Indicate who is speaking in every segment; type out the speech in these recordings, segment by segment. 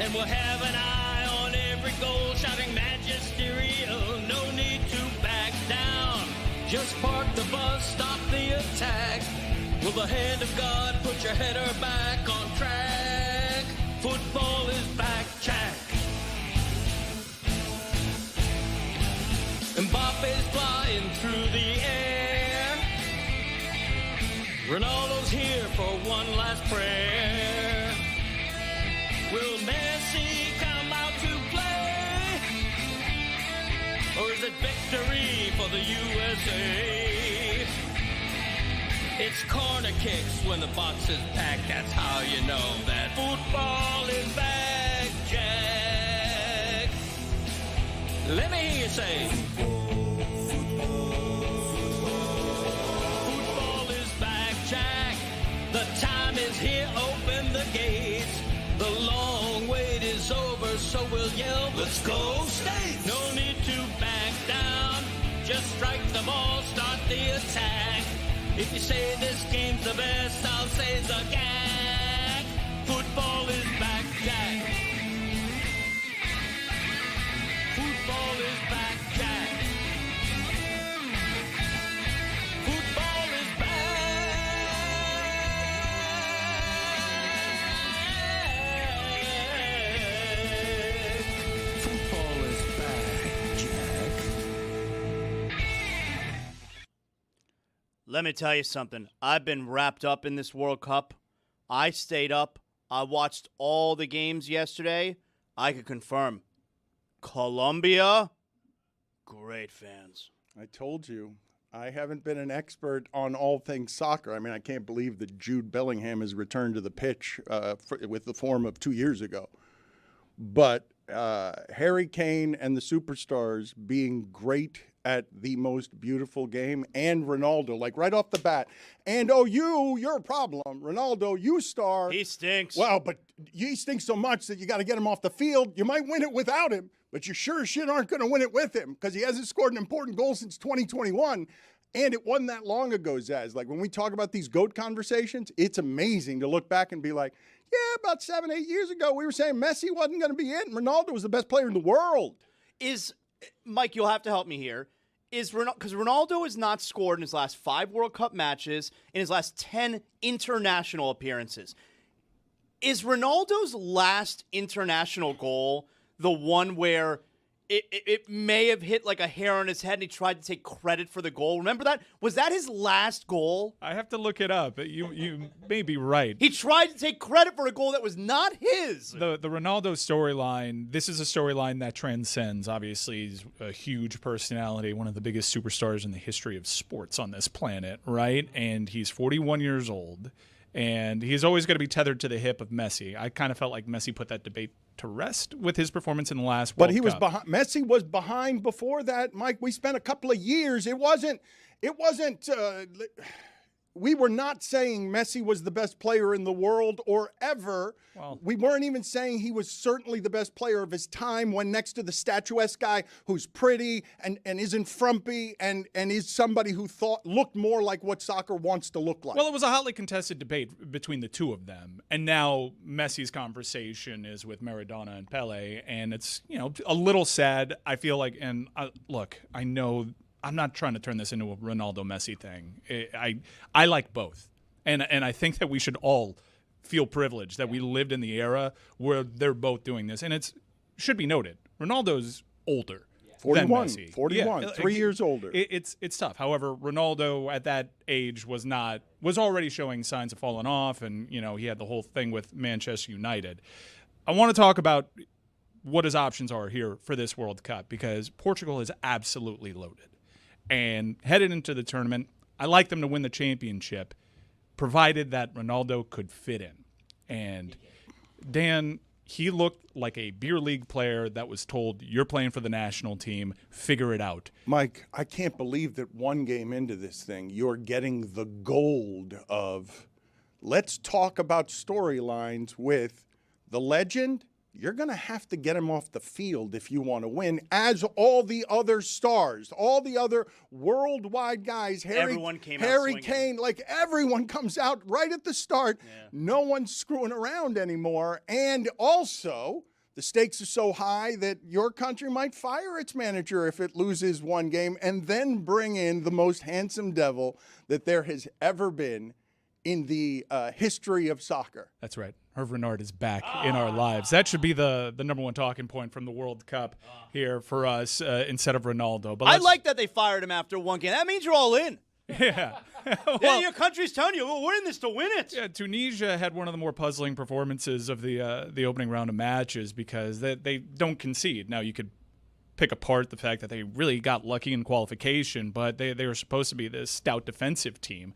Speaker 1: And we'll have an eye on every goal, shouting magisterial. No need to back down. Just park the bus, stop the attack. Will the hand of God put your header back on track? Football is back, Jack. Mbappe's flying through the air. Ronaldo's here for one last prayer. Will Messi come out to play? Or is it victory for the USA? It's corner kicks when the box is packed. That's how you know that football is back, Jack. Let me hear you say, football is back, Jack. The time is here, open the gates. The long wait is over, so we'll yell, let's go States. No need to back down. Just strike the ball, start the attack. If you say this game's the best, I'll say the gag. Football is back, Jack. Football is back, Jack. Football is back. Football is back, Jack.
Speaker 2: Let me tell you something. I've been wrapped up in this World Cup. I stayed up. I watched all the games yesterday. I could confirm. Colombia, great fans.
Speaker 3: I told you, I haven't been an expert on all things soccer. I mean, I can't believe that Jude Bellingham has returned to the pitch with the form of 2 years ago. But Harry Kane and the superstars being great at the most beautiful game, and Ronaldo, like right off the bat. And, you're a problem. Ronaldo, you star.
Speaker 2: He stinks.
Speaker 3: Well, but he stinks so much that you got to get him off the field. You might win it without him, but you sure as shit aren't going to win it with him because he hasn't scored an important goal since 2021. And it wasn't that long ago, Zaz. Like when we talk about these GOAT conversations, it's amazing to look back and be like, yeah, about 7-8 years ago, we were saying Messi wasn't going to be it, and Ronaldo was the best player in the world.
Speaker 2: Mike, you'll have to help me here. Because Ronaldo has not scored in his last 5 World Cup matches, in his last 10 international appearances. Is Ronaldo's last international goal the one where it may have hit like a hair on his head and he tried to take credit for the goal? Remember that? Was that his last goal?
Speaker 4: I have to look it up. You may be right.
Speaker 2: He tried to take credit for a goal that was not his.
Speaker 4: The Ronaldo storyline, this is a storyline that transcends. Obviously, he's a huge personality, one of the biggest superstars in the history of sports on this planet, right? And he's 41 years old. And he's always going to be tethered to the hip of Messi. I kind of felt like Messi put that debate to rest with his performance in the last World Cup.
Speaker 3: But he was behind. Messi was behind before that, Mike. We spent a couple of years. It wasn't. We were not saying Messi was the best player in the world or ever.
Speaker 4: Well,
Speaker 3: we weren't even saying he was certainly the best player of his time when next to the statuesque guy who's pretty and isn't frumpy and is somebody who looked more like what soccer wants to look like.
Speaker 4: Well, it was a hotly contested debate between the two of them. And now Messi's conversation is with Maradona and Pele. And it's, a little sad, I feel like. And look, I know I'm not trying to turn this into a Ronaldo-Messi thing. I like both. And I think that we should all feel privileged that we lived in the era where they're both doing this. And it should be noted, Ronaldo's older
Speaker 3: 41,
Speaker 4: than Messi.
Speaker 3: 41,
Speaker 4: yeah,
Speaker 3: 3 years older.
Speaker 4: It's tough. However, Ronaldo at that age was already showing signs of falling off, and he had the whole thing with Manchester United. I want to talk about what his options are here for this World Cup because Portugal is absolutely loaded. And headed into the tournament, I like them to win the championship, provided that Ronaldo could fit in. And Dan, he looked like a beer league player that was told, you're playing for the national team, figure it out.
Speaker 3: Mike, I can't believe that one game into this thing, you're getting the gold of, let's talk about storylines with the legend. You're going to have to get him off the field if you want to win, as all the other stars, all the other worldwide guys, Harry Kane, like everyone comes out right at the start. Yeah. No one's screwing around anymore. And also, The stakes are so high that your country might fire its manager if it loses one game and then bring in the most handsome devil that there has ever been in the history of soccer.
Speaker 4: That's right. Hervé Renard is back in our lives. That should be the number one talking point from the World Cup here for us instead of Ronaldo. But
Speaker 2: I like that they fired him after one game. That means you're all in.
Speaker 4: Yeah.
Speaker 2: Yeah, your country's telling you, we're in this to win it.
Speaker 4: Yeah, Tunisia had one of the more puzzling performances of the opening round of matches because they don't concede. Now, you could pick apart the fact that they really got lucky in qualification, but they were supposed to be this stout defensive team,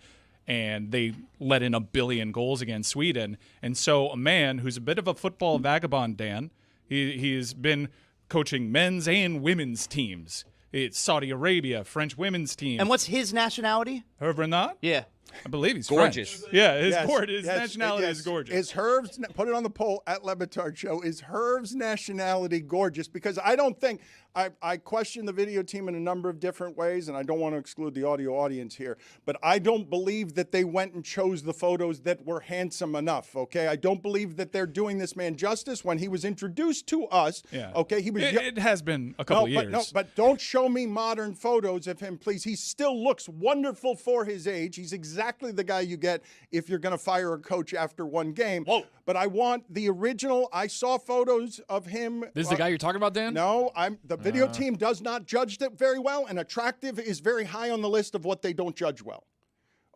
Speaker 4: and they let in 1 billion goals against Sweden. And so a man who's a bit of a football vagabond, Dan, he's been coaching men's and women's teams. It's Saudi Arabia, French women's team.
Speaker 2: And what's his nationality?
Speaker 4: Hervé Renard?
Speaker 2: Yeah.
Speaker 4: I believe he's
Speaker 5: Gorgeous.
Speaker 4: French. Yeah, his
Speaker 3: Yes,
Speaker 4: nationality
Speaker 3: yes.
Speaker 4: is gorgeous.
Speaker 3: Is Herv's, put it on the poll at Le Batard Show, is Herv's nationality gorgeous? Because I don't think, I question the video team in a number of different ways, and I don't want to exclude the audio audience here, but I don't believe that they went and chose the photos that were handsome enough, okay? I don't believe that they're doing this man justice. When he was introduced to us,
Speaker 4: Yeah.
Speaker 3: okay, he was...
Speaker 4: It has been a couple years.
Speaker 3: But don't show me modern photos of him, please. He still looks wonderful for his age. He's exactly the guy you get if you're going to fire a coach after one game.
Speaker 2: Whoa.
Speaker 3: But I want the original. I saw photos of him.
Speaker 5: This is the guy you're talking about, Dan?
Speaker 3: No, the video team does not judge that very well, and attractive is very high on the list of what they don't judge well.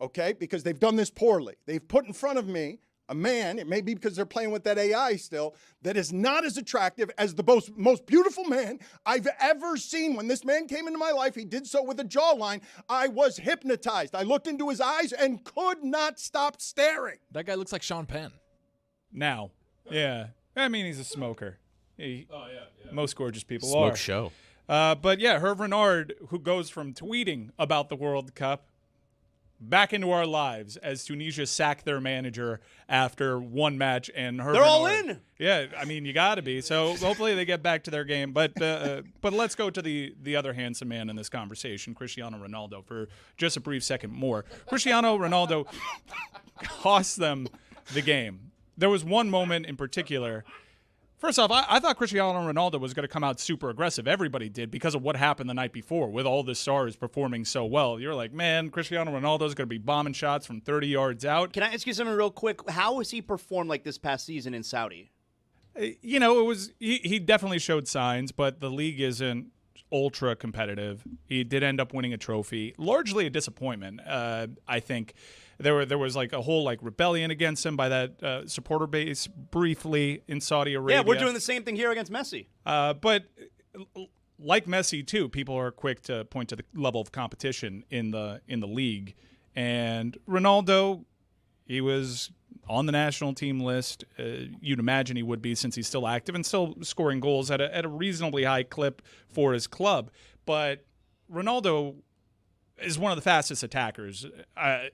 Speaker 3: Okay? Because they've done this poorly. They've put in front of me a man, it may be because they're playing with that AI still, that is not as attractive as the most beautiful man I've ever seen. When this man came into my life, he did so with a jawline. I was hypnotized. I looked into his eyes and could not stop staring.
Speaker 5: That guy looks like Sean Penn.
Speaker 4: Now. Yeah. I mean, he's a smoker. Most gorgeous people
Speaker 5: Smoke
Speaker 4: are.
Speaker 5: show.
Speaker 4: But yeah, Hervé Renard, who goes from tweeting about the World Cup back into our lives as Tunisia sacked their manager after one match, and Hervé
Speaker 2: They're all
Speaker 4: Renard-
Speaker 2: in.
Speaker 4: Yeah, I mean, you got to be. So hopefully they get back to their game. But let's go to the other handsome man in this conversation, Cristiano Ronaldo, for just a brief second more. Cristiano Ronaldo cost them the game. There was one moment in particular. First off, I thought Cristiano Ronaldo was going to come out super aggressive. Everybody did because of what happened the night before with all the stars performing so well. You're like, man, Cristiano Ronaldo is going to be bombing shots from 30 yards out.
Speaker 2: Can I ask you something real quick? How has he performed like this past season in Saudi?
Speaker 4: You know, it was he definitely showed signs, but the league isn't ultra competitive. He did end up winning a trophy, largely a disappointment. I think there was like a whole like rebellion against him by that supporter base briefly in Saudi Arabia.
Speaker 2: Yeah, we're doing the same thing here against Messi.
Speaker 4: But like Messi too, people are quick to point to the level of competition in the league, and Ronaldo, he was on the national team list. You'd imagine he would be since he's still active and still scoring goals at a reasonably high clip for his club. But Ronaldo is one of the fastest attackers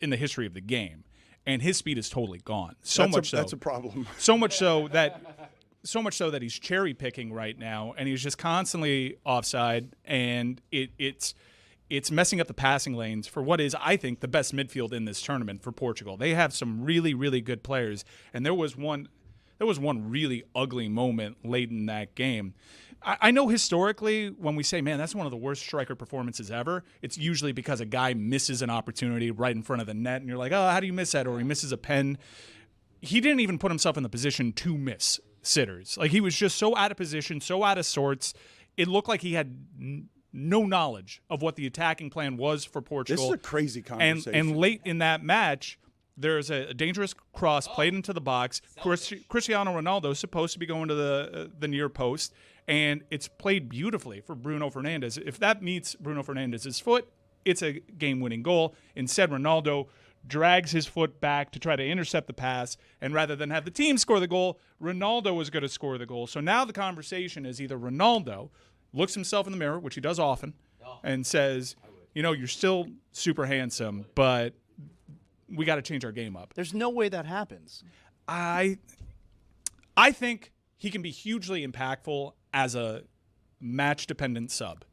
Speaker 4: in the history of the game, and his speed is totally gone.
Speaker 3: That's a problem.
Speaker 4: So much so that he's cherry picking right now, and he's just constantly offside, and it's messing up the passing lanes for what is, I think, the best midfield in this tournament for Portugal. They have some really, really good players, and there was one really ugly moment late in that game. I know historically when we say, man, that's one of the worst striker performances ever, it's usually because a guy misses an opportunity right in front of the net, and you're like, oh, how do you miss that? Or he misses a pen. He didn't even put himself in the position to miss sitters. Like, he was just so out of position, so out of sorts. It looked like he had no knowledge of what the attacking plan was for Portugal.
Speaker 3: This is a crazy conversation.
Speaker 4: And late in that match, there's a dangerous cross played into the box. Cristiano Ronaldo is supposed to be going to the near post, and it's played beautifully for Bruno Fernandes. If that meets Bruno Fernandes' foot, it's a game-winning goal. Instead, Ronaldo drags his foot back to try to intercept the pass, and rather than have the team score the goal, Ronaldo was going to score the goal. So now the conversation is either Ronaldo looks himself in the mirror, which he does often, and says, you know, you're still super handsome, but we got to change our game up.
Speaker 2: There's no way that happens.
Speaker 4: I think he can be hugely impactful as a match-dependent sub.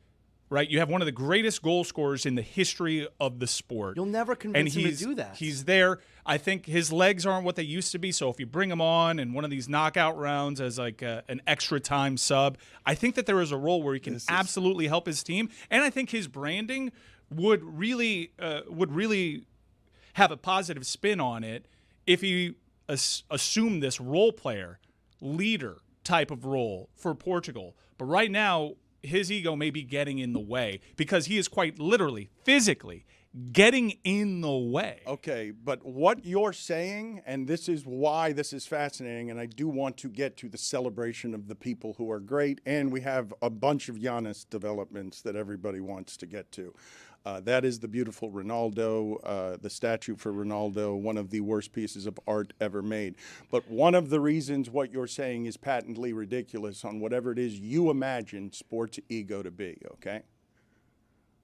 Speaker 4: right? You have one of the greatest goal scorers in the history of the sport.
Speaker 2: You'll never convince him to do that.
Speaker 4: He's there. I think his legs aren't what they used to be, so if you bring him on in one of these knockout rounds as like an extra time sub, I think that there is a role where he can absolutely help his team, and I think his branding would really have a positive spin on it if he assumed this role player, leader type of role for Portugal. But right now, his ego may be getting in the way because he is quite literally, physically getting in the way.
Speaker 3: Okay, but what you're saying, and this is why this is fascinating, and I do want to get to the celebration of the people who are great, and we have a bunch of Giannis developments that everybody wants to get to. That is the beautiful Ronaldo, the statue for Ronaldo, one of the worst pieces of art ever made. But one of the reasons what you're saying is patently ridiculous on whatever it is you imagine sports ego to be, okay?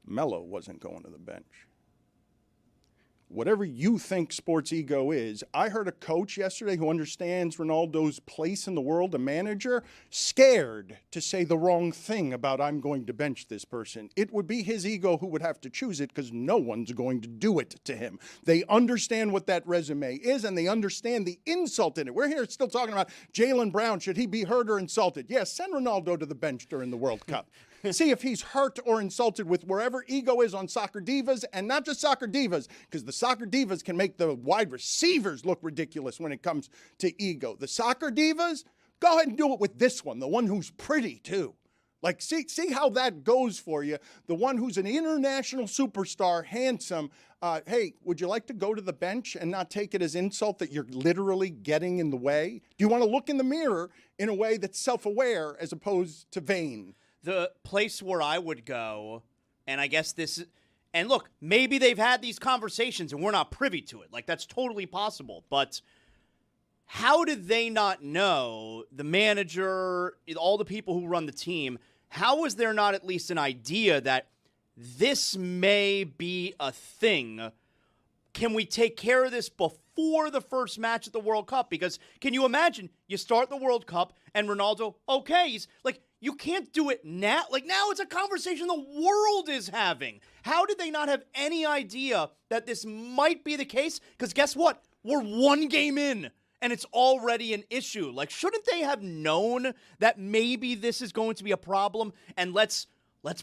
Speaker 3: Melo wasn't going to the bench. Whatever you think sports ego is, I heard a coach yesterday who understands Ronaldo's place in the world, a manager, scared to say the wrong thing about I'm going to bench this person. It would be his ego who would have to choose it because no one's going to do it to him. They understand what that resume is, and they understand the insult in it. We're here still talking about Jaylen Brown. Should he be hurt or insulted? Yes, send Ronaldo to the bench during the World Cup. See if he's hurt or insulted with wherever ego is on Soccer Divas, and not just Soccer Divas, because the Soccer Divas can make the wide receivers look ridiculous when it comes to ego. The Soccer Divas, go ahead and do it with this one, the one who's pretty too. Like, see how that goes for you. The one who's an international superstar, handsome. Hey, would you like to go to the bench and not take it as insult that you're literally getting in the way? Do you want to look in the mirror in a way that's self-aware as opposed to vain?
Speaker 2: The place where I would go, and I guess this, and look, maybe they've had these conversations and we're not privy to it. Like, that's totally possible. But how did they not know, the manager, all the people who run the team, how is there not at least an idea that this may be a thing? Can we take care of this before the first match at the World Cup? Because can you imagine, you start the World Cup and Ronaldo, okay, he's like, you can't do it now. Like, now it's a conversation the world is having. How did they not have any idea that this might be the case? Because guess what? We're one game in, and it's already an issue. Like, shouldn't they have known that maybe this is going to be a problem? And let's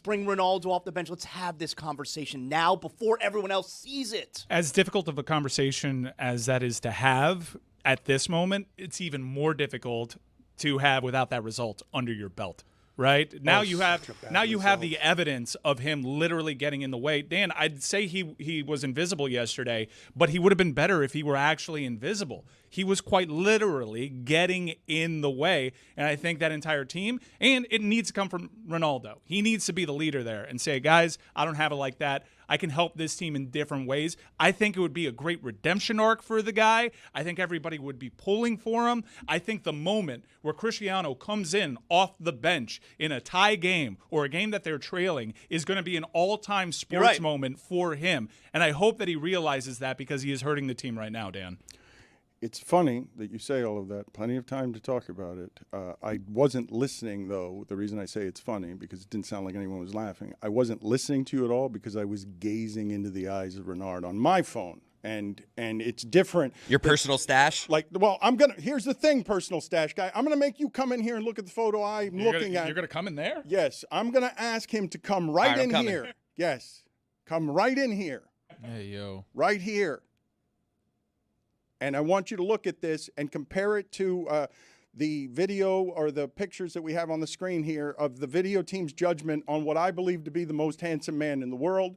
Speaker 2: bring Ronaldo off the bench. Let's have this conversation now before everyone else sees it.
Speaker 4: As difficult of a conversation as that is to have at this moment, it's even more difficult to have without that result under your belt. Right now, you have the evidence of him literally getting in the way. Dan, I'd say he was invisible yesterday, but he would have been better if he were actually invisible. He was quite literally getting in the way, and I think that entire team, and it needs to come from Ronaldo. He needs to be the leader there and say, guys, I don't have it like that. I can help this team in different ways. I think it would be a great redemption arc for the guy. I think everybody would be pulling for him. I think the moment where Cristiano comes in off the bench in a tie game or a game that they're trailing is going to be an all-time sports moment for him. And I hope that he realizes that because he is hurting the team right now, Dan.
Speaker 3: It's funny that you say all of that. Plenty of time to talk about it. I wasn't listening, though. The reason I say it's funny, because it didn't sound like anyone was laughing. I wasn't listening to you at all because I was gazing into the eyes of Renard on my phone. And it's different.
Speaker 6: Your personal stash?
Speaker 3: Like, well, here's the thing, personal stash guy. I'm going to make you come in here and look at the photo I'm looking at.
Speaker 4: You're going to come in there?
Speaker 3: Yes. I'm going to ask him to come right in here. Yes. Come right in here.
Speaker 5: Hey, yo.
Speaker 3: Right here. And I want you to look at this and compare it to the video or the pictures that we have on the screen here of the video team's judgment on what I believe to be the most handsome man in the world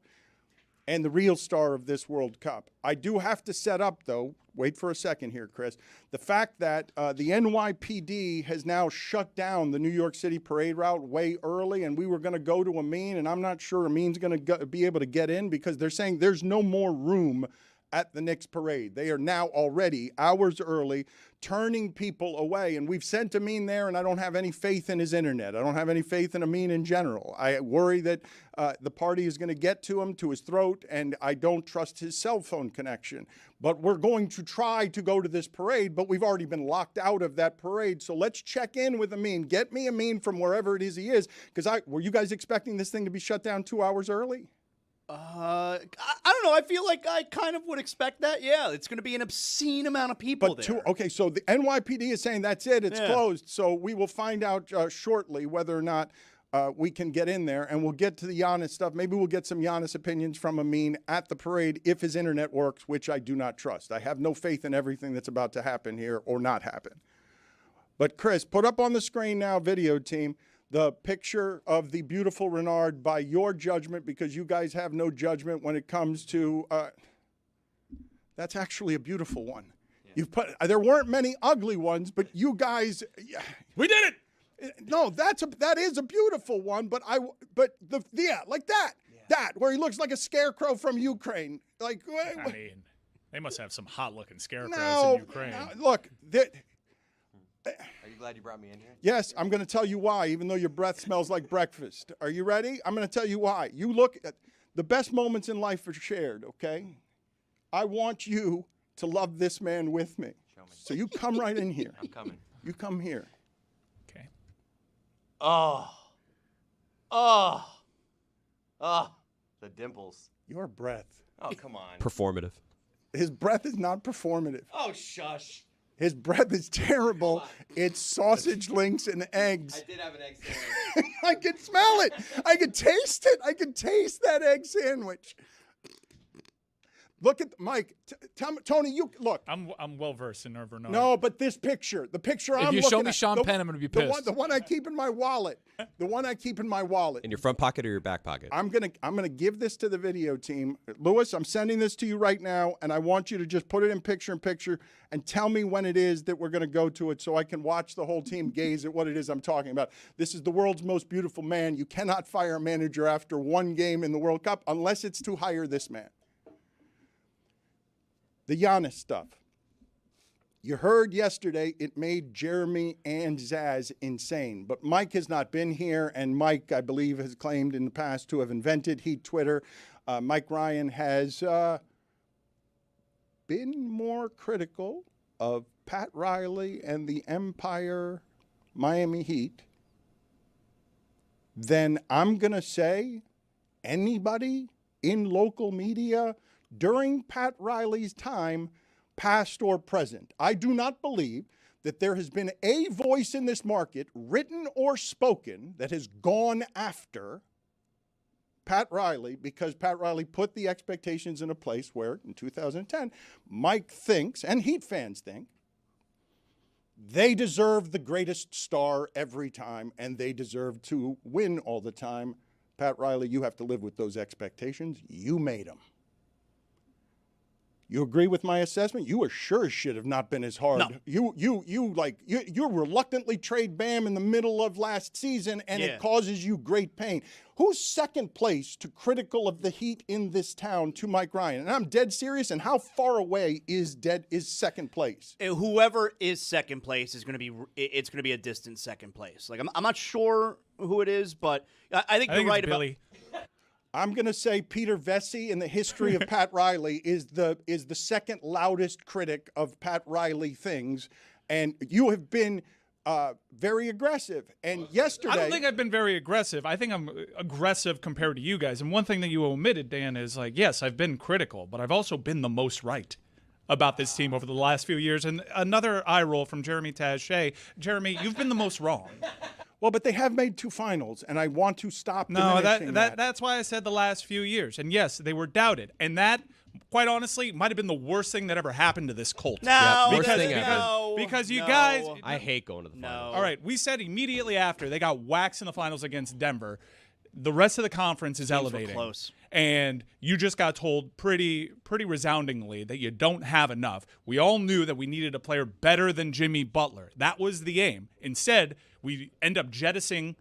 Speaker 3: and the real star of this World Cup. I do have to set up, though, wait for a second here, Chris, the fact that the NYPD has now shut down the New York City parade route way early, and we were going to go to Amin, and I'm not sure Amin's going to be able to get in because they're saying there's no more room at the Knicks parade. They are now already hours early turning people away. And we've sent Amin there, and I don't have any faith in his internet. I don't have any faith in Amin in general. I worry that the party is going to get to him, to his throat, and I don't trust his cell phone connection. But we're going to try to go to this parade, but we've already been locked out of that parade. So let's check in with Amin. Get me Amin from wherever it is he is. Because were you guys expecting this thing to be shut down 2 hours early?
Speaker 2: I don't know. I feel like I kind of would expect that. Yeah, it's going to be an obscene amount of people there.
Speaker 3: Okay, so the NYPD is saying that's it. It's closed. So we will find out shortly whether or not we can get in there, and we'll get to the Giannis stuff. Maybe we'll get some Giannis opinions from Amin at the parade if his internet works, which I do not trust. I have no faith in everything that's about to happen here or not happen. But Chris, put up on the screen now, video team, the picture of the beautiful Renard by your judgment, because you guys have no judgment when it comes to that's actually a beautiful one. Yeah. You've put there weren't many ugly ones, but you guys
Speaker 4: we did it.
Speaker 3: No, that is a beautiful one, but like that. Yeah. That where he looks like a scarecrow from Ukraine. Like
Speaker 4: I mean, they must have some hot-looking scarecrows in Ukraine.
Speaker 3: Look,
Speaker 6: Are you glad you brought me in here?
Speaker 3: Yes, I'm going to tell you why, even though your breath smells like breakfast. Are you ready? I'm going to tell you why. You look at the best moments in life are shared, okay? I want you to love this man with me.
Speaker 6: Show me.
Speaker 3: So you come right in here.
Speaker 6: I'm coming.
Speaker 3: You come here.
Speaker 4: Okay.
Speaker 6: The dimples.
Speaker 3: Your breath.
Speaker 6: Oh, come on.
Speaker 5: Performative.
Speaker 3: His breath is not performative.
Speaker 6: Oh, shush.
Speaker 3: His breath is terrible. It's sausage links and eggs.
Speaker 6: I did have an egg sandwich.
Speaker 3: I can smell it. I can taste it. I can taste that egg sandwich. Look at Mike. Tell me, Tony. You look.
Speaker 4: I'm well versed in Renard.
Speaker 3: No, but this picture, the picture I'm looking at.
Speaker 5: If you show me Sean Penn, I'm gonna be pissed.
Speaker 3: The one I keep in my wallet. The one I keep in my wallet.
Speaker 5: In your front pocket or your back pocket?
Speaker 3: I'm gonna give this to the video team. Lewis, I'm sending this to you right now, and I want you to just put it in picture and tell me when it is that we're gonna go to it, so I can watch the whole team gaze at what it is I'm talking about. This is the world's most beautiful man. You cannot fire a manager after one game in the World Cup unless it's to hire this man. The Giannis stuff. You heard yesterday it made Jeremy and Zaz insane. But Mike has not been here, and Mike, I believe, has claimed in the past to have invented Heat Twitter. Mike Ryan has been more critical of Pat Riley and the Empire Miami Heat than I'm going to say anybody in local media during Pat Riley's time, past or present. I do not believe that there has been a voice in this market, written or spoken, that has gone after Pat Riley because Pat Riley put the expectations in a place where, in 2010, Mike thinks, and Heat fans think, they deserve the greatest star every time, and they deserve to win all the time. Pat Riley, you have to live with those expectations. You made them. You agree with my assessment? You are sure as shit have not been as hard.
Speaker 2: No.
Speaker 3: You reluctantly trade Bam in the middle of last season, and it causes you great pain. Who's second place to critical of the Heat in this town to Mike Ryan? And I'm dead serious. And how far away is second place?
Speaker 2: Whoever is second place is going to be. It's going to be a distant second place. Like I'm not sure who it is, but I think you're right
Speaker 4: it's Billy.
Speaker 3: I'm going to say Peter Vesey in the history of Pat Riley is the second loudest critic of Pat Riley things. And you have been very aggressive. And yesterday...
Speaker 4: I don't think I've been very aggressive. I think I'm aggressive compared to you guys. And one thing that you omitted, Dan, is like, yes, I've been critical, but I've also been the most right about this team over the last few years. And another eye roll from Jeremy Taché. Jeremy, you've been the most wrong.
Speaker 3: Well, but they have made two finals, and I want to stop
Speaker 4: diminishing that. That's why I said the last few years. And yes, they were doubted. And that, quite honestly, might have been the worst thing that ever happened to this cult.
Speaker 5: Worst thing ever.
Speaker 4: Because you guys...
Speaker 5: I hate going to the finals.
Speaker 4: All right, we said immediately after they got waxed in the finals against Denver, the rest of the conference is elevating.
Speaker 2: Close.
Speaker 4: And you just got told pretty resoundingly that you don't have enough. We all knew that we needed a player better than Jimmy Butler. That was the aim. Instead, we end up jettisoning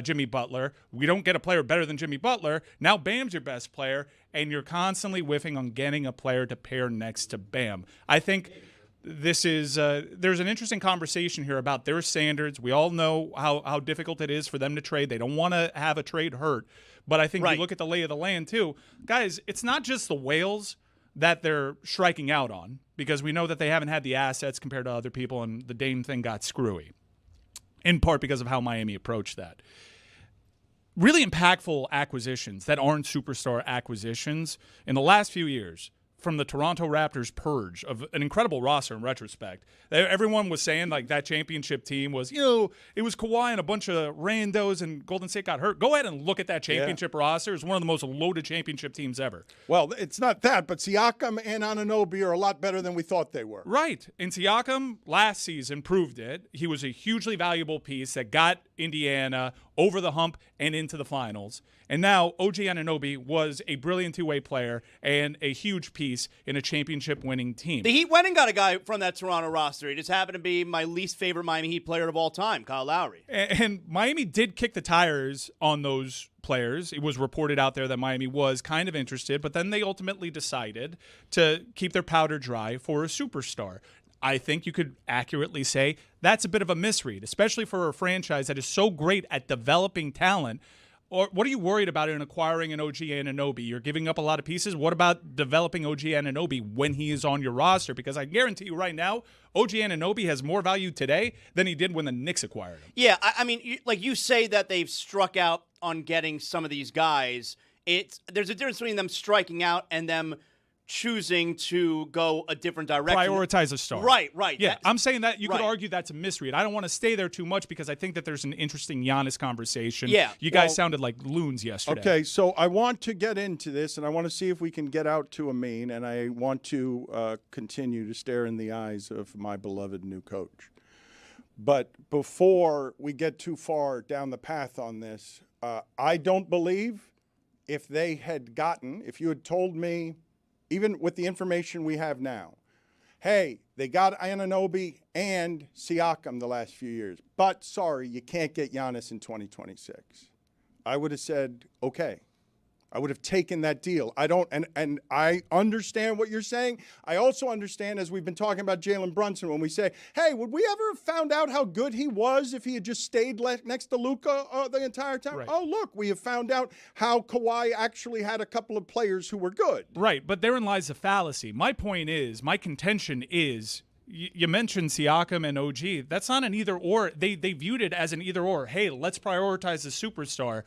Speaker 4: Jimmy Butler. We don't get a player better than Jimmy Butler. Now Bam's your best player, and you're constantly whiffing on getting a player to pair next to Bam. I think this is there's an interesting conversation here about their standards. We all know how difficult it is for them to trade. They don't want to have a trade hurt. But I think you look at the lay of the land, too. Guys, it's not just the whales that they're striking out on, because we know that they haven't had the assets compared to other people, and the Dame thing got screwy, in part because of how Miami approached that. Really impactful acquisitions that aren't superstar acquisitions in the last few years from the Toronto Raptors purge of an incredible roster in retrospect. Everyone was saying like that championship team was, it was Kawhi and a bunch of randos and Golden State got hurt. Go ahead and look at that championship roster. It's one of the most loaded championship teams ever.
Speaker 3: Well, it's not that, but Siakam and Anunoby are a lot better than we thought they were.
Speaker 4: Right. And Siakam last season proved it. He was a hugely valuable piece that got Indiana over the hump and into the finals. And now OG Anunoby was a brilliant two-way player and a huge piece in a championship-winning team.
Speaker 2: The Heat went and got a guy from that Toronto roster. He just happened to be my least favorite Miami Heat player of all time, Kyle Lowry.
Speaker 4: And Miami did kick the tires on those players. It was reported out there that Miami was kind of interested, but then they ultimately decided to keep their powder dry for a superstar. I think you could accurately say that's a bit of a misread, especially for a franchise that is so great at developing talent. Or what are you worried about in acquiring an OG Anunoby? You're giving up a lot of pieces. What about developing OG Anunoby when he is on your roster? Because I guarantee you right now, OG Anunoby has more value today than he did when the Knicks acquired him.
Speaker 2: Yeah, I mean, like you say that they've struck out on getting some of these guys. There's a difference between them striking out and them choosing to go a different direction.
Speaker 4: Prioritize a star.
Speaker 2: Right.
Speaker 4: Yeah, I'm saying that you could argue that's a misread. I don't want to stay there too much because I think that there's an interesting Giannis conversation.
Speaker 2: Yeah.
Speaker 4: You guys sounded like loons yesterday.
Speaker 3: Okay, so I want to get into this, and I want to see if we can get out to Amin, and I want to continue to stare in the eyes of my beloved new coach. But before we get too far down the path on this, I don't believe if you had told me, even with the information we have now, hey, they got Anunoby and Siakam the last few years, but sorry, you can't get Giannis in 2026. I would have said, okay. I would have taken that deal. And I understand what you're saying. I also understand, as we've been talking about Jalen Brunson, when we say, hey, would we ever have found out how good he was if he had just stayed next to Luka the entire time?
Speaker 4: Right.
Speaker 3: Oh, look, we have found out how Kawhi actually had a couple of players who were good.
Speaker 4: Right, but therein lies the fallacy. My contention is, you mentioned Siakam and OG. That's not an either-or. They viewed it as an either-or. Hey, let's prioritize the superstar.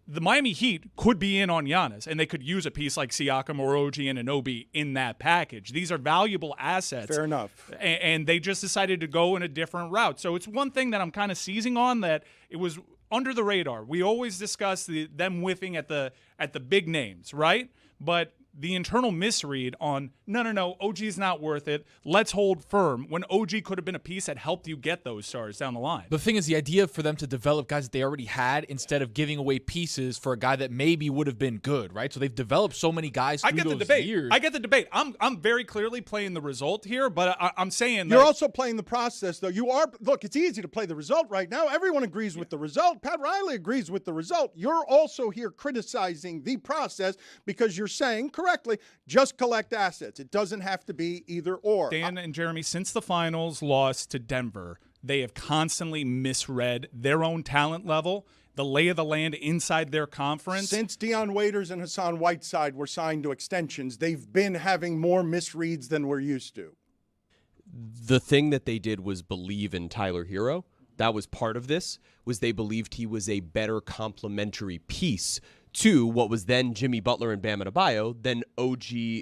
Speaker 4: The Miami Heat could be in on Giannis, and they could use a piece like Siakam or OG Anunoby in that package. These are valuable assets.
Speaker 3: Fair enough.
Speaker 4: And they just decided to go in a different route. So it's one thing that I'm kind of seizing on, that it was under the radar. We always discuss them whiffing at the big names, right? But the internal misread on, no, OG's not worth it. Let's hold firm, when OG could have been a piece that helped you get those stars down the line.
Speaker 7: The thing is, the idea for them to develop guys that they already had instead of giving away pieces for a guy that maybe would have been good, right? So they've developed so many guys through those years.
Speaker 4: I get the debate. I'm very clearly playing the result here, but I'm saying
Speaker 3: you're also playing the process, though. Look, it's easy to play the result right now. Everyone agrees with the result. Pat Riley agrees with the result. You're also here criticizing the process because you're saying, correctly, just collect assets. It doesn't have to be either or.
Speaker 4: Dan and Jeremy, since the finals loss to Denver, they have constantly misread their own talent level, the lay of the land inside their conference.
Speaker 3: Since Deion Waiters and Hassan Whiteside were signed to extensions, they've been having more misreads than we're used to.
Speaker 5: The thing that they did was believe in Tyler Hero. That was part of this, was they believed he was a better complementary piece to what was then Jimmy Butler and Bam Adebayo than OG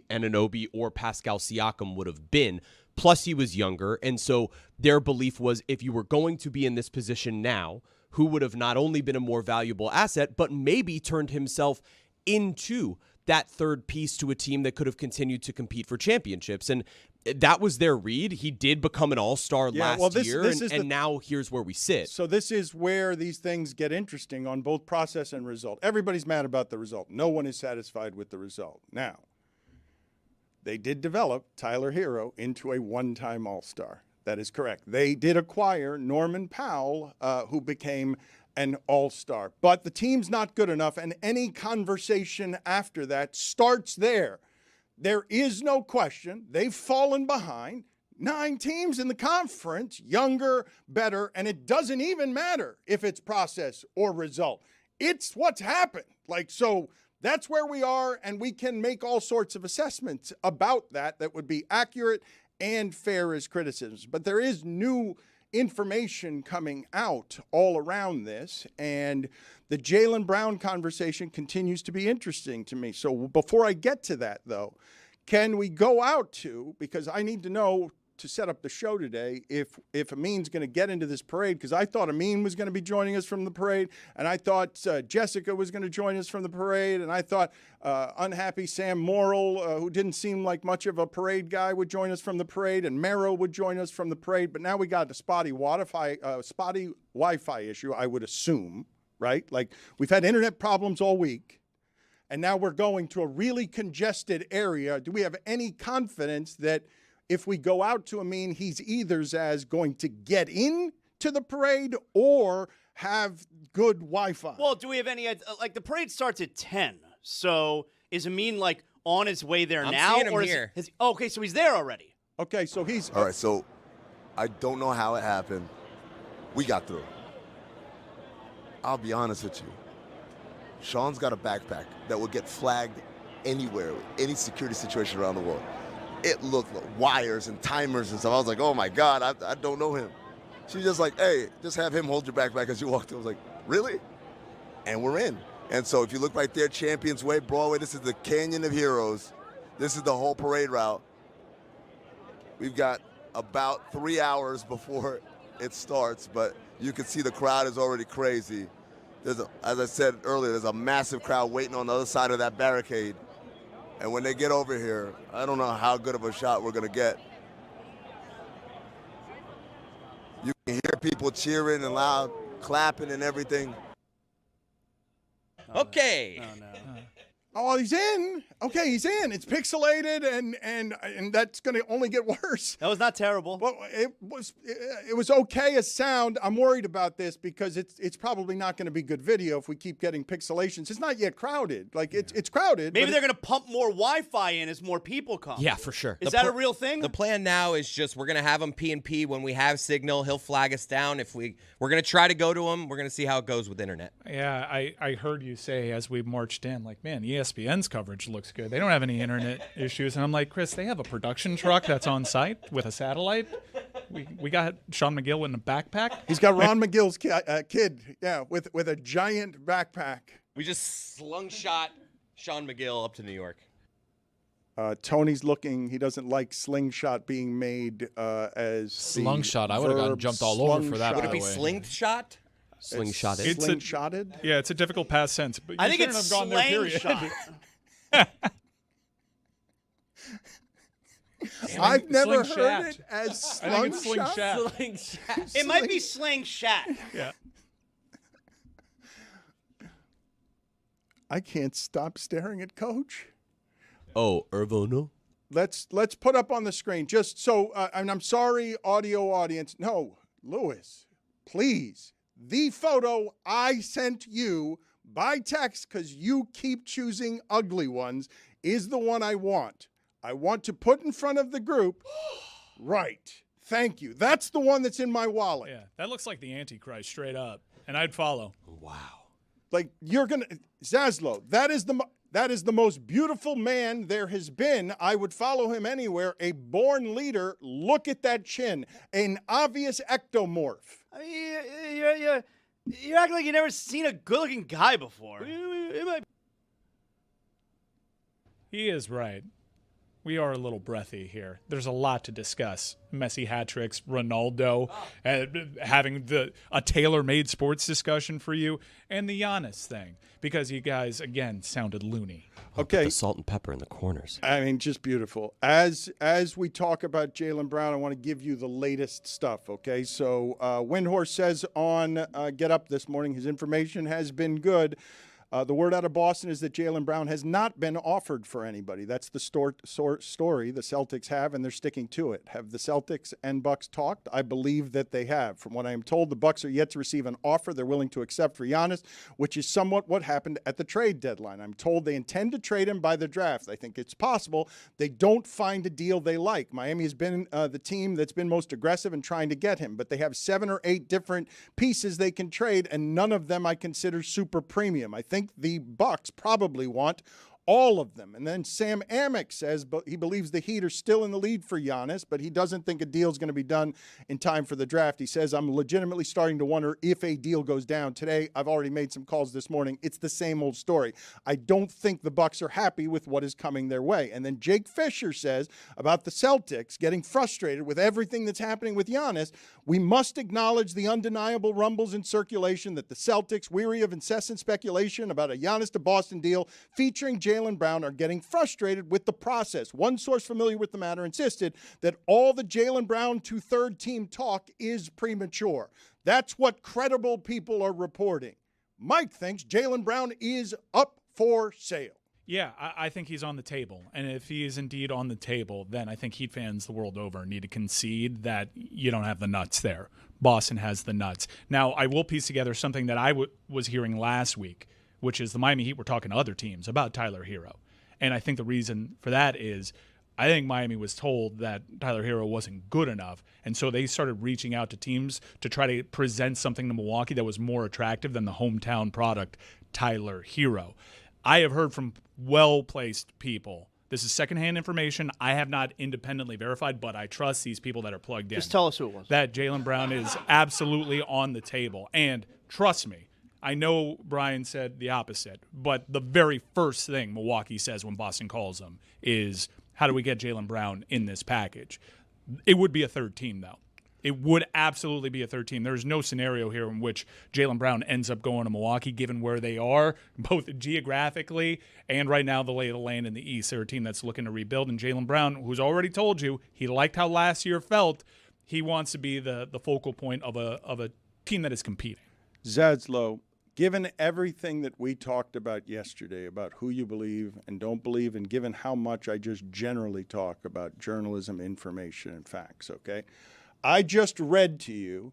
Speaker 5: Anunoby or Pascal Siakam would have been. Plus, he was younger, and so their belief was if you were going to be in this position now, who would have not only been a more valuable asset, but maybe turned himself into that third piece to a team that could have continued to compete for championships. And that was their read. He did become an all-star last year, and now here's where we sit.
Speaker 3: So this is where these things get interesting on both process and result. Everybody's mad about the result. No one is satisfied with the result. Now, they did develop Tyler Hero into a one-time all-star. That is correct. They did acquire Norman Powell, who became an all-star. But the team's not good enough, and any conversation after that starts there. There is no question. They've fallen behind. 9 teams in the conference, younger, better, and it doesn't even matter if it's process or result. It's what's happened. So that's where we are, and we can make all sorts of assessments about that would be accurate and fair as criticisms. But there is new information coming out all around this, and the Jaylen Brown conversation continues to be interesting to me. So before I get to that, though, can we go out to, because I need to know to set up the show today, if Amin's going to get into this parade, because I thought Amin was going to be joining us from the parade, and I thought Jessica was going to join us from the parade, and I thought unhappy Sam Morrill, who didn't seem like much of a parade guy, would join us from the parade, and Mero would join us from the parade. But now we got the spotty Wi-Fi issue, I would assume, right? We've had internet problems all week, and now we're going to a really congested area. Do we have any confidence that if we go out to Amin, he's either as going to get in to the parade or have good Wi-Fi?
Speaker 2: Well, do we have any the parade starts at 10. So is Amin on his way there now?
Speaker 6: Seeing him here.
Speaker 2: Okay, so he's there already.
Speaker 3: Okay, so he's
Speaker 8: all right. So I don't know how it happened. We got through. I'll be honest with you. Sean's got a backpack that will get flagged anywhere, any security situation around the world. It looked like wires and timers and stuff. I was like, oh my God, I don't know him. She's just like, hey, just have him hold your backpack as you walk through. I was like, really? And we're in. And so if you look right there, Champions Way, Broadway, this is the Canyon of Heroes. This is the whole parade route. We've got about 3 hours before it starts, but you can see the crowd is already crazy. As I said earlier, there's a massive crowd waiting on the other side of that barricade. And when they get over here, I don't know how good of a shot we're going to get. You can hear people cheering and loud, clapping and everything.
Speaker 6: Okay.
Speaker 2: Oh, no.
Speaker 3: Oh, he's in. Okay, he's in. It's pixelated, and that's going to only get worse.
Speaker 2: That was not terrible.
Speaker 3: Well, it was okay as sound. I'm worried about this because it's probably not going to be good video if we keep getting pixelations. It's not yet crowded. It's crowded.
Speaker 2: Maybe they're going to pump more Wi-Fi in as more people come.
Speaker 7: Yeah, for sure.
Speaker 2: Is that a real thing?
Speaker 6: The plan now is just we're going to have him P&P when we have signal. He'll flag us down. If we're going to try to go to him, we're going to see how it goes with internet.
Speaker 4: Yeah, I heard you say as we marched in, man, ESPN's coverage looks good. They don't have any internet issues. And I'm like, Chris, they have a production truck that's on site with a satellite. We got Sean McGill in a backpack.
Speaker 3: He's got Ron McGill's kid, with a giant backpack.
Speaker 6: We just slungshot Sean McGill up to New York.
Speaker 3: Tony's looking. He doesn't like slingshot being made as
Speaker 7: slingshot. I would have gotten jumped all over for that.
Speaker 6: Would it be
Speaker 7: by the way.
Speaker 6: slingshot?
Speaker 5: Slingshotted.
Speaker 4: It's
Speaker 3: slingshotted.
Speaker 4: Yeah, it's a difficult past tense. But
Speaker 2: I
Speaker 4: you
Speaker 2: think
Speaker 4: shouldn't
Speaker 2: it's
Speaker 4: have gone there, period.
Speaker 2: slang shot.
Speaker 3: I've never
Speaker 4: Sling
Speaker 3: heard
Speaker 4: shat.
Speaker 3: it as
Speaker 4: I think it's
Speaker 3: slingshot.
Speaker 4: slingshot.
Speaker 2: It might be slang shat.
Speaker 4: Yeah.
Speaker 3: I can't stop staring at Coach.
Speaker 5: Oh, Irvono?
Speaker 3: Let's put up on the screen just so. And I'm sorry, audio audience. No, Lewis, please. The photo I sent you by text, because you keep choosing ugly ones, is the one I want. I want to put in front of the group. Right. Thank you. That's the one that's in my wallet.
Speaker 4: Yeah, that looks like the Antichrist straight up, and I'd follow.
Speaker 5: Wow.
Speaker 3: You're gonna Zaslow. That is the most beautiful man there has been. I would follow him anywhere. A born leader. Look at that chin. An obvious ectomorph.
Speaker 2: I mean, you act like you've never seen a good-looking guy before.
Speaker 4: He is right. We are a little breathy here. There's a lot to discuss. Messi hat tricks, Ronaldo, having a tailor-made sports discussion for you, and the Giannis thing, because you guys again sounded loony.
Speaker 3: Okay.
Speaker 5: The salt and pepper in the corners.
Speaker 3: I mean, just beautiful. As we talk about Jaylen Brown, I want to give you the latest stuff, okay? So Windhorse says on Get Up this morning, his information has been good. The word out of Boston is that Jaylen Brown has not been offered for anybody. That's the story the Celtics have, and they're sticking to it. Have the Celtics and Bucks talked? I believe that they have. From what I am told, the Bucks are yet to receive an offer they're willing to accept for Giannis, which is somewhat what happened at the trade deadline. I'm told they intend to trade him by the draft. I think it's possible they don't find a deal they like. Miami has been the team that's been most aggressive in trying to get him, but they have 7 or 8 different pieces they can trade, and none of them I consider super premium. I think the Bucks probably want all of them. And then Sam Amick says he believes the Heat are still in the lead for Giannis, but he doesn't think a deal is going to be done in time for the draft. He says, I'm legitimately starting to wonder if a deal goes down today. I've already made some calls this morning. It's the same old story. I don't think the Bucks are happy with what is coming their way. And then Jake Fisher says about the Celtics getting frustrated with everything that's happening with Giannis. We must acknowledge the undeniable rumbles in circulation that the Celtics, weary of incessant speculation about a Giannis to Boston deal featuring Jaylen Brown, are getting frustrated with the process. One source familiar with the matter insisted that all the Jaylen Brown to third team talk is premature. That's what credible people are reporting. Mike thinks Jaylen Brown is up for sale.
Speaker 4: Yeah, I think he's on the table. And if he is indeed on the table, then I think Heat fans the world over need to concede that you don't have the nuts there. Boston has the nuts. Now, I will piece together something that I was hearing last week, which is the Miami Heat were talking to other teams about Tyler Hero. And I think the reason for that is I think Miami was told that Tyler Hero wasn't good enough, and so they started reaching out to teams to try to present something to Milwaukee that was more attractive than the hometown product, Tyler Hero. I have heard from well-placed people. This is secondhand information I have not independently verified, but I trust these people that are plugged in.
Speaker 2: Just tell us who it was.
Speaker 4: That Jaylen Brown is absolutely on the table. And trust me, I know Brian said the opposite, but the very first thing Milwaukee says when Boston calls them is, how do we get Jaylen Brown in this package? It would be a third team, though. It would absolutely be a third team. There's no scenario here in which Jaylen Brown ends up going to Milwaukee, given where they are, both geographically and right now the lay of the land in the East. They're a team that's looking to rebuild, and Jaylen Brown, who's already told you he liked how last year felt, he wants to be the focal point of a team that is competing.
Speaker 3: Zaslow, given everything that we talked about yesterday, about who you believe and don't believe, and given how much I just generally talk about journalism, information, and facts, okay? I just read to you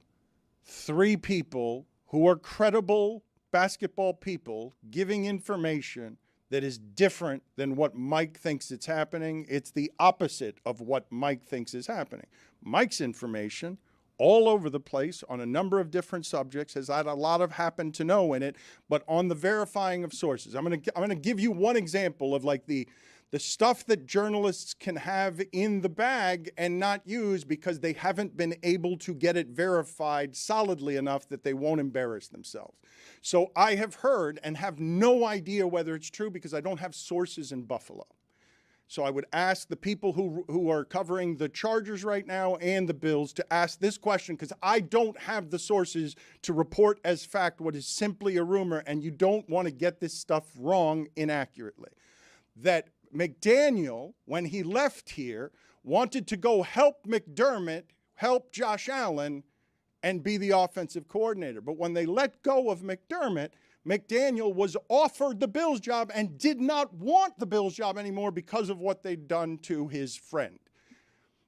Speaker 3: 3 people who are credible basketball people giving information that is different than what Mike thinks it's happening. It's the opposite of what Mike thinks is happening. Mike's information all over the place on a number of different subjects has had a lot of happen to know in it, but on the verifying of sources. I'm going to give you one example of like the stuff that journalists can have in the bag and not use because they haven't been able to get it verified solidly enough that they won't embarrass themselves. So I have heard and have no idea whether it's true because I don't have sources in Buffalo. So I would ask the people who are covering the Chargers right now and the Bills to ask this question because I don't have the sources to report as fact what is simply a rumor, and you don't want to get this stuff wrong inaccurately. That McDaniel, when he left here, wanted to go help McDermott, help Josh Allen, and be the offensive coordinator. But when they let go of McDermott, McDaniel was offered the Bills job and did not want the Bills job anymore because of what they'd done to his friend.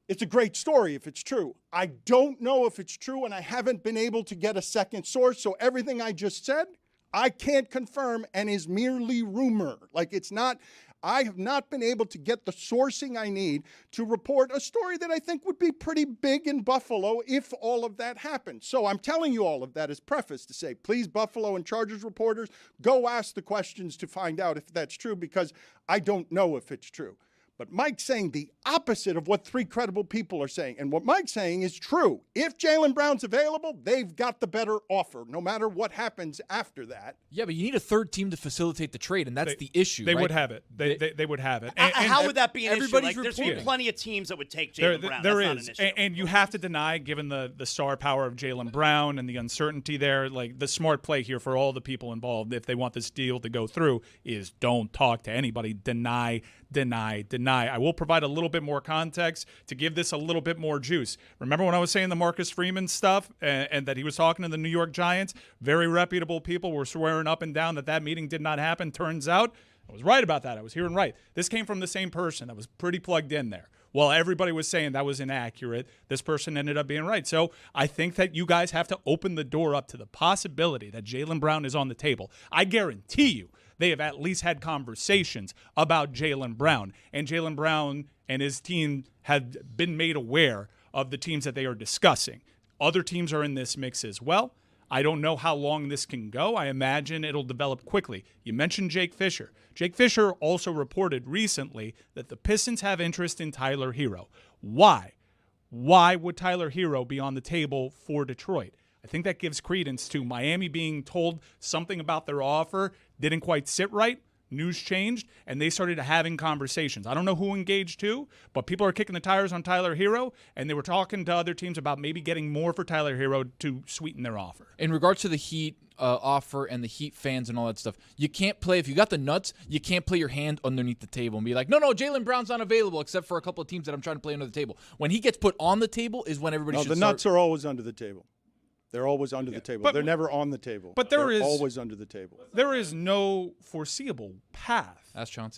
Speaker 3: It's a great story if it's true. I don't know if it's true, and I haven't been able to get a second source, so everything I just said, I can't confirm and is merely rumor. Like it's not... I have not been able to get the sourcing I need to report a story that I think would be pretty big in Buffalo if all of that happened. So I'm telling you all of that as preface to say, please, Buffalo and Chargers reporters, go ask the questions to find out if that's true because I don't know if it's true. But Mike's saying the opposite of what 3 credible people are saying. And what Mike's saying is true. If Jaylen Brown's available, they've got the better offer, no matter what happens after that.
Speaker 7: Yeah, but you need a third team to facilitate the trade, and that's the issue.
Speaker 4: They
Speaker 7: right?
Speaker 4: would have it. They would have it.
Speaker 2: How would that be an issue? Like, there's
Speaker 7: reporting.
Speaker 2: plenty of teams that would take Jaylen Brown.
Speaker 4: There
Speaker 2: That's
Speaker 4: is.
Speaker 2: not an issue.
Speaker 4: And you have to deny, given the star power of Jaylen Brown and the uncertainty there, like the smart play here for all the people involved, if they want this deal to go through, is don't talk to anybody. Deny. deny. I will provide a little bit more context to give this a little bit more juice. Remember when I was saying the Marcus Freeman stuff and that he was talking to the New York Giants? Very reputable people were swearing up and down that meeting did not happen. Turns out I was right about that. I was hearing right. This came from the same person that was pretty plugged in there. Well, everybody was saying that was inaccurate. This person ended up being right. So I think that you guys have to open the door up to the possibility that Jaylen Brown is on the table. I guarantee you they have at least had conversations about Jaylen Brown. And Jaylen Brown and his team have been made aware of the teams that they are discussing. Other teams are in this mix as well. I don't know how long this can go. I imagine it'll develop quickly. You mentioned Jake Fisher. Jake Fisher also reported recently that the Pistons have interest in Tyler Hero. Why? Why would Tyler Hero be on the table for Detroit? I think that gives credence to Miami being told something about their offer didn't quite sit right. News changed, and they started having conversations. I don't know who engaged who, but people are kicking the tires on Tyler Hero, and they were talking to other teams about maybe getting more for Tyler Hero to sweeten their offer.
Speaker 7: In regards to the Heat offer and the Heat fans and all that stuff, you can't play, if you got the nuts, you can't play your hand underneath the table and be like, no, Jaylen Brown's not available except for a couple of teams that I'm trying to play under the table. When he gets put on the table is when everybody should
Speaker 3: the nuts are always under the table. They're always under the table. They're never on the table.
Speaker 4: But
Speaker 3: they're always under the table.
Speaker 4: There is no foreseeable path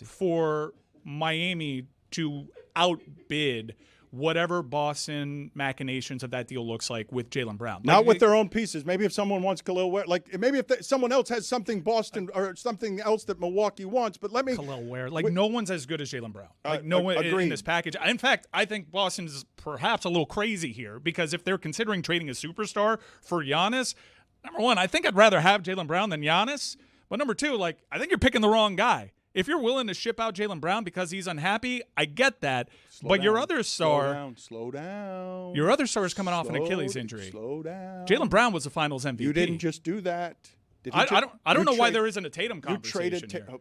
Speaker 4: for Miami to outbid whatever Boston machinations of that deal looks like with Jaylen Brown.
Speaker 3: Not with their own pieces. Maybe if someone wants Khalil Ware, maybe if someone else has something Boston or something else that Milwaukee wants, but
Speaker 4: Khalil Ware. No one's as good as Jaylen Brown. No one in this package. In fact, I think Boston is perhaps a little crazy here because if they're considering trading a superstar for Giannis, number one, I think I'd rather have Jaylen Brown than Giannis. But number two, I think you're picking the wrong guy. If you're willing to ship out Jaylen Brown because he's unhappy, I get that. Your other star,
Speaker 3: slow down.
Speaker 4: Your other star is coming off an Achilles injury.
Speaker 3: Slow down.
Speaker 4: Jaylen Brown was the Finals MVP.
Speaker 3: You didn't just do that.
Speaker 4: I don't know why there isn't a Tatum conversation
Speaker 3: you traded
Speaker 4: here.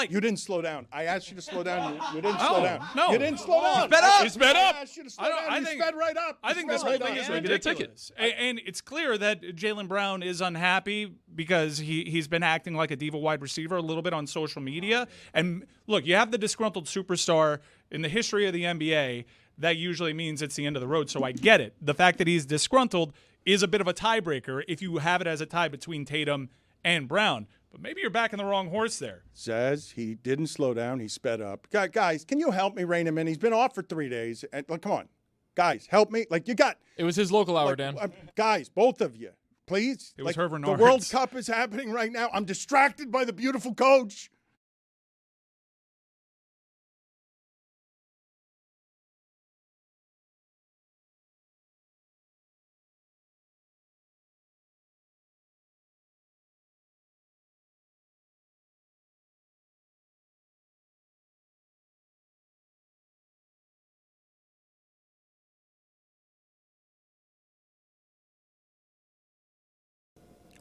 Speaker 3: You didn't slow down. I asked you to slow down. You didn't slow down.
Speaker 4: No,
Speaker 3: you didn't slow down.
Speaker 4: You sped up.
Speaker 3: I asked you to slow down. You sped right up.
Speaker 4: I think this whole thing is ridiculous. And it's clear that Jaylen Brown is unhappy because he's been acting like a diva wide receiver a little bit on social media. And look, you have the disgruntled superstar in the history of the NBA. That usually means it's the end of the road. So I get it. The fact that he's disgruntled is a bit of a tiebreaker if you have it as a tie between Tatum and Brown. But maybe you're backing the wrong horse there.
Speaker 3: Says he didn't slow down. He sped up. Guys, can you help me rein him in? He's been off for 3 days. Come on. Guys, help me.
Speaker 7: It was his local hour, Dan.
Speaker 3: Guys, both of you, please.
Speaker 4: It was Herbert
Speaker 3: The World Cup is happening right now. I'm distracted by the beautiful coach.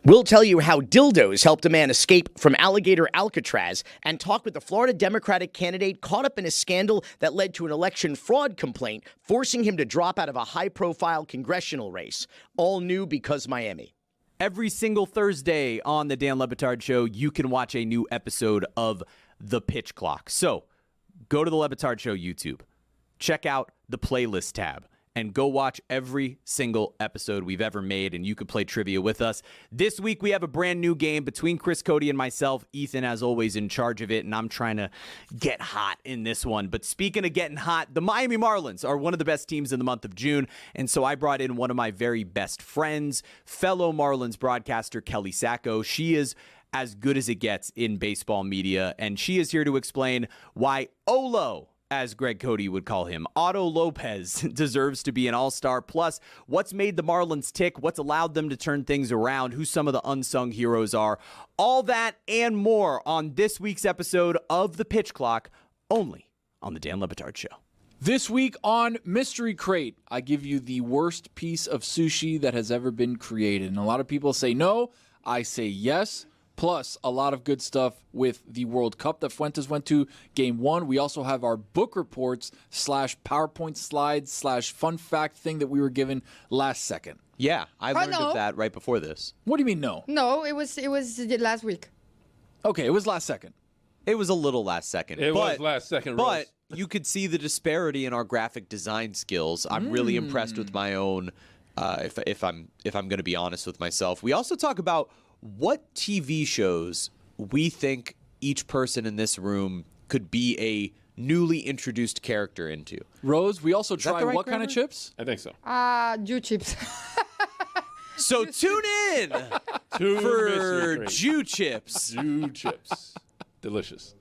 Speaker 9: We'll tell you how dildos helped a man escape from alligator Alcatraz and talk with the Florida Democratic candidate caught up in a scandal that led to an election fraud complaint, forcing him to drop out of a high-profile congressional race. All new because Miami.
Speaker 10: Every single Thursday on the Dan Le Batard Show, you can watch a new episode of The Pitch Clock. So go to the Le Batard Show YouTube, check out the playlist tab, and go watch every single episode we've ever made, and you could play trivia with us. This week, we have a brand new game between Chris Cody and myself. Ethan, as always, in charge of it, and I'm trying to get hot in this one. But speaking of getting hot, the Miami Marlins are one of the best teams in the month of June, and so I brought in one of my very best friends, fellow Marlins broadcaster Kelly Sacco. She is as good as it gets in baseball media, and she is here to explain why Olo, as Greg Cody would call him, Otto Lopez, deserves to be an all-star. Plus, what's made the Marlins tick, what's allowed them to turn things around, who some of the unsung heroes are. All that and more on this week's episode of The Pitch Clock, only on the Dan Le Batard Show.
Speaker 7: This week on Mystery Crate, I give you the worst piece of sushi that has ever been created. And a lot of people say no, I say yes. Plus, a lot of good stuff with the World Cup that Fuentes went to Game 1. We also have our book reports / PowerPoint slides / fun fact thing that we were given last second.
Speaker 5: Yeah, I learned of that right before this.
Speaker 7: What do you mean no?
Speaker 11: No, it was last week.
Speaker 7: Okay, it was last second.
Speaker 5: It was a little last second.
Speaker 12: It was last second.
Speaker 5: But
Speaker 10: you could see the disparity in our graphic design skills. I'm really impressed with my own. If I'm going to be honest with myself, we also talk about what TV shows we think each person in this room could be a newly introduced character into.
Speaker 7: Rose, we also
Speaker 10: that
Speaker 7: try
Speaker 10: the right
Speaker 7: what kind of
Speaker 10: grammar?
Speaker 7: chips?
Speaker 11: I think so.
Speaker 12: Jew chips.
Speaker 10: So tune in
Speaker 11: Two
Speaker 10: for
Speaker 11: mystery crates.
Speaker 10: Jew chips.
Speaker 11: Jew chips. Delicious.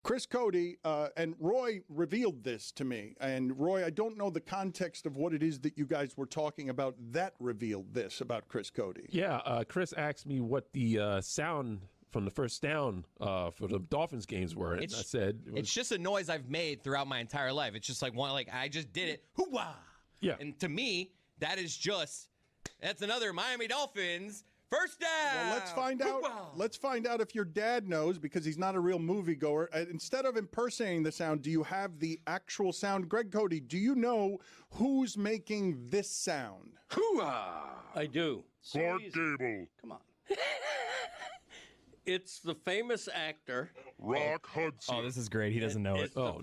Speaker 3: Chris Cody and Roy revealed this to me. And Roy, I don't know the context of what it is that you guys were talking about that revealed this about Chris Cody.
Speaker 11: Yeah, Chris asked me what the sound from the first down for the Dolphins games were. And I said
Speaker 6: It's just a noise I've made throughout my entire life. It's just like one, like I just did it. Hoo-wah!
Speaker 11: Yeah.
Speaker 6: And to me, that's another Miami Dolphins first down.
Speaker 3: Well, let's find out.
Speaker 6: Hoo-wah!
Speaker 3: Let's find out if your dad knows, because he's not a real moviegoer. Instead of impersonating the sound, do you have the actual sound? Greg Cody, do you know who's making this sound?
Speaker 11: hoo-ah.
Speaker 13: I do.
Speaker 2: Clark Gable. Come on.
Speaker 13: It's the famous actor.
Speaker 14: Rock Hudson.
Speaker 5: Oh, this is great. He doesn't know it.
Speaker 13: No,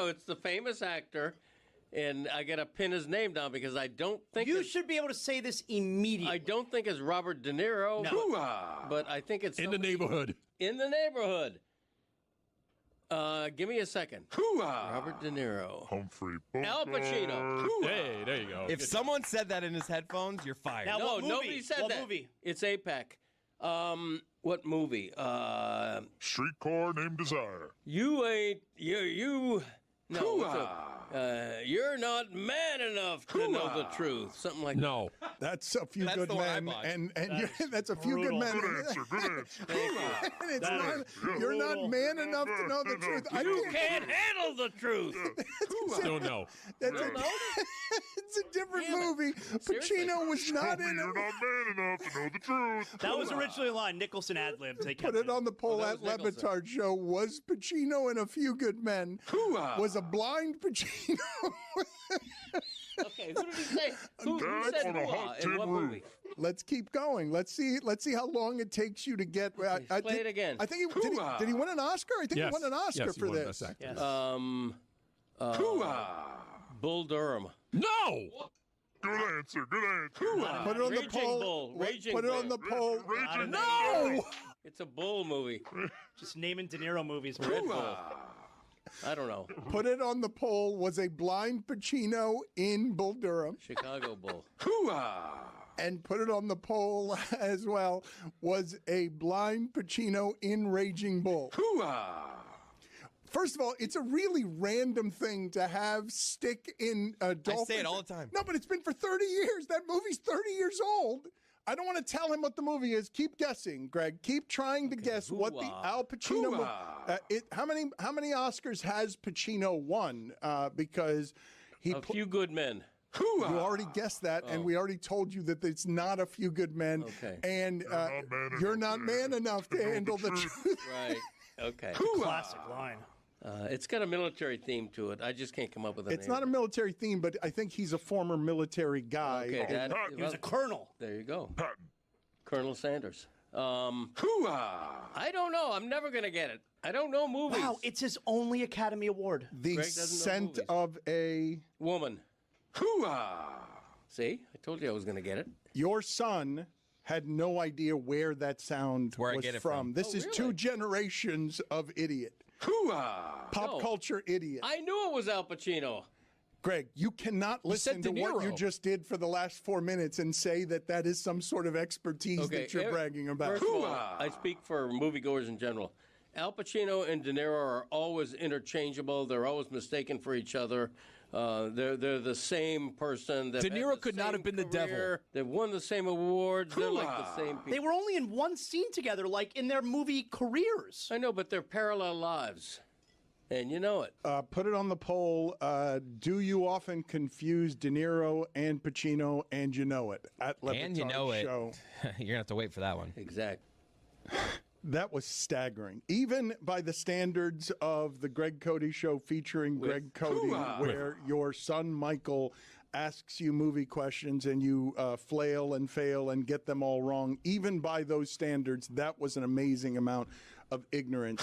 Speaker 13: it's the famous actor. And I got to pin his name down because I don't think
Speaker 2: You should be able to say this immediately.
Speaker 13: I don't think it's Robert De Niro,
Speaker 11: Hoo-ah.
Speaker 13: but I think it's
Speaker 11: In the neighborhood.
Speaker 13: In the neighborhood. Give me a second.
Speaker 11: Hoo-ah.
Speaker 13: Robert De Niro.
Speaker 14: Humphrey
Speaker 13: Al Pacino.
Speaker 11: Hey, there you go.
Speaker 6: If someone said that in his headphones, you're fired.
Speaker 2: Now,
Speaker 13: No,
Speaker 2: what movie?
Speaker 13: nobody said
Speaker 2: What
Speaker 13: that.
Speaker 2: movie?
Speaker 13: It's APEC. What movie?
Speaker 14: Streetcar Named Desire.
Speaker 13: You ain't you. No, you're not man enough to know the truth. Something like
Speaker 11: No.
Speaker 3: That's A Few
Speaker 6: That's
Speaker 3: Good
Speaker 6: the one I
Speaker 3: Men,
Speaker 6: bought.
Speaker 3: and that's A Few Good Men.
Speaker 14: Good answer. Good answer.
Speaker 3: And it's not, you're not man enough to know the truth. I
Speaker 13: You can't handle the truth.
Speaker 11: Don't know.
Speaker 3: That's it's a different movie. Pacino was not in
Speaker 14: You're
Speaker 3: it.
Speaker 14: not man enough to know the truth.
Speaker 2: That was originally a line. Nicholson ad-libbed. They
Speaker 3: Put
Speaker 2: kept
Speaker 3: it on the poll
Speaker 13: that
Speaker 3: at
Speaker 13: was Nicholson.
Speaker 3: Lebatard Show. Was Pacino in A Few Good Men? Was a blind Pacino?
Speaker 13: Okay, who did he say? Who
Speaker 14: Dad
Speaker 13: said
Speaker 14: on a
Speaker 13: hoo-ah
Speaker 14: hot
Speaker 13: in
Speaker 14: tin
Speaker 13: what
Speaker 14: roof.
Speaker 13: movie?
Speaker 3: Let's keep going. Let's see how long it takes you to get.
Speaker 13: Play it again.
Speaker 3: I think did he win an Oscar? I think
Speaker 11: Yes.
Speaker 3: he won an Oscar
Speaker 11: Yes, he
Speaker 3: for
Speaker 11: won
Speaker 3: this.
Speaker 11: Best Actor.
Speaker 2: Yes.
Speaker 13: Bull Durham.
Speaker 11: No.
Speaker 14: Good answer. Good answer.
Speaker 3: Put it on the
Speaker 13: Raging
Speaker 3: poll.
Speaker 13: Bull. Raging
Speaker 3: Put it
Speaker 13: Bull.
Speaker 3: on the poll.
Speaker 14: Raging
Speaker 11: No.
Speaker 13: It's a bull movie.
Speaker 2: Just naming De Niro movies.
Speaker 13: Red Bull. I don't know.
Speaker 3: Put it on the poll. Was a blind Pacino in Bull Durham?
Speaker 13: Chicago Bull.
Speaker 3: And put it on the poll as well. Was a blind Pacino in Raging Bull? First of all, it's a really random thing to have stick in Dolphins.
Speaker 6: I say it all the time.
Speaker 3: No, but it's been for 30 years. That movie's 30 years old. I don't want to tell him what the movie is. Keep guessing, Greg. Keep trying to guess what the Al Pacino movie. How many Oscars has Pacino won? Because he
Speaker 13: A Few Good Men.
Speaker 3: you already guessed that, and we already told you that it's not A Few Good Men.
Speaker 13: Okay.
Speaker 3: And you're not man enough to handle the truth.
Speaker 13: Right. Okay.
Speaker 2: Classic line.
Speaker 13: It's got a military theme to it. I just can't come up with a
Speaker 3: It's
Speaker 13: name.
Speaker 3: not a military theme, but I think he's a former military guy.
Speaker 13: Okay, Dad.
Speaker 2: He was a colonel.
Speaker 13: There you go.
Speaker 14: Patton.
Speaker 13: Colonel Sanders. I don't know. I'm never going to get it. I don't know movies.
Speaker 2: Wow, it's his only Academy Award.
Speaker 3: The
Speaker 13: Greg doesn't know
Speaker 3: scent
Speaker 13: movies.
Speaker 3: of a
Speaker 13: Woman. See? I told you I was going to get it.
Speaker 3: Your son had no idea where that sound
Speaker 6: Where I
Speaker 3: was
Speaker 6: get it
Speaker 3: from.
Speaker 6: from.
Speaker 3: This is
Speaker 13: really?
Speaker 3: 2 generations of idiot. Pop
Speaker 13: No.
Speaker 3: culture idiot.
Speaker 13: I knew it was Al Pacino.
Speaker 3: Greg, you cannot listen to
Speaker 11: De
Speaker 3: what you
Speaker 11: Niro.
Speaker 3: just did for the last 4 minutes and say that that is some sort of expertise that you're bragging about.
Speaker 13: First of all, I speak for moviegoers in general. Al Pacino and De Niro are always interchangeable. They're always mistaken for each other. They're the same person.
Speaker 11: De Niro could not have been the devil.
Speaker 13: They've won the same awards. They're like the same people.
Speaker 2: They were only in one scene together, like in their movie careers.
Speaker 13: I know, but they're parallel lives. And you know it.
Speaker 3: Put it on the poll. Do you often confuse De Niro and Pacino, and you know it? At Le
Speaker 6: And you
Speaker 3: Batard
Speaker 6: know it.
Speaker 3: Show.
Speaker 6: You're going to have to wait for that one.
Speaker 13: Exactly.
Speaker 3: That was staggering. Even by the standards of the Greg Cody Show featuring Greg Cody, where your son Michael asks you movie questions and you flail and fail and get them all wrong. Even by those standards, that was an amazing amount of ignorance.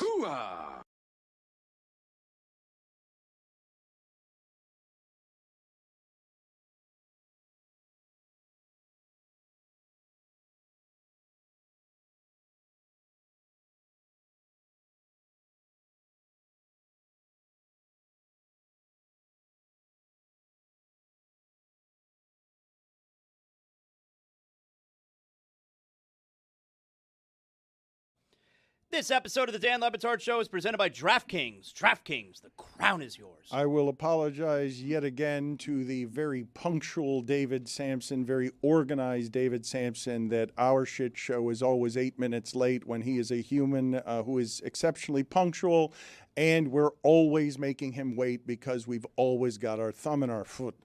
Speaker 2: This episode of the Dan Le Batard Show is presented by DraftKings. DraftKings, the crown is yours.
Speaker 3: I will apologize yet again to the very punctual David Sampson, very organized David Sampson, that our shit show is always 8 minutes late when he is a human who is exceptionally punctual, and we're always making him wait because we've always got our thumb in our foot.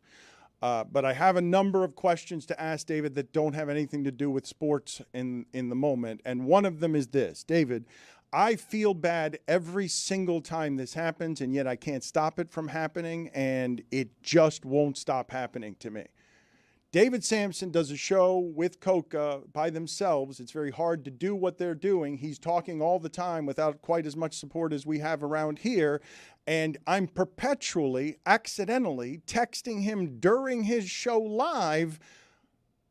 Speaker 3: But I have a number of questions to ask David that don't have anything to do with sports in the moment. And one of them is this. David, I feel bad every single time this happens, and yet I can't stop it from happening, and it just won't stop happening to me. David Sampson does a show with Coca by themselves. It's very hard to do what they're doing. He's talking all the time without quite as much support as we have around here. And I'm perpetually, accidentally texting him during his show live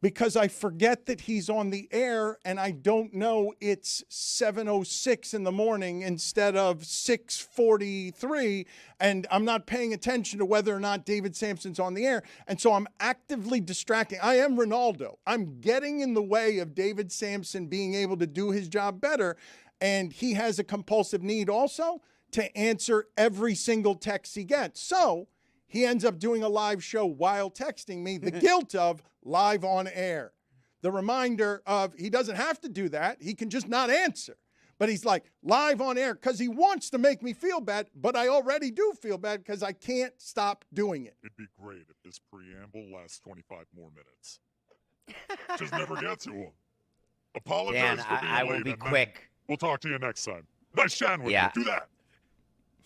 Speaker 3: because I forget that he's on the air and I don't know it's 7:06 in the morning instead of 6:43, and I'm not paying attention to whether or not David Sampson's on the air. And so I'm actively distracting. I am Ronaldo. I'm getting in the way of David Sampson being able to do his job better, and he has a compulsive need also to answer every single text he gets. So he ends up doing a live show while texting me, the guilt of live on air. The reminder of he doesn't have to do that. He can just not answer. But he's like, live on air, because he wants to make me feel bad, but I already do feel bad because I can't stop doing it.
Speaker 14: It'd be great if this preamble lasts 25 more minutes. Just never get to him. Apologize
Speaker 12: Dan,
Speaker 14: for being
Speaker 12: I
Speaker 14: late.
Speaker 12: will be
Speaker 14: and then
Speaker 12: quick.
Speaker 14: We'll talk to you next time. Nice chatting with
Speaker 12: Yeah.
Speaker 14: you. Do that.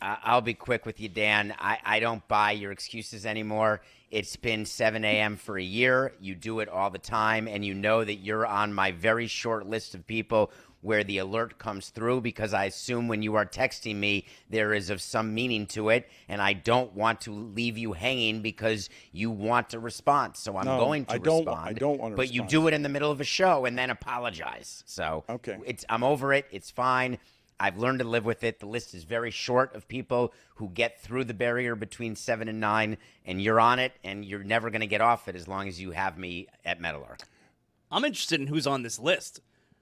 Speaker 12: I'll be quick with you, Dan. I don't buy your excuses anymore. It's been 7 a.m. for a year. You do it all the time, and you know that you're on my very short list of people where the alert comes through because I assume when you are texting me, there is of some meaning to it, and I don't want to leave you hanging because you want to respond. So I'm going to respond.
Speaker 3: I don't want to
Speaker 12: But you do it in the middle of a show and then apologize. So
Speaker 3: Okay.
Speaker 12: I'm over it. It's fine. I've learned to live with it. The list is very short of people who get through the barrier between 7 and 9, and you're on it, and you're never going to get off it as long as you have me at Meadowlark.
Speaker 2: I'm interested in who's on this list.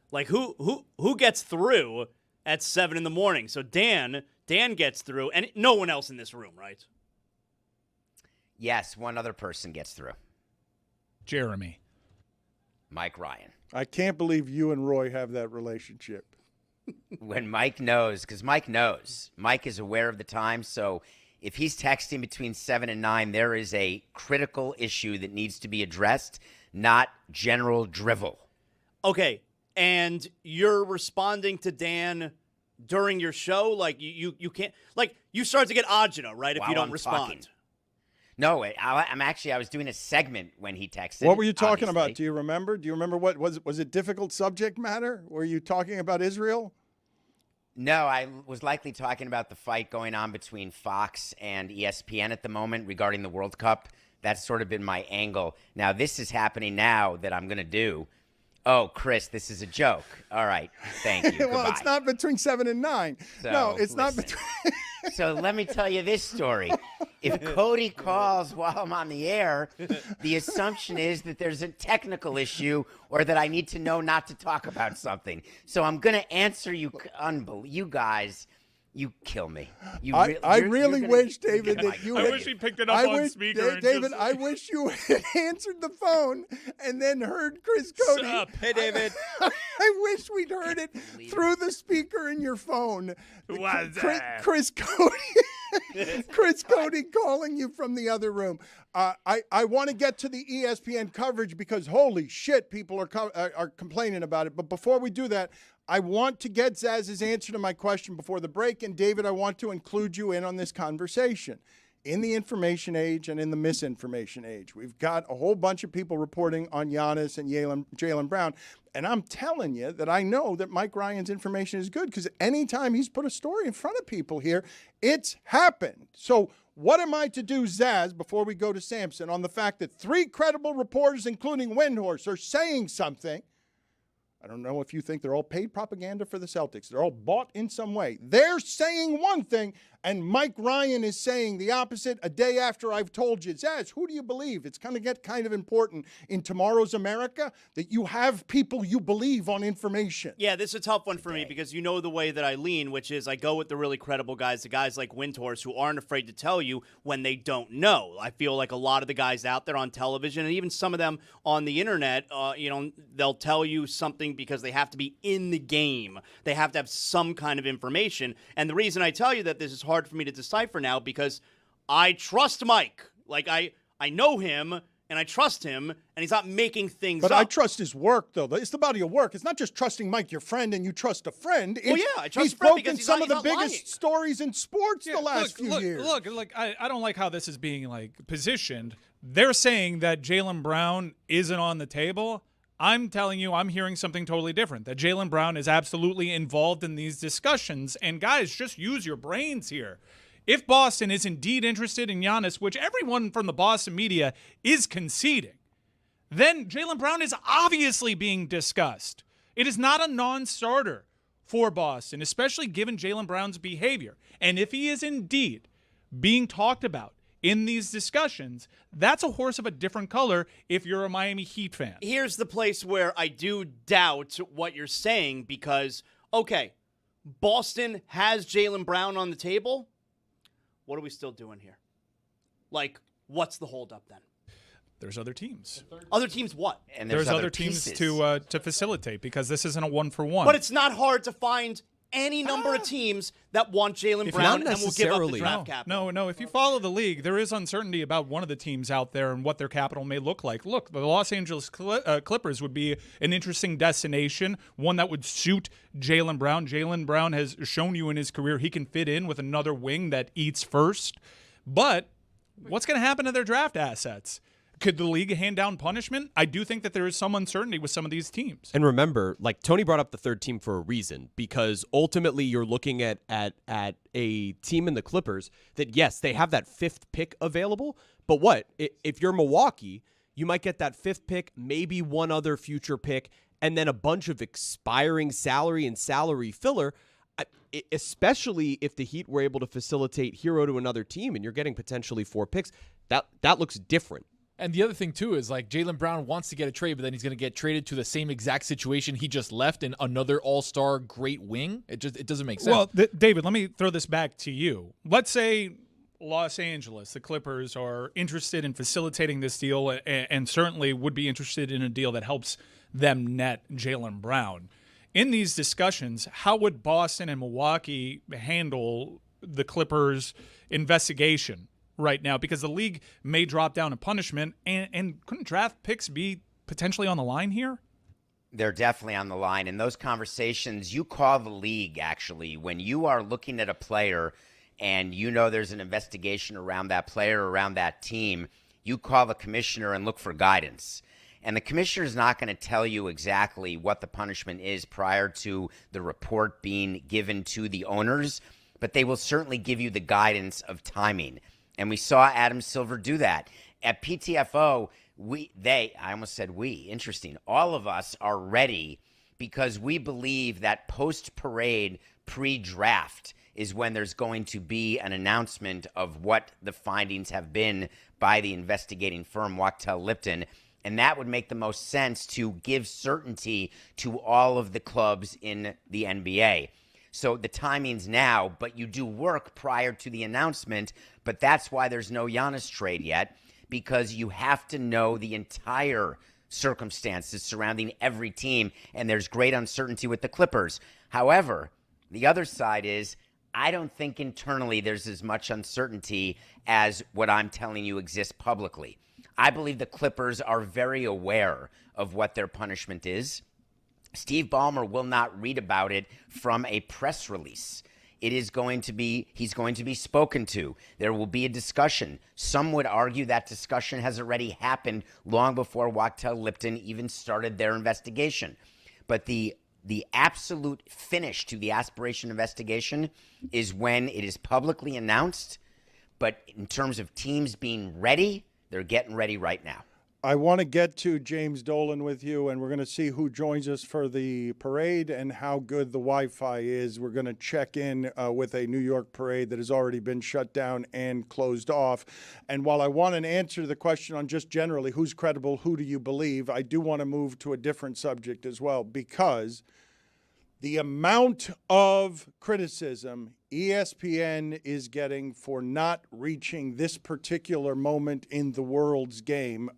Speaker 2: Like who gets through at 7 in the morning? So Dan gets through, and no one else in this room, right?
Speaker 12: Yes, one other person gets through.
Speaker 4: Jeremy.
Speaker 12: Mike Ryan.
Speaker 3: I can't believe you and Roy have that relationship.
Speaker 12: When Mike knows, because Mike knows. Mike is aware of the time, so if he's texting between 7 and 9, there is a critical issue that needs to be addressed, not general drivel.
Speaker 2: Okay, and you're responding to Dan during your show? Like, you can't... Like, you start to get agita, right, if
Speaker 12: While
Speaker 2: you don't
Speaker 12: I'm
Speaker 2: respond.
Speaker 12: talking. No, I was doing a segment when he texted.
Speaker 3: What were you talking
Speaker 12: obviously.
Speaker 3: about? Do you remember? Do you remember what was it? Difficult subject matter? Were you talking about Israel?
Speaker 12: No, I was likely talking about the fight going on between Fox and ESPN at the moment regarding the World Cup. That's sort of been my angle. Now, this is happening now that I'm going to do. Oh, Chris, this is a joke. All right. Thank you.
Speaker 3: Well,
Speaker 12: Goodbye.
Speaker 3: it's not between 7 and 9.
Speaker 12: So,
Speaker 3: no, it's not
Speaker 12: listen.
Speaker 3: between.
Speaker 12: So let me tell you this story. If Cody calls while I'm on the air, the assumption is that there's a technical issue or that I need to know not to talk about something. So I'm going to answer you. You guys, you kill me.
Speaker 3: I really wish, David, that you.
Speaker 4: I wish he picked it up on speaker. and
Speaker 3: David,
Speaker 4: just...
Speaker 3: I wish you had answered the phone and then heard Chris Cody.
Speaker 6: Sup? Hey, David.
Speaker 3: I wish we'd heard it through the speaker in your phone.
Speaker 4: What's
Speaker 3: Chris Cody. Chris Cody calling you from the other room. I want to get to the ESPN coverage because holy shit, people are complaining about it. But before we do that, I want to get Zaz's answer to my question before the break. And David, I want to include you in on this conversation. In the information age and in the misinformation age, we've got a whole bunch of people reporting on Giannis and Jaylen Brown. And I'm telling you that I know that Mike Ryan's information is good because anytime he's put a story in front of people here, it's happened. So what am I to do, Zaz, before we go to Samson, on the fact that 3 credible reporters, including Windhorst, are saying something? I don't know if you think they're all paid propaganda for the Celtics. They're all bought in some way. They're saying one thing, and Mike Ryan is saying the opposite a day after I've told you. Zaz, who do you believe? It's going to get kind of important in tomorrow's America that you have people you believe on information.
Speaker 2: Yeah, this is a tough one for me because you know the way that I lean, which is I go with the really credible guys, the guys like Windhorst who aren't afraid to tell you when they don't know. I feel like a lot of the guys out there on television and even some of them on the internet, they'll tell you something because they have to be in the game. They have to have some kind of information. And the reason I tell you that this is hard for me to decipher now because I trust Mike. Like, I know him, and I trust him, and he's not making things up.
Speaker 3: But I trust his work, though. It's the body of work. It's not just trusting Mike, your friend, and you trust a friend.
Speaker 2: Well, yeah, I trust
Speaker 3: he's
Speaker 2: a friend
Speaker 3: broken
Speaker 2: because
Speaker 3: some of the
Speaker 2: not
Speaker 3: biggest
Speaker 2: lying.
Speaker 3: stories in sports the last few years.
Speaker 4: Look, I don't like how this is being, positioned. They're saying that Jaylen Brown isn't on the table. I'm telling you, I'm hearing something totally different, that Jaylen Brown is absolutely involved in these discussions. And guys, just use your brains here. If Boston is indeed interested in Giannis, which everyone from the Boston media is conceding, then Jaylen Brown is obviously being discussed. It is not a non-starter for Boston, especially given Jaylen Brown's behavior. And if he is indeed being talked about in these discussions, that's a horse of a different color if you're a Miami Heat fan.
Speaker 2: Here's the place where I do doubt what you're saying because, okay, Boston has Jaylen Brown on the table. What are we still doing here? What's the holdup then?
Speaker 4: There's other teams.
Speaker 2: Other teams what?
Speaker 12: And
Speaker 4: there's other teams to facilitate because this isn't a one-for-one.
Speaker 2: But it's not hard to find any number of teams that want Jaylen Brown and will give up the draft capital.
Speaker 4: No. If you follow the league, there is uncertainty about one of the teams out there and what their capital may look like. Look, the Los Angeles Clippers would be an interesting destination, one that would suit Jaylen Brown. Jaylen Brown has shown you in his career he can fit in with another wing that eats first. But what's going to happen to their draft assets? Could the league hand down punishment? I do think that there is some uncertainty with some of these teams.
Speaker 5: And remember, Tony brought up the third team for a reason, because ultimately you're looking at a team in the Clippers that, yes, they have that 5th pick available, but what? If you're Milwaukee, you might get that 5th pick, maybe one other future pick, and then a bunch of expiring salary and salary filler, especially if the Heat were able to facilitate Hero to another team and you're getting potentially 4 picks. That looks different.
Speaker 7: And the other thing, too, is Jaylen Brown wants to get a trade, but then he's going to get traded to the same exact situation he just left in another all-star great wing. It doesn't make sense.
Speaker 4: Well, David, let me throw this back to you. Let's say Los Angeles, the Clippers, are interested in facilitating this deal and certainly would be interested in a deal that helps them net Jaylen Brown. In these discussions, how would Boston and Milwaukee handle the Clippers' investigation right now? Because the league may drop down a punishment, and couldn't draft picks be potentially on the line here?
Speaker 12: They're definitely on the line. In those conversations, you call the league, actually, when you are looking at a player and you know there's an investigation around that player, around that team, you call the commissioner and look for guidance. And the commissioner is not going to tell you exactly what the punishment is prior to the report being given to the owners, but they will certainly give you the guidance of timing. And we saw Adam Silver do that. At PTFO, interesting. All of us are ready because we believe that post-parade, pre-draft is when there's going to be an announcement of what the findings have been by the investigating firm, Wachtell Lipton. And that would make the most sense to give certainty to all of the clubs in the NBA. So the timing's now, but you do work prior to the announcement. But that's why there's no Giannis trade yet, because you have to know the entire circumstances surrounding every team, and there's great uncertainty with the Clippers. However, the other side is I don't think internally there's as much uncertainty as what I'm telling you exists publicly. I believe the Clippers are very aware of what their punishment is. Steve Ballmer will not read about it from a press release. He's going to be spoken to. There will be a discussion. Some would argue that discussion has already happened long before Wachtell Lipton even started their investigation. But the absolute finish to the aspiration investigation is when it is publicly announced. But in terms of teams being ready, they're getting ready right now.
Speaker 3: I want to get to James Dolan with you, and we're going to see who joins us for the parade and how good the Wi-Fi is. We're going to check in with a New York parade that has already been shut down and closed off. And while I want an answer to the question on just generally who's credible, who do you believe, I do want to move to a different subject as well, because the amount of criticism ESPN is getting for not reaching this particular moment in the world's game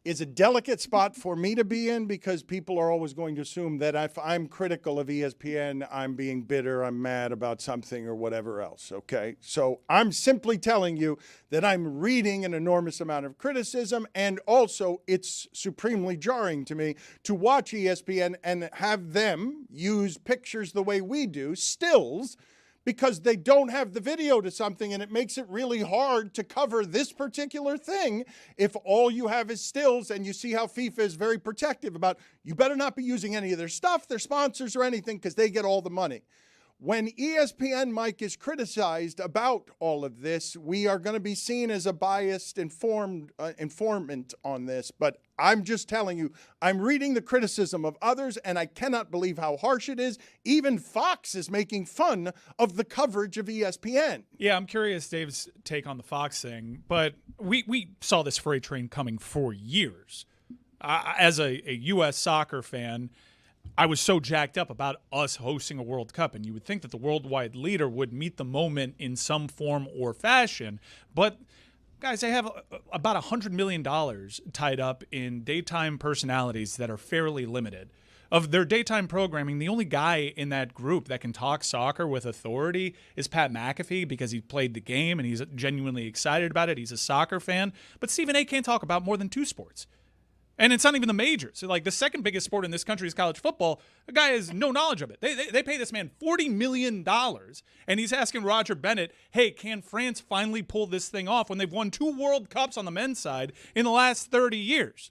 Speaker 3: is a delicate spot for me to be in, because people are always going to assume that if I'm critical of ESPN, I'm being bitter, I'm mad about something or whatever else, okay? So I'm simply telling you that I'm reading an enormous amount of criticism, and also it's supremely jarring to me to watch ESPN and have them use pictures the way we do, stills, because they don't have the video to something, and it makes it really hard to cover this particular thing if all you have is stills. And you see how FIFA is very protective about, you better not be using any of their stuff, their sponsors or anything, because they get all the money. When ESPN, Mike, is criticized about all of this, we are going to be seen as a biased informant on this. But I'm just telling you, I'm reading the criticism of others, and I cannot believe how harsh it is. Even Fox is making fun of the coverage of ESPN.
Speaker 4: Yeah, I'm curious Dave's take on the Fox thing, but we saw this freight train coming for years. As a U.S. soccer fan, I was so jacked up about us hosting a World Cup, and you would think that the worldwide leader would meet the moment in some form or fashion. But, guys, they have about $100 million tied up in daytime personalities that are fairly limited. Of their daytime programming, the only guy in that group that can talk soccer with authority is Pat McAfee, because he played the game and he's genuinely excited about it. He's a soccer fan. But Stephen A. can't talk about more than two sports. And it's not even the majors. So, like, the second biggest sport in this country is college football. The guy has no knowledge of it. They pay this man $40 million, and he's asking Roger Bennett, hey, can France finally pull this thing off when they've won 2 World Cups on the men's side in the last 30 years?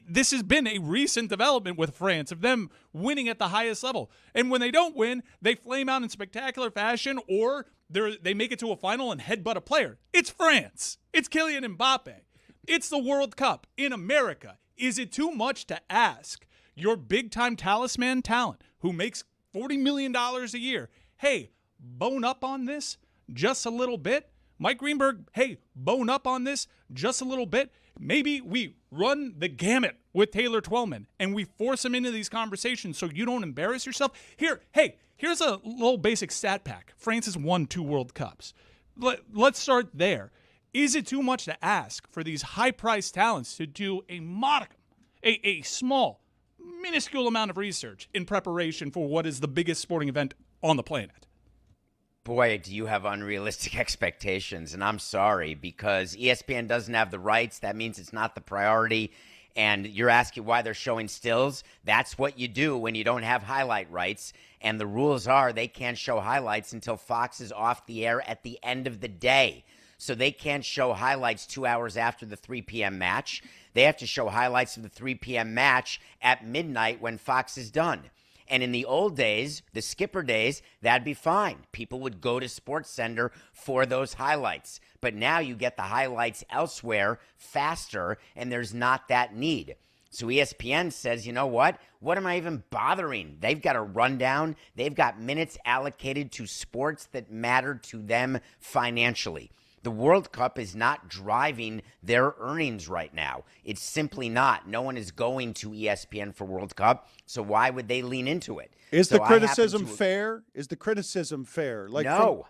Speaker 4: This has been a recent development with France, of them winning at the highest level. And when they don't win, they flame out in spectacular fashion, or they make it to a final and headbutt a player. It's France. It's Kylian Mbappe. It's the World Cup in America. Is it too much to ask your big-time talisman talent who makes $40 million a year, hey, bone up on this just a little bit? Mike Greenberg, hey, bone up on this just a little bit? Maybe we run the gamut with Taylor Twellman and we force him into these conversations so you don't embarrass yourself. Here's a little basic stat pack. France has won 2 World Cups. Let's start there. Is it too much to ask for these high-priced talents to do a modicum, a small, minuscule amount of research in preparation for what is the biggest sporting event on the planet?
Speaker 12: Boy, do you have unrealistic expectations, and I'm sorry, because ESPN doesn't have the rights. That means it's not the priority, And you're asking why they're showing stills. That's what you do when you don't have highlight rights. And the rules are they can't show highlights until Fox is off the air at the end of the day. So they can't show highlights 2 hours after the 3 p.m. match. They have to show highlights of the 3 p.m. match at midnight when Fox is done. And in the old days, the Skipper days, that'd be fine. People would go to SportsCenter for those highlights. But now you get the highlights elsewhere faster, and there's not that need. So ESPN says, you know what? What am I even bothering? They've got a rundown. They've got minutes allocated to sports that matter to them financially. The World Cup is not driving their earnings right now. It's simply not. No one is going to ESPN for World Cup, so why would they lean into it?
Speaker 3: Is the criticism fair? Is the criticism fair?
Speaker 12: Like no.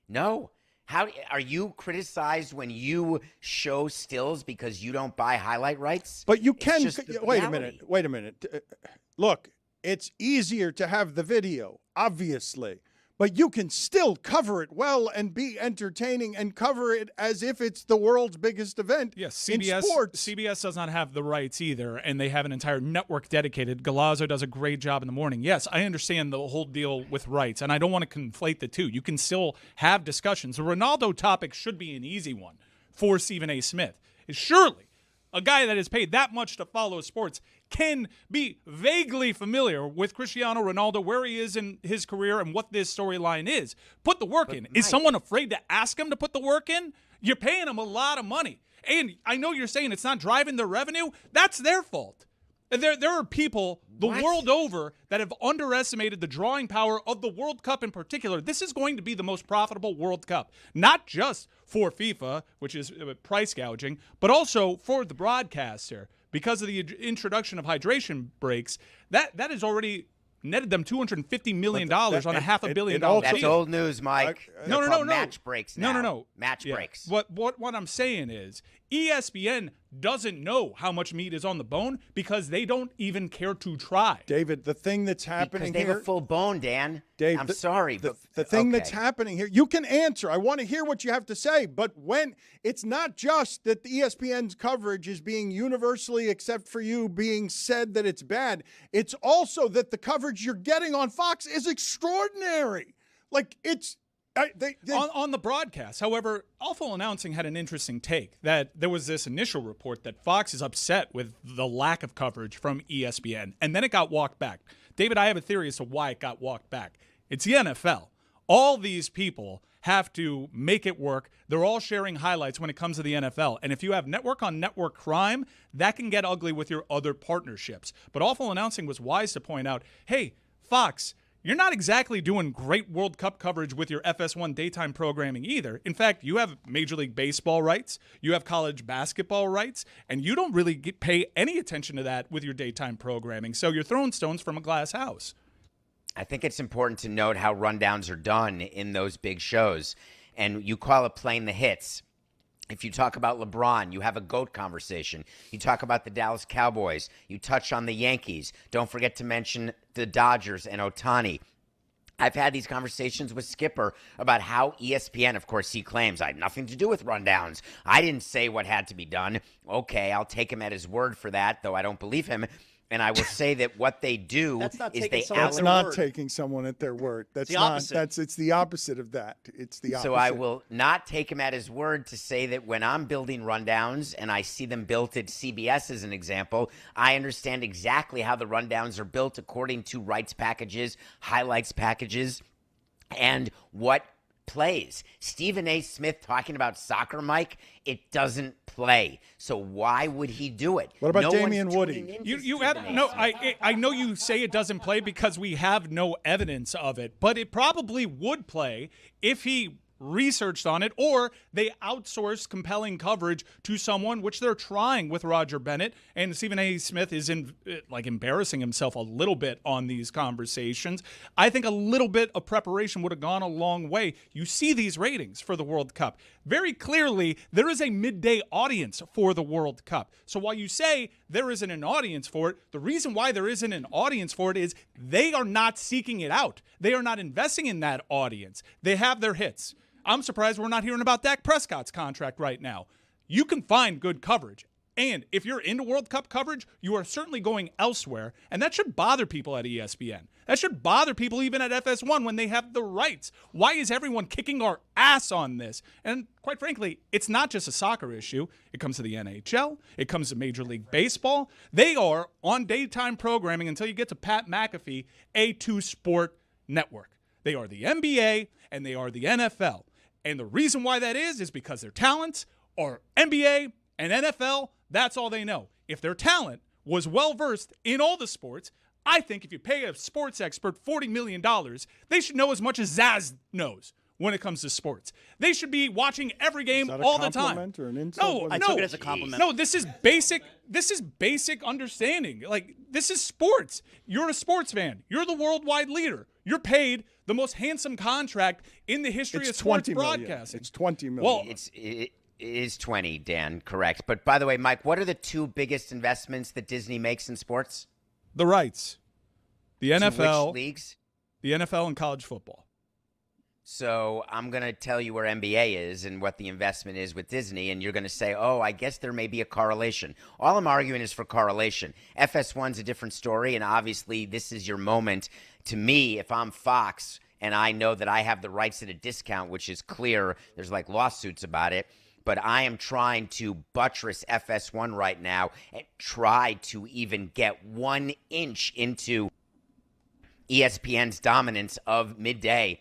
Speaker 12: No. How are you criticized when you show stills because you don't buy highlight rights?
Speaker 3: But you can wait a minute. Look, it's easier to have the video, obviously. But you can still cover it well and be entertaining and cover it as if it's the world's biggest event in sports.
Speaker 4: CBS does not have the rights either, and they have an entire network dedicated. Galazzo does a great job in the morning. Yes, I understand the whole deal with rights, and I don't want to conflate the two. You can still have discussions. The Ronaldo topic should be an easy one for Stephen A. Smith. Surely, a guy that is paid that much to follow sports can be vaguely familiar with Cristiano Ronaldo, where he is in his career and what this storyline is. Put the work in. Is someone afraid to ask him to put the work in? You're paying him a lot of money. And I know you're saying it's not driving their revenue. That's their fault. There are people the world over that have underestimated the drawing power of the World Cup in particular. This is going to be the most profitable World Cup, not just for FIFA, which is price gouging, but also for the broadcaster. Because of the introduction of hydration breaks, that has already netted them $250 million on a $500 million deal.
Speaker 12: That's old news, Mike.
Speaker 4: No.
Speaker 12: Match breaks now.
Speaker 4: No.
Speaker 12: Match breaks.
Speaker 4: What I'm saying is ESPN doesn't know how much meat is on the bone because they don't even care to try.
Speaker 3: David, the thing that's happening
Speaker 12: because they have a full bone, Dan.
Speaker 3: Dave,
Speaker 12: I'm sorry.
Speaker 3: The thing that's happening here, you can answer. I want to hear what you have to say. But when it's not just that the ESPN's coverage is being universally, except for you, being said that it's bad, it's also that the coverage you're getting on Fox is extraordinary. Like it's
Speaker 4: on the broadcast. However, Awful Announcing had an interesting take that there was this initial report that Fox is upset with the lack of coverage from ESPN, and then it got walked back. David, I have a theory as to why it got walked back. It's the NFL. All these people have to make it work. They're all sharing highlights when it comes to the NFL. And if you have network-on-network crime, that can get ugly with your other partnerships. But Awful Announcing was wise to point out, hey, Fox, you're not exactly doing great World Cup coverage with your FS1 daytime programming either. In fact, you have Major League Baseball rights, you have college basketball rights, and you don't really pay any attention to that with your daytime programming. So you're throwing stones from a glass house.
Speaker 12: I think it's important to note how rundowns are done in those big shows. And you call it playing the hits. If you talk about LeBron, you have a GOAT conversation. You talk about the Dallas Cowboys. You touch on the Yankees. Don't forget to mention the Dodgers and Ohtani. I've had these conversations with Skipper about how ESPN, of course, he claims I had nothing to do with rundowns. I didn't say what had to be done. Okay, I'll take him at his word for that, though I don't believe him. And I will say that what they do is they
Speaker 3: That's not taking someone at their word. That's not. It's the opposite of that. It's the opposite.
Speaker 12: So I will not take him at his word to say that when I'm building rundowns and I see them built at CBS as an example, I understand exactly how the rundowns are built according to rights packages, highlights packages, and what plays. Stephen A. Smith talking about soccer, Mike, it doesn't play. So why would he do it?
Speaker 3: What about Damian Woody?
Speaker 4: You have no. I know you say it doesn't play because we have no evidence of it, but it probably would play if he researched on it, or they outsourced compelling coverage to someone, which they're trying with Roger Bennett. And Stephen A. Smith is embarrassing himself a little bit on these conversations. I think a little bit of preparation would have gone a long way. You see these ratings for the World Cup. Very clearly, there is a midday audience for the World Cup. So while you say there isn't an audience for it, the reason why there isn't an audience for it is they are not seeking it out. They are not investing in that audience. They have their hits. I'm surprised we're not hearing about Dak Prescott's contract right now. You can find good coverage. And if you're into World Cup coverage, you are certainly going elsewhere, and that should bother people at ESPN. That should bother people even at FS1 when they have the rights. Why is everyone kicking our ass on this? And quite frankly, it's not just a soccer issue. It comes to the NHL. It comes to Major League Baseball. They are on daytime programming until you get to Pat McAfee, A2 Sport Network. They are the NBA and they are the NFL. And the reason why that is because their talents are NBA and NFL. That's all they know. If their talent was well-versed in all the sports, I think if you pay a sports expert $40 million, they should know as much as Zaz knows when it comes to sports. They should be watching every game all the time.
Speaker 3: Or an insult?
Speaker 2: I took it as a compliment.
Speaker 4: No, this is basic understanding. Like, this is sports. You're a sports fan. You're the worldwide leader. You're paid the most handsome contract in the history of sports broadcasting.
Speaker 3: It's $20 million.
Speaker 4: Well,
Speaker 12: It is 20, Dan, correct. But by the way, Mike, what are the two biggest investments that Disney makes in sports?
Speaker 4: The rights. The NFL.
Speaker 12: Which leagues?
Speaker 4: The NFL and college football.
Speaker 12: So I'm going to tell you where NBA is and what the investment is with Disney, and you're going to say, oh, I guess there may be a correlation. All I'm arguing is for correlation. FS1's a different story, and obviously this is your moment. To me, if I'm Fox and I know that I have the rights at a discount, which is clear, there's like lawsuits about it, but I am trying to buttress FS1 right now and try to even get 1 inch into ESPN's dominance of midday.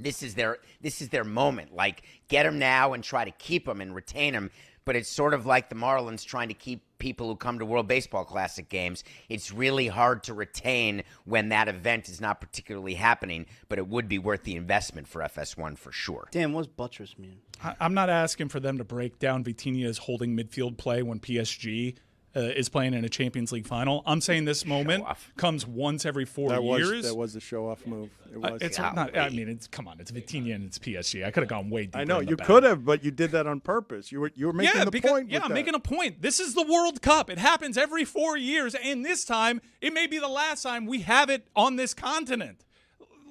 Speaker 12: This is their moment. Like, get them now and try to keep them and retain them. But it's sort of like the Marlins trying to keep people who come to World Baseball Classic games. It's really hard to retain when that event is not particularly happening, but it would be worth the investment for FS1 for sure.
Speaker 2: Dan, what does buttress mean?
Speaker 4: I'm not asking for them to break down Vitinha's holding midfield play when PSG is playing in a Champions League final. I'm saying this moment comes once every 4 years.
Speaker 3: That was a show-off move. It was.
Speaker 4: It's not. I mean, come on. It's Vitinha and it's PSG. I could have gone way deeper.
Speaker 3: I know
Speaker 4: in the
Speaker 3: you
Speaker 4: bag.
Speaker 3: could have, but you did that on purpose. You were making the point.
Speaker 4: Yeah, I'm making a point. This is the World Cup. It happens every 4 years, and this time it may be the last time we have it on this continent.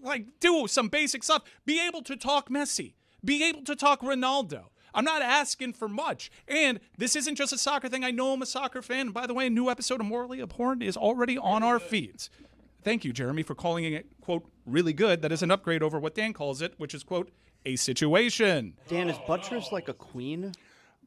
Speaker 4: Like, do some basic stuff. Be able to talk Messi. Be able to talk Ronaldo. I'm not asking for much. And this isn't just a soccer thing. I know I'm a soccer fan. And by the way, a new episode of Morally Abhorrent is already on our feeds. Thank you, Jeremy, for calling it, quote, really good. That is an upgrade over what Dan calls it, which is, quote, a situation.
Speaker 2: Dan, is buttress like a queen?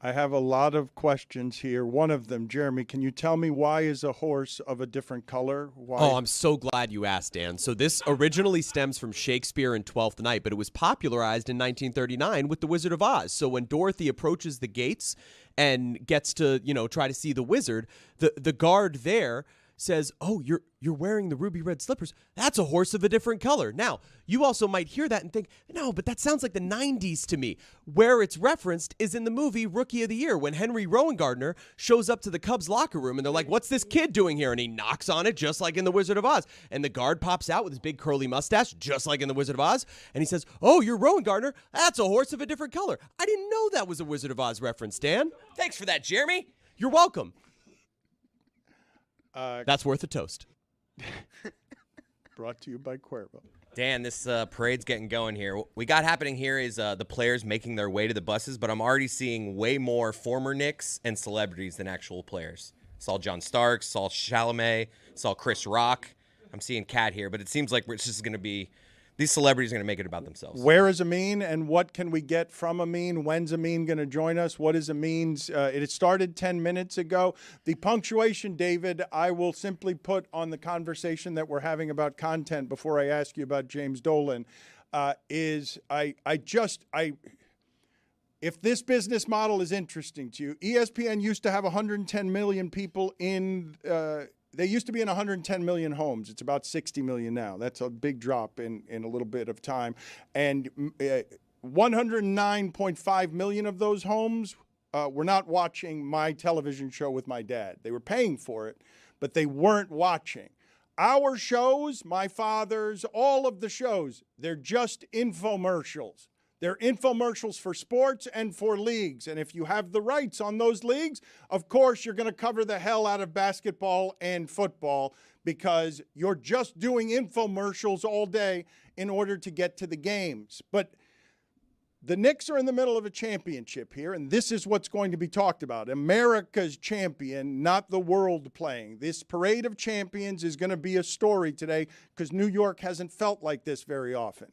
Speaker 3: I have a lot of questions here. One of them, Jeremy, can you tell me why is a horse of a different color? Why?
Speaker 5: Oh, I'm so glad you asked, Dan. So this originally stems from Shakespeare in Twelfth Night, but it was popularized in 1939 with The Wizard of Oz. So when Dorothy approaches the gates and gets to, try to see the wizard, the guard there says, oh, you're wearing the ruby red slippers. That's a horse of a different color. Now, you also might hear that and think, no, but that sounds like the 90s to me. Where it's referenced is in the movie Rookie of the Year when Henry Rowan-Gardner shows up to the Cubs locker room and they're like, what's this kid doing here? And he knocks on it just like in The Wizard of Oz. And the guard pops out with his big curly mustache just like in The Wizard of Oz. And he says, oh, you're Rowan-Gardner. That's a horse of a different color. I didn't know that was a Wizard of Oz reference, Dan.
Speaker 6: Thanks for that, Jeremy.
Speaker 5: You're welcome. That's worth a toast.
Speaker 3: Brought to you by Cuervo.
Speaker 6: Dan, this parade's getting going here. What we got happening here is the players making their way to the buses, but I'm already seeing way more former Knicks and celebrities than actual players. Saw John Starks, saw Chalamet, saw Chris Rock. I'm seeing Kat here, but it seems like it's just going to be these celebrities are going to make it about themselves.
Speaker 3: Where is Amin and what can we get from Amin? When's Amin going to join us? What is Amin's? It started 10 minutes ago. The punctuation, David, I will simply put on the conversation that we're having about content before I ask you about James Dolan, if this business model is interesting to you, ESPN used to have 110 million people in they used to be in 110 million homes. It's about 60 million now. That's a big drop in a little bit of time. And 109.5 million of those homes were not watching my television show with my dad. They were paying for it, but they weren't watching. Our shows, my father's, all of the shows, they're just infomercials. They're infomercials for sports and for leagues. And if you have the rights on those leagues, of course, you're going to cover the hell out of basketball and football because you're just doing infomercials all day in order to get to the games. But The Knicks are in the middle of a championship here, and this is what's going to be talked about. America's champion, not the world playing. This parade of champions is going to be a story today because New York hasn't felt like this very often.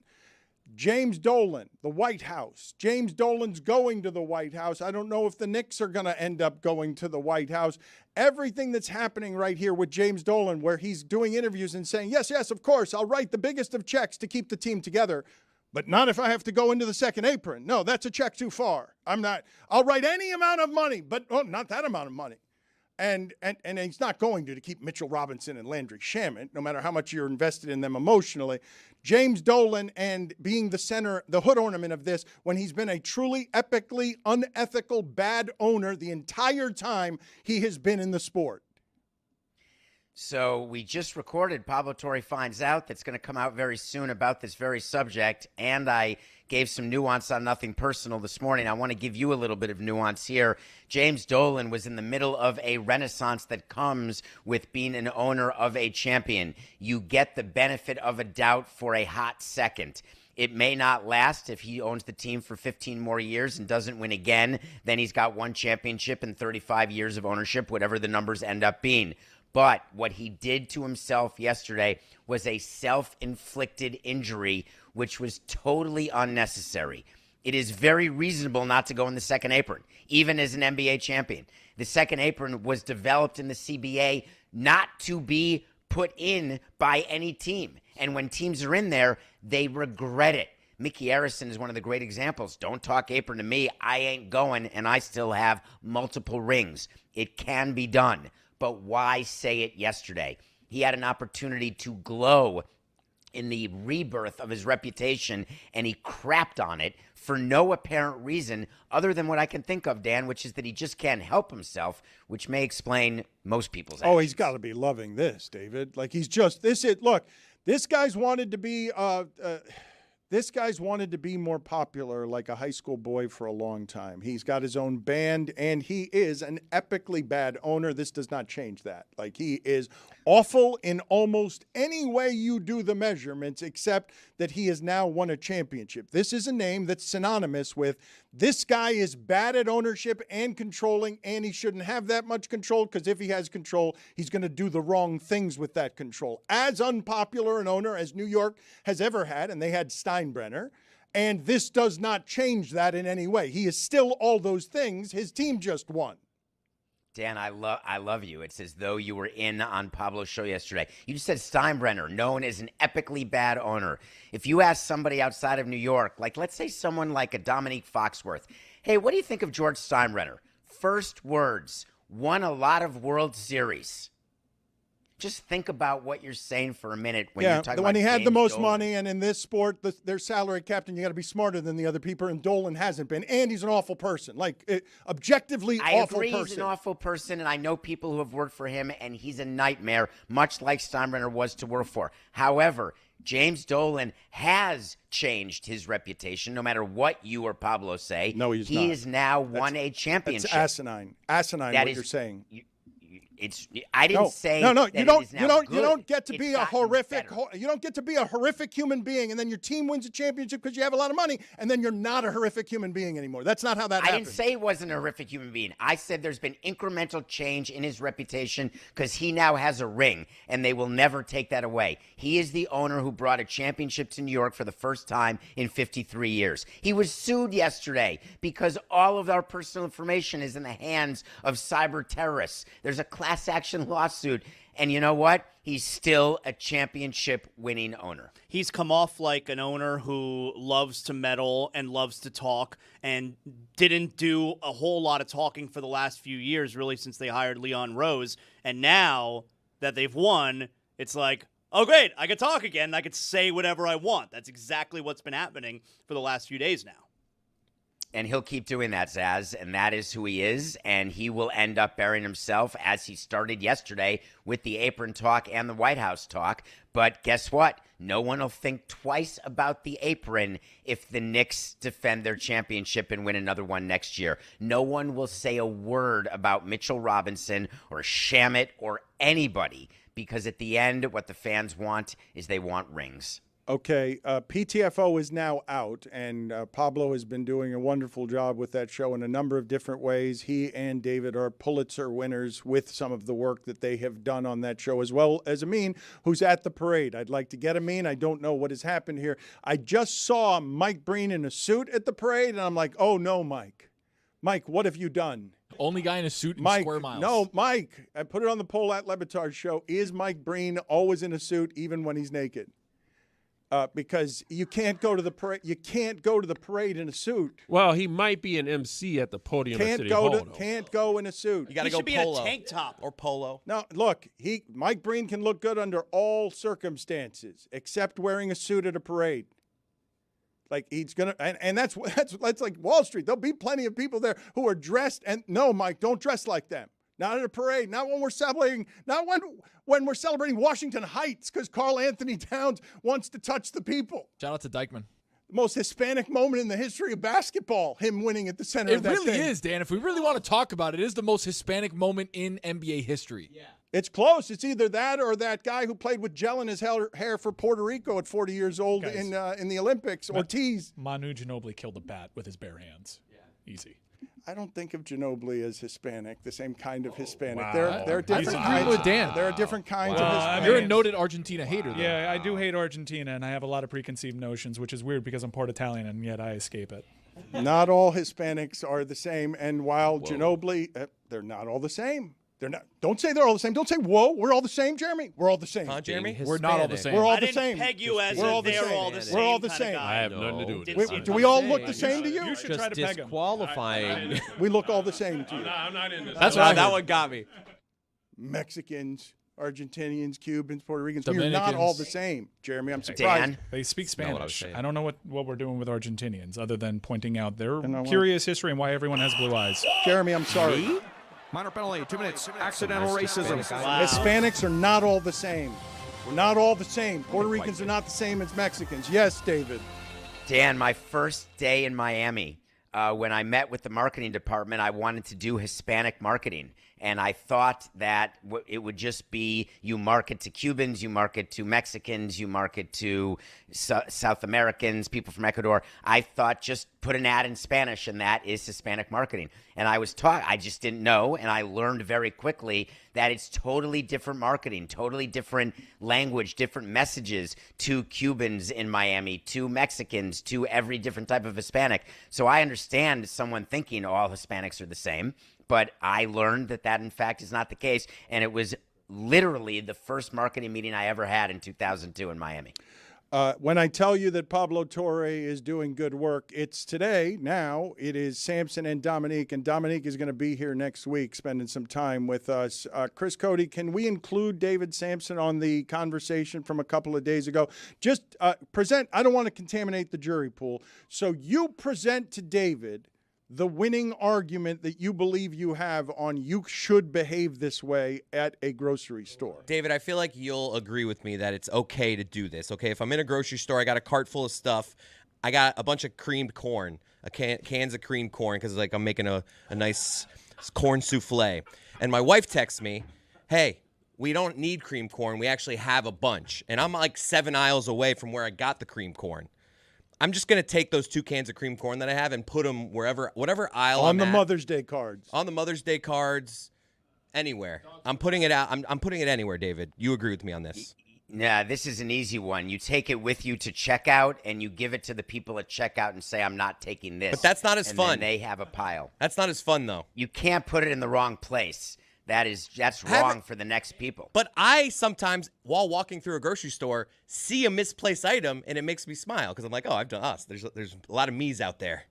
Speaker 3: James Dolan, the White House. James Dolan's going to the White House. I don't know if the Knicks are going to end up going to the White House. Everything that's happening right here with James Dolan, where he's doing interviews and saying, yes, of course, I'll write the biggest of checks to keep the team together, but not if I have to go into the second apron. No, that's a check too far. I'll write any amount of money, but not that amount of money. And he's not going to keep Mitchell Robinson and Landry Shamet, no matter how much you're invested in them emotionally. James Dolan, and being the center, the hood ornament of this, when he's been a truly epically unethical bad owner the entire time he has been in the sport.
Speaker 12: So we just recorded Pablo Torre Finds Out that's going to come out very soon about this very subject, and I gave some nuance on Nothing Personal this morning. I want to give you a little bit of nuance here. James Dolan was in the middle of a renaissance that comes with being an owner of a champion. You get the benefit of a doubt for a hot second. It may not last if he owns the team for 15 more years and doesn't win again. Then he's got one championship and 35 years of ownership, whatever the numbers end up being. But what he did to himself yesterday was a self-inflicted injury, which was totally unnecessary. It is very reasonable not to go in the second apron, even as an NBA champion. The second apron was developed in the CBA not to be put in by any team. And when teams are in there, they regret it. Mickey Arison is one of the great examples. Don't talk apron to me. I ain't going, and I still have multiple rings. It can be done. But why say it yesterday? He had an opportunity to glow in the rebirth of his reputation, and he crapped on it for no apparent reason other than what I can think of, Dan, which is that he just can't help himself, which may explain most people's actions.
Speaker 3: Oh, he's got to be loving this, David. Like, he's just look, this guy's wanted to be more popular like a high school boy for a long time. He's got his own band, and he is an epically bad owner. This does not change that. Like, he is awful in almost any way you do the measurements, except that he has now won a championship. This is a name that's synonymous with this guy is bad at ownership and controlling, and he shouldn't have that much control, because if he has control, he's going to do the wrong things with that control. As unpopular an owner as New York has ever had, and they had Steinbrenner, and this does not change that in any way. He is still all those things. His team just won.
Speaker 12: Dan, I love you. It's as though you were in on Pablo's show yesterday. You just said Steinbrenner, known as an epically bad owner. If you ask somebody outside of New York, like let's say someone like a Dominique Foxworth, hey, what do you think of George Steinbrenner? First words, won a lot of World Series. Just think about what you're saying for a minute when you're talking about
Speaker 3: when he had
Speaker 12: James
Speaker 3: the most
Speaker 12: Dolan.
Speaker 3: money, and in this sport, their salary captain, you got to be smarter than the other people, and Dolan hasn't been, and he's an awful person, objectively
Speaker 12: I
Speaker 3: awful
Speaker 12: agree
Speaker 3: person.
Speaker 12: He's an awful person, and I know people who have worked for him, and he's a nightmare, much like Steinbrenner was to work for. However, James Dolan has changed his reputation, no matter what you or Pablo say.
Speaker 3: No, he's
Speaker 12: he
Speaker 3: not.
Speaker 12: has now won a championship.
Speaker 3: That's asinine. Asinine.
Speaker 12: That
Speaker 3: what
Speaker 12: is-
Speaker 3: you're saying.
Speaker 12: I didn't say
Speaker 3: no.
Speaker 12: that
Speaker 3: You don't.
Speaker 12: it is
Speaker 3: You
Speaker 12: now
Speaker 3: don't. You
Speaker 12: good.
Speaker 3: don't get to
Speaker 12: It's
Speaker 3: be a
Speaker 12: gotten
Speaker 3: horrific.
Speaker 12: better.
Speaker 3: You don't get to be a horrific human being, and then your team wins a championship because you have a lot of money, and then you're not a horrific human being anymore. That's not how that
Speaker 12: I
Speaker 3: happens.
Speaker 12: didn't say he wasn't a horrific human being. I said there's been incremental change in his reputation because he now has a ring, and they will never take that away. He is the owner who brought a championship to New York for the first time in 53 years. He was sued yesterday because all of our personal information is in the hands of cyber terrorists. There's a class action lawsuit, and you know what? He's still a championship-winning owner.
Speaker 2: He's come off like an owner who loves to meddle and loves to talk and didn't do a whole lot of talking for the last few years, really, since they hired Leon Rose. And now that they've won, it's like, oh, great, I can talk again. I can say whatever I want. That's exactly what's been happening for the last few days now.
Speaker 12: And he'll keep doing that, Zaz, and that is who he is, and he will end up burying himself as he started yesterday with the apron talk and the White House talk. But guess what? No one will think twice about the apron if the Knicks defend their championship and win another one next year. No one will say a word about Mitchell Robinson or Shamet or anybody, because at the end, what the fans want is they want rings.
Speaker 3: Okay, PTFO is now out, and Pablo has been doing a wonderful job with that show in a number of different ways. He and David are Pulitzer winners with some of the work that they have done on that show, as well as Amin, who's at the parade. I'd like to get Amin. I don't know what has happened here. I just saw Mike Breen in a suit at the parade, and I'm like, oh, no, Mike. Mike, what have you done?
Speaker 7: Only guy in a suit in
Speaker 3: Mike,
Speaker 7: square miles.
Speaker 3: No, Mike. I put it on the poll at Le Batard Show. Is Mike Breen always in a suit, even when he's naked? Because you can't go to the parade. You can't go to the parade in a suit.
Speaker 11: Well, he might be an MC at the podium at City Hall.
Speaker 3: Can't go in a suit.
Speaker 6: You got to go
Speaker 2: should be
Speaker 6: polo.
Speaker 2: in a tank top
Speaker 6: or polo.
Speaker 3: No, look, Mike Breen can look good under all circumstances, except wearing a suit at a parade. Like he's gonna, and that's like Wall Street. There'll be plenty of people there who are dressed. And no, Mike, don't dress like them. Not at a parade. Not when we're celebrating. Not when we're celebrating Washington Heights because Karl Anthony Towns wants to touch the people.
Speaker 7: Shout out to Dykeman.
Speaker 3: The most Hispanic moment in the history of basketball. Him winning at the center of that
Speaker 7: It really
Speaker 3: thing.
Speaker 7: is, Dan. If we really want to talk about it, it is the most Hispanic moment in NBA history. Yeah.
Speaker 3: It's close. It's either that or that guy who played with gel in his hair for Puerto Rico at 40 years old in the Olympics. Ortiz.
Speaker 4: Manu Ginobili killed a bat with his bare hands. Yeah. Easy.
Speaker 3: I don't think of Ginobili as Hispanic, the same kind of Hispanic.
Speaker 4: Wow.
Speaker 3: They're different kinds.
Speaker 7: with Dan.
Speaker 3: There are different kinds of Hispanic.
Speaker 7: You're a noted Argentina hater, though.
Speaker 4: Yeah, I do hate Argentina, and I have a lot of preconceived notions, which is weird because I'm part Italian, and yet I escape it.
Speaker 3: Not all Hispanics are the same, and while Ginobili, they're not all the same. They're not. Don't say they're all the same. Don't say, whoa, we're all the same, Jeremy. We're all the same.
Speaker 6: Huh, Jeremy?
Speaker 7: We're not all the same.
Speaker 3: We're all
Speaker 2: I
Speaker 3: the
Speaker 2: didn't
Speaker 3: same.
Speaker 2: peg you as
Speaker 3: We're all the
Speaker 2: they're
Speaker 3: same.
Speaker 2: all the same.
Speaker 3: We're all the
Speaker 2: kinda
Speaker 3: same.
Speaker 2: guy.
Speaker 11: I have nothing to do with
Speaker 2: Didn't
Speaker 11: this.
Speaker 2: see it
Speaker 3: Do we all
Speaker 2: coming.
Speaker 3: look the same to you?
Speaker 4: You should try to peg him.
Speaker 5: Disqualifying.
Speaker 3: We look all the same to you.
Speaker 11: I'm not in this.
Speaker 7: That's
Speaker 5: Wow,
Speaker 7: why
Speaker 5: that one got me.
Speaker 3: Mexicans, Argentinians, Cubans, Puerto Ricans. We're not all the same, Jeremy. I'm surprised.
Speaker 12: Dan?
Speaker 4: They speak
Speaker 5: not what I was
Speaker 4: Spanish.
Speaker 5: saying.
Speaker 4: I don't know what we're doing with Argentinians other than pointing out their
Speaker 3: know what?
Speaker 4: curious history and why everyone has blue eyes.
Speaker 3: Jeremy, I'm sorry.
Speaker 15: Minor penalty, 2 minutes. Accidental racism.
Speaker 3: Hispanics are not all the same. We're not all the same. Puerto Ricans are not the same as Mexicans. Yes, David.
Speaker 12: Dan, my first day in Miami, when I met with the marketing department, I wanted to do Hispanic marketing. And I thought that it would just be you market to Cubans, you market to Mexicans, you market to South Americans, people from Ecuador. I thought just put an ad in Spanish and that is Hispanic marketing. And I was taught, I just didn't know, and I learned very quickly that it's totally different marketing, totally different language, different messages to Cubans in Miami, to Mexicans, to every different type of Hispanic. So I understand someone thinking all Hispanics are the same. But I learned that in fact is not the case, and it was literally the first marketing meeting I ever had in 2002 in Miami.
Speaker 3: When I tell you that Pablo Torre is doing good work, it's today. Now it is Samson and Dominique, and Dominique is going to be here next week spending some time with us. Chris Cody, can we include David Sampson on the conversation from a couple of days ago? Just present. I don't want to contaminate the jury pool. So you present to David the winning argument that you believe you have on you should behave this way at a grocery store.
Speaker 6: David, I feel like you'll agree with me that it's okay to do this. Okay, if I'm in a grocery store, I got a cart full of stuff. I got a bunch of creamed corn, cans of creamed corn, because like I'm making a nice corn souffle. And my wife texts me, hey, we don't need creamed corn. We actually have a bunch. And I'm like 7 aisles away from where I got the creamed corn. I'm just going to take those 2 cans of cream corn that I have and put them whatever aisle
Speaker 3: on
Speaker 6: I'm
Speaker 3: the
Speaker 6: at.
Speaker 3: Mother's Day cards.
Speaker 6: On the Mother's Day cards, anywhere. I'm putting it out. I'm putting it anywhere, David. You agree with me on this?
Speaker 12: Yeah, this is an easy one. You take it with you to checkout, and you give it to the people at checkout and say, I'm not taking this.
Speaker 6: But that's not as
Speaker 12: and
Speaker 6: fun.
Speaker 12: Then they have a pile.
Speaker 6: That's not as fun, though.
Speaker 12: You can't put it in the wrong place. That's wrong for the next people.
Speaker 6: But I sometimes, while walking through a grocery store, see a misplaced item, and it makes me smile because I'm like, oh, I've done us. There's a lot of me's out there.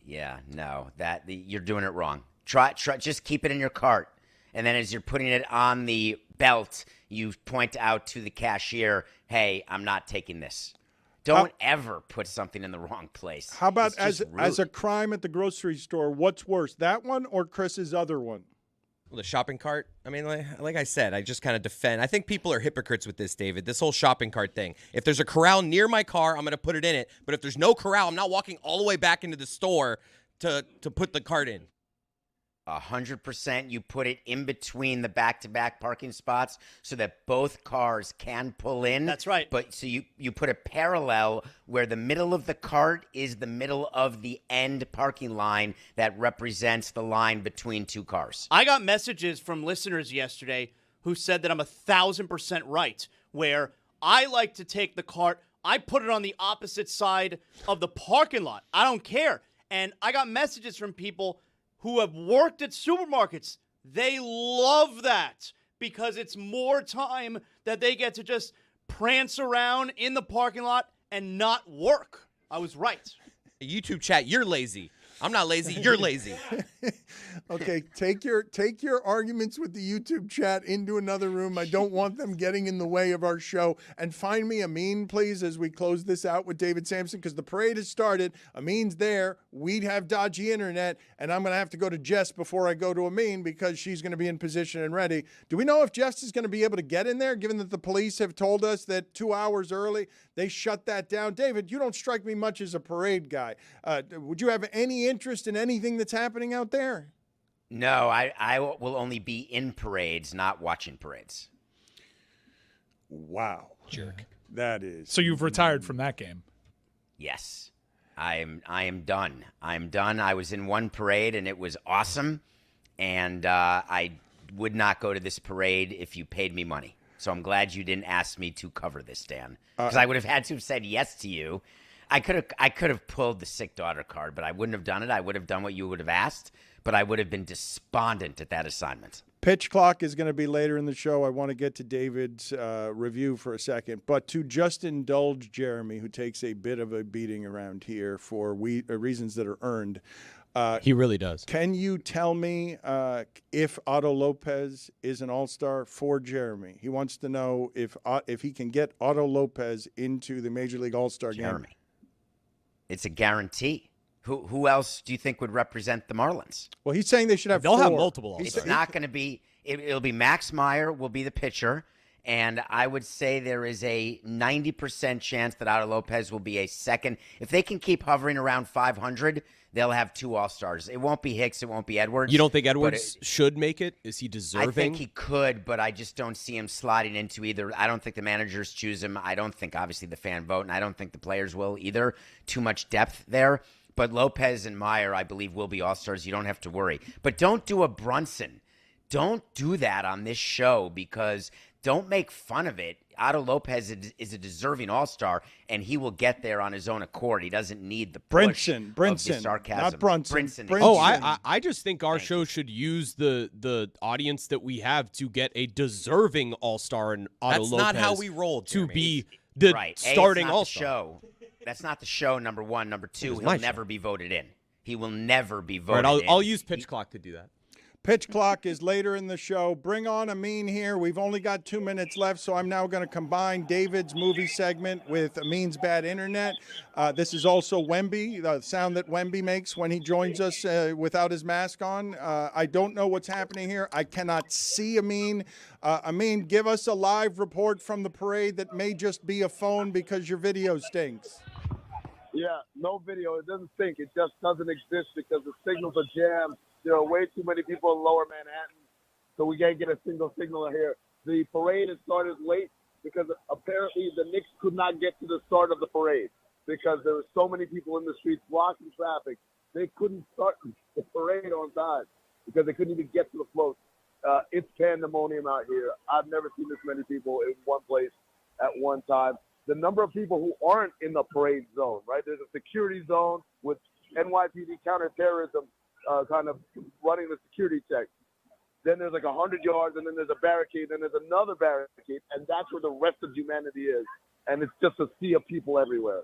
Speaker 12: Yeah, no, you're doing it wrong. Try, just keep it in your cart, and then as you're putting it on the belt, you point out to the cashier, "Hey, I'm not taking this." Don't ever put something in the wrong place.
Speaker 3: How about
Speaker 12: It's just
Speaker 3: as a
Speaker 12: rude.
Speaker 3: crime at the grocery store? What's worse, that one or Chris's other one?
Speaker 6: Well, the shopping cart, I mean, like I said, I just kind of defend. I think people are hypocrites with this, David, this whole shopping cart thing. If there's a corral near my car, I'm going to put it in it. But if there's no corral, I'm not walking all the way back into the store to put the cart in.
Speaker 12: 100%. You put it in between the back-to-back parking spots so that both cars can pull in.
Speaker 2: That's right.
Speaker 12: But so you put a parallel where the middle of the cart is the middle of the end parking line that represents the line between two cars.
Speaker 2: I got messages from listeners yesterday who said that I'm 1,000% right, where I like to take the cart, I put it on the opposite side of the parking lot. I don't care. And I got messages from people who have worked at supermarkets. They love that because it's more time that they get to just prance around in the parking lot and not work. I was right.
Speaker 6: YouTube chat, you're lazy. I'm not lazy. You're lazy.
Speaker 3: Okay, take your arguments with the YouTube chat into another room. I don't want them getting in the way of our show. And find me Amin, please, as we close this out with David Sampson, because the parade has started. Amin's there. We'd have dodgy internet, and I'm going to have to go to Jess before I go to Amin because she's going to be in position and ready. Do we know if Jess is going to be able to get in there, given that the police have told us that 2 hours early they shut that down? David, you don't strike me much as a parade guy. Would you have any interest in anything that's happening out there?
Speaker 12: No, I will only be in parades, not watching parades.
Speaker 3: Wow.
Speaker 4: Jerk.
Speaker 3: That is.
Speaker 4: So you've retired from that game?
Speaker 12: Yes. I am done. I'm done. I was in one parade, and it was awesome. And I would not go to this parade if you paid me money. So I'm glad you didn't ask me to cover this, Dan, because I would have had to have said yes to you. I could have pulled the sick daughter card, but I wouldn't have done it. I would have done what you would have asked, but I would have been despondent at that assignment.
Speaker 3: Pitch clock is going to be later in the show. I want to get to David's review for a second, but to just indulge Jeremy, who takes a bit of a beating around here for reasons that are earned.
Speaker 5: He really does.
Speaker 3: Can you tell me if Otto Lopez is an all-star for Jeremy? He wants to know if he can get Otto Lopez into the Major League All-Star game.
Speaker 12: Jeremy, it's a guarantee. Who else do you think would represent the Marlins?
Speaker 3: Well, he's saying they should have
Speaker 5: They'll
Speaker 3: four.
Speaker 5: have multiple all-stars.
Speaker 12: It's not going to be – it'll be Max Meyer will be the pitcher, and I would say there is a 90% chance that Otto Lopez will be a second. If they can keep hovering around 500, they'll have two all-stars. It won't be Hicks. It won't be Edwards.
Speaker 5: You don't think Edwards should make it? Is he deserving?
Speaker 12: I think he could, but I just don't see him sliding into either. I don't think the managers choose him. I don't think, obviously, the fan vote, and I don't think the players will either. Too much depth there. But Lopez and Meyer, I believe, will be all-stars. You don't have to worry. But don't do a Brunson. Don't do that on this show because don't make fun of it. Otto Lopez is a deserving all-star, and he will get there on his own accord. He doesn't need the push of the sarcasm.
Speaker 3: Not Brunson.
Speaker 5: Oh, I just think our show should use the audience that we have to get a deserving all-star in Otto Lopez.
Speaker 6: That's not how we roll,
Speaker 5: to
Speaker 6: Jeremy.
Speaker 5: be the starting all-star.
Speaker 12: That's not the show, number one. Number two, he'll never be voted in. He will never be voted in.
Speaker 5: I'll use pitch clock to do that.
Speaker 3: Pitch clock is later in the show. Bring on Amin here. We've only got 2 minutes left, so I'm now going to combine David's movie segment with Amin's bad internet. This is also Wemby, the sound that Wemby makes when he joins us without his mask on. I don't know what's happening here. I cannot see Amin. Amin, give us a live report from the parade that may just be a phone because your video stinks.
Speaker 16: Yeah, no video. It doesn't stink. It just doesn't exist because the signals are jammed. There are way too many people in Lower Manhattan, so we can't get a single signal here. The parade has started late because apparently the Knicks could not get to the start of the parade because there were so many people in the streets blocking traffic. They couldn't start the parade on time because they couldn't even get to the float. It's pandemonium out here. I've never seen this many people in one place at one time. The number of people who aren't in the parade zone, right? There's a security zone with NYPD counterterrorism kind of running the security check. Then there's like 100 yards, and then there's a barricade, then there's another barricade, and that's where the rest of humanity is. And it's just a sea of people everywhere.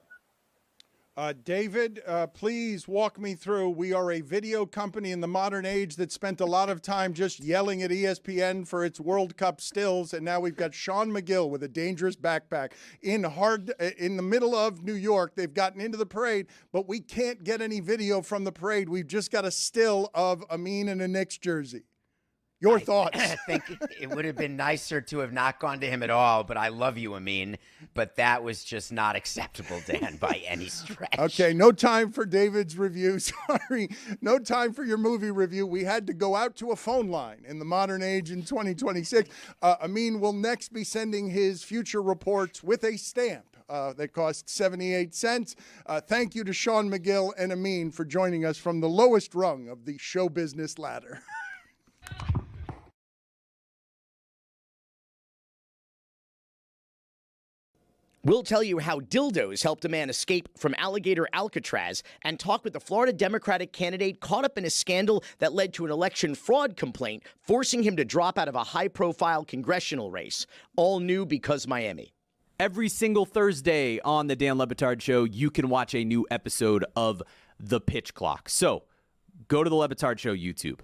Speaker 3: David, please walk me through. We are a video company in the modern age that spent a lot of time just yelling at ESPN for its World Cup stills, and now we've got Sean McGill with a dangerous backpack in the middle of New York. They've gotten into the parade, but we can't get any video from the parade. We've just got a still of Amin in a Knicks jersey. Your thoughts?
Speaker 12: I think it would have been nicer to have not gone to him at all, but I love you, Amin. But that was just not acceptable, Dan, by any stretch.
Speaker 3: Okay, no time for David's review. Sorry. No time for your movie review. We had to go out to a phone line in the modern age in 2026. Amin will next be sending his future reports with a stamp that costs 78 cents. Thank you to Sean McGill and Amin for joining us from the lowest rung of the show business ladder.
Speaker 9: We'll tell you how dildos helped a man escape from alligator Alcatraz and talk with the Florida Democratic candidate caught up in a scandal that led to an election fraud complaint, forcing him to drop out of a high-profile congressional race. All new because Miami.
Speaker 10: Every single Thursday on the Dan Le Batard Show, you can watch a new episode of The Pitch Clock. So go to the Le Batard Show YouTube,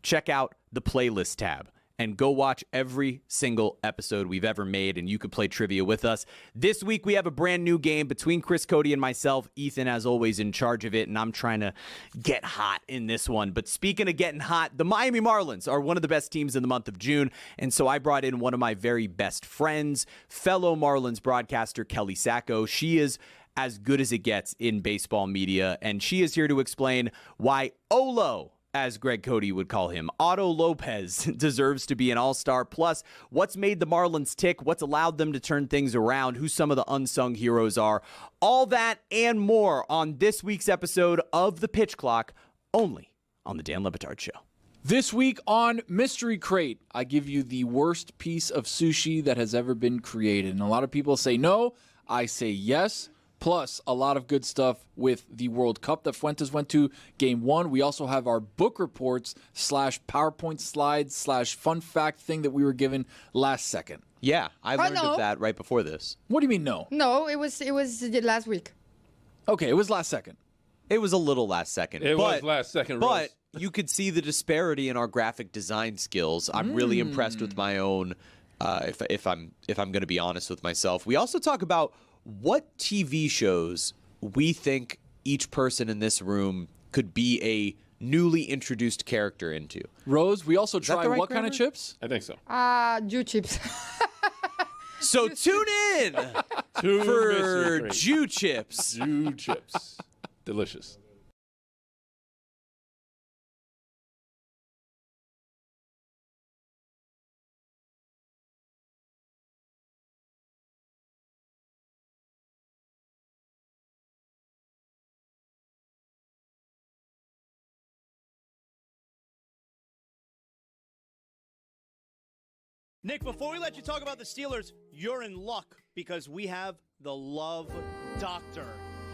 Speaker 10: check out the playlist tab, and go watch every single episode we've ever made, and you can play trivia with us. This week, we have a brand new game between Chris Cody and myself. Ethan, as always, in charge of it, and I'm trying to get hot in this one. But speaking of getting hot, the Miami Marlins are one of the best teams in the month of June, and so I brought in one of my very best friends, fellow Marlins broadcaster Kelly Sacco. She is as good as it gets in baseball media, and she is here to explain why Olo, as Greg Cody would call him, Otto Lopez, deserves to be an all-star. Plus, what's made the Marlins tick, what's allowed them to turn things around, who some of the unsung heroes are. All that and more on this week's episode of The Pitch Clock, only on the Dan Le Batard Show.
Speaker 7: This week on Mystery Crate, I give you the worst piece of sushi that has ever been created. And a lot of people say no, I say yes. Plus, a lot of good stuff with the World Cup that Fuentes went to Game 1. We also have our book reports / PowerPoint slides / fun fact thing that we were given last second.
Speaker 10: Yeah, I learned
Speaker 17: no.
Speaker 10: of that right before this.
Speaker 7: What do you mean no?
Speaker 17: No, it was last week.
Speaker 7: Okay, it was last second.
Speaker 10: It was a little last second.
Speaker 11: It was last second,
Speaker 10: But
Speaker 11: Rose.
Speaker 10: you could see the disparity in our graphic design skills. I'm really impressed with my own, if I'm going to be honest with myself. We also talk about what TV shows we think each person in this room could be a newly introduced character into.
Speaker 7: Rose, we also
Speaker 10: Is that
Speaker 7: try
Speaker 10: the right
Speaker 7: what kind of
Speaker 10: grammar?
Speaker 7: chips?
Speaker 11: I think so.
Speaker 17: Jew chips.
Speaker 10: So tune in
Speaker 11: Two
Speaker 10: for
Speaker 11: Mystery Crate.
Speaker 10: Jew chips.
Speaker 11: Jew chips. Delicious.
Speaker 2: Nick, before we let you talk about the Steelers, you're in luck because we have the Love Doctor.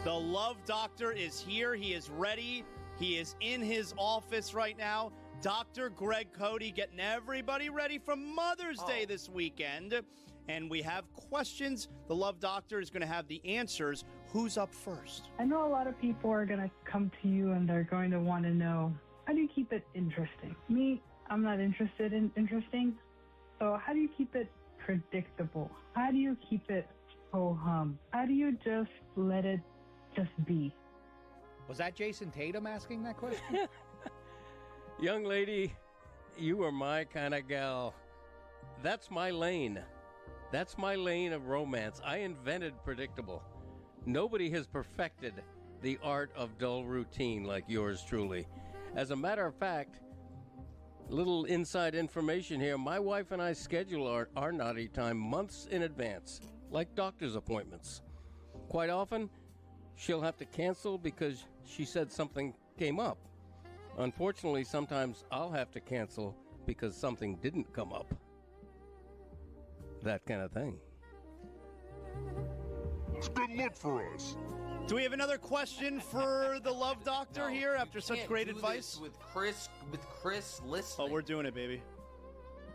Speaker 2: The Love Doctor is here. He is ready. He is in his office right now. Dr. Greg Cody getting everybody ready for Mother's Day this weekend. And we have questions. The Love Doctor is going to have the answers. Who's up first?
Speaker 18: I know a lot of people are going to come to you and they're going to want to know, how do you keep it interesting? Me, I'm not interested in interesting. So how do you keep it predictable? How do you keep it ho-hum? How do you just let it just be?
Speaker 15: Was that Jason Tatum asking that question?
Speaker 13: Young lady, you are my kind of gal. That's my lane. That's my lane of romance. I invented predictable. Nobody has perfected the art of dull routine like yours truly. As a matter of fact, little inside information here, my wife and I schedule our naughty time months in advance, like doctor's appointments. Quite often, she'll have to cancel because she said something came up. Unfortunately, sometimes I'll have to cancel because something didn't come up. That kind of thing.
Speaker 14: It's good luck for us.
Speaker 2: Do we have another question for the Love Doctor here after such great advice?
Speaker 19: With Chris listening.
Speaker 2: Oh, we're doing it, baby.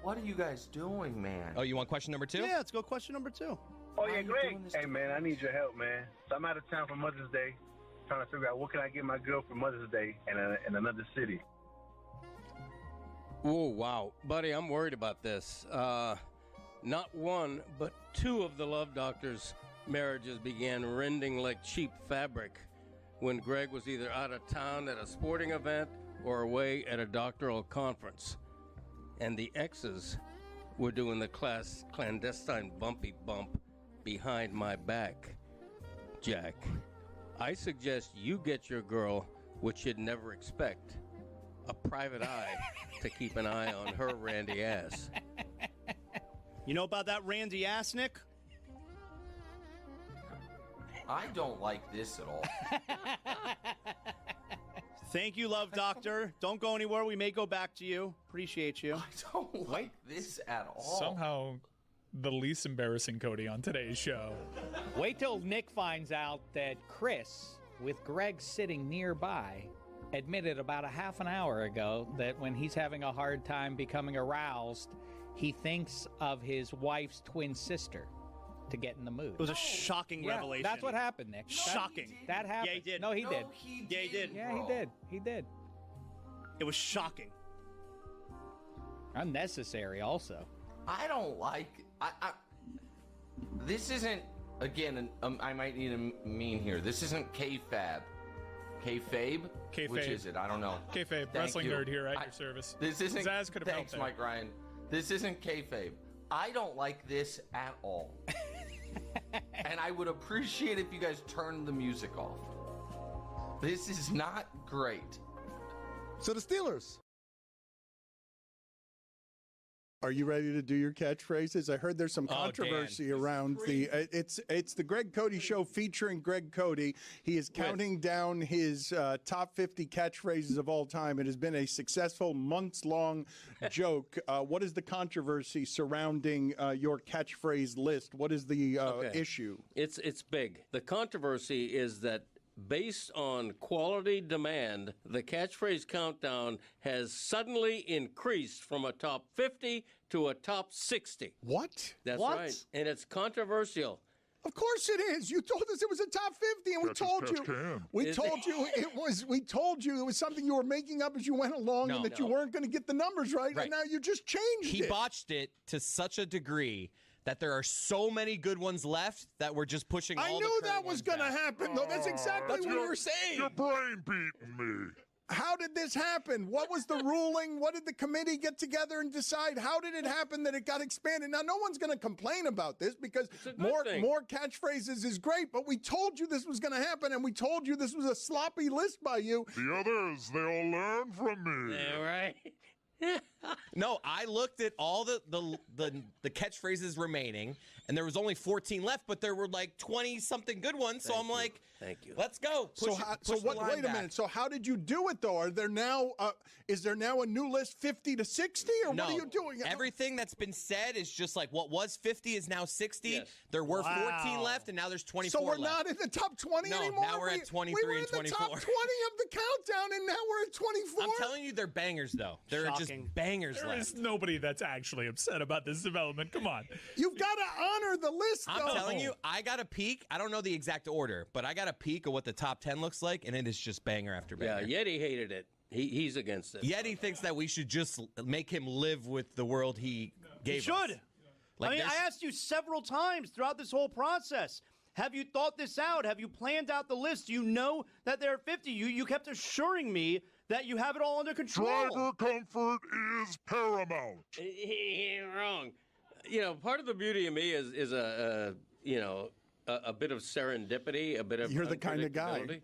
Speaker 19: What are you guys doing, man?
Speaker 6: Oh, you want question number 2?
Speaker 2: Yeah, let's go question number 2.
Speaker 16: Oh, yeah, Greg. Hey, man, I need your help, man. So I'm out of town for Mother's Day, trying to figure out what can I get my girl for Mother's Day in another city.
Speaker 13: Oh, wow. Buddy, I'm worried about this. Not one, but 2 of the Love Doctor's marriages began rending like cheap fabric when Greg was either out of town at a sporting event or away at a doctoral conference. and the exes were doing the clandestine bumpy bump behind my back. Jack, I suggest you get your girl what you'd never expect, a private eye to keep an eye on her randy ass.
Speaker 2: You know about that Randy ass, Nick?
Speaker 19: I don't like this at all.
Speaker 2: Thank you, Love Doctor. Don't go anywhere. We may go back to you. Appreciate you.
Speaker 19: I don't like this at all.
Speaker 4: Somehow, the least embarrassing Cody on today's show.
Speaker 15: Wait till Nick finds out that Chris, with Greg sitting nearby, admitted about a half an hour ago that when he's having a hard time becoming aroused, he thinks of his wife's twin sister to get in the mood.
Speaker 2: It was a shocking revelation.
Speaker 15: That's what happened, Nick.
Speaker 2: Shocking.
Speaker 15: That happened.
Speaker 2: Yeah, he did.
Speaker 15: No, he did.
Speaker 2: Yeah, he did.
Speaker 15: Yeah, he did. He did.
Speaker 2: It was shocking.
Speaker 15: Unnecessary, also.
Speaker 19: I don't like. This isn't. Again, I might need a mean here. This isn't kayfabe. Kayfabe?
Speaker 4: Kayfabe.
Speaker 19: Which is it? I don't know.
Speaker 4: Kayfabe,
Speaker 19: Thank
Speaker 4: wrestling
Speaker 19: you.
Speaker 4: nerd here at your service.
Speaker 19: This isn't.
Speaker 4: Zaz could have
Speaker 19: Thanks,
Speaker 4: helped
Speaker 19: Mike Ryan. This isn't kayfabe. I don't like this at all. And I would appreciate if you guys turned the music off. This is not great.
Speaker 3: So the Steelers. Are you ready to do your catchphrases? I heard there's some controversy around the. It's the Greg Cody Show featuring Greg Cody. He is counting down his top 50 catchphrases of all time. It has been a successful months-long joke. What is the controversy surrounding your catchphrase list? What is the issue?
Speaker 13: It's big. The controversy is that based on quality demand, the catchphrase countdown has suddenly increased from a top 50 to a top 60.
Speaker 3: What?
Speaker 13: That's
Speaker 3: What?
Speaker 13: right. And it's controversial.
Speaker 3: Of course it is. You told us it was a top 50, and we told you it was something you were making up as you went along, and that you weren't going to get the numbers right. And now you just changed it.
Speaker 6: He botched it to such a degree that there are so many good ones left that we're just pushing all
Speaker 3: I
Speaker 6: the
Speaker 3: knew
Speaker 6: current
Speaker 3: that was
Speaker 6: ones
Speaker 3: going to
Speaker 6: back.
Speaker 3: happen, though. That's exactly
Speaker 14: That's
Speaker 3: what we
Speaker 14: your-
Speaker 3: were saying.
Speaker 14: Your brain beating me.
Speaker 3: How did this happen? What was the ruling? What did the committee get together and decide? How did it happen that it got expanded? Now, no one's going to complain about this because more catchphrases is great, but we told you this was going to happen, and we told you this was a sloppy list by you.
Speaker 14: The others, they all learn from me.
Speaker 13: Yeah, right.
Speaker 6: No, I looked at all the catchphrases remaining, and there was only 14 left, but there were like 20-something good ones. So I'm like,
Speaker 13: thank you.
Speaker 6: Let's go.
Speaker 3: So wait a minute. So how did you do it though? Are there now is there now a new list 50 to 60 or
Speaker 6: No,
Speaker 3: what are you doing?
Speaker 6: everything that's been said is just like what was 50 is now 60.
Speaker 13: Yes.
Speaker 6: There were
Speaker 3: Wow.
Speaker 6: 14 left, and now there's 24
Speaker 3: So we're
Speaker 6: left.
Speaker 3: not in the top 20
Speaker 6: No,
Speaker 3: anymore?
Speaker 6: now we're at 23
Speaker 3: we were
Speaker 6: and
Speaker 3: in the top
Speaker 6: 24.
Speaker 3: 20 of the countdown, and now we're at 24?
Speaker 6: I'm telling you, they're bangers, though. There are just bangers
Speaker 4: There
Speaker 6: left.
Speaker 4: is nobody that's actually upset about this development. Come on.
Speaker 3: You've got to honor the list,
Speaker 6: I'm
Speaker 3: though.
Speaker 6: telling you, I got a peek. I don't know the exact order, but I got a peek of what the top 10 looks like, and it is just banger after
Speaker 13: Yeah,
Speaker 6: banger.
Speaker 13: Yeti hated it. He's against it.
Speaker 6: Yeti thinks that we should just make him live with the world he gave
Speaker 2: You
Speaker 6: us.
Speaker 2: should.
Speaker 6: Like,
Speaker 2: I mean,
Speaker 6: there's-
Speaker 2: I asked you several times throughout this whole process. Have you thought this out? Have you planned out the list? You know that there are 50. You kept assuring me that you have it all under control.
Speaker 14: Driver comfort is paramount.
Speaker 13: He ain't wrong. You know, part of the beauty of me is a bit of serendipity, a bit of
Speaker 3: You're the kind of guy.
Speaker 13: unpredictability.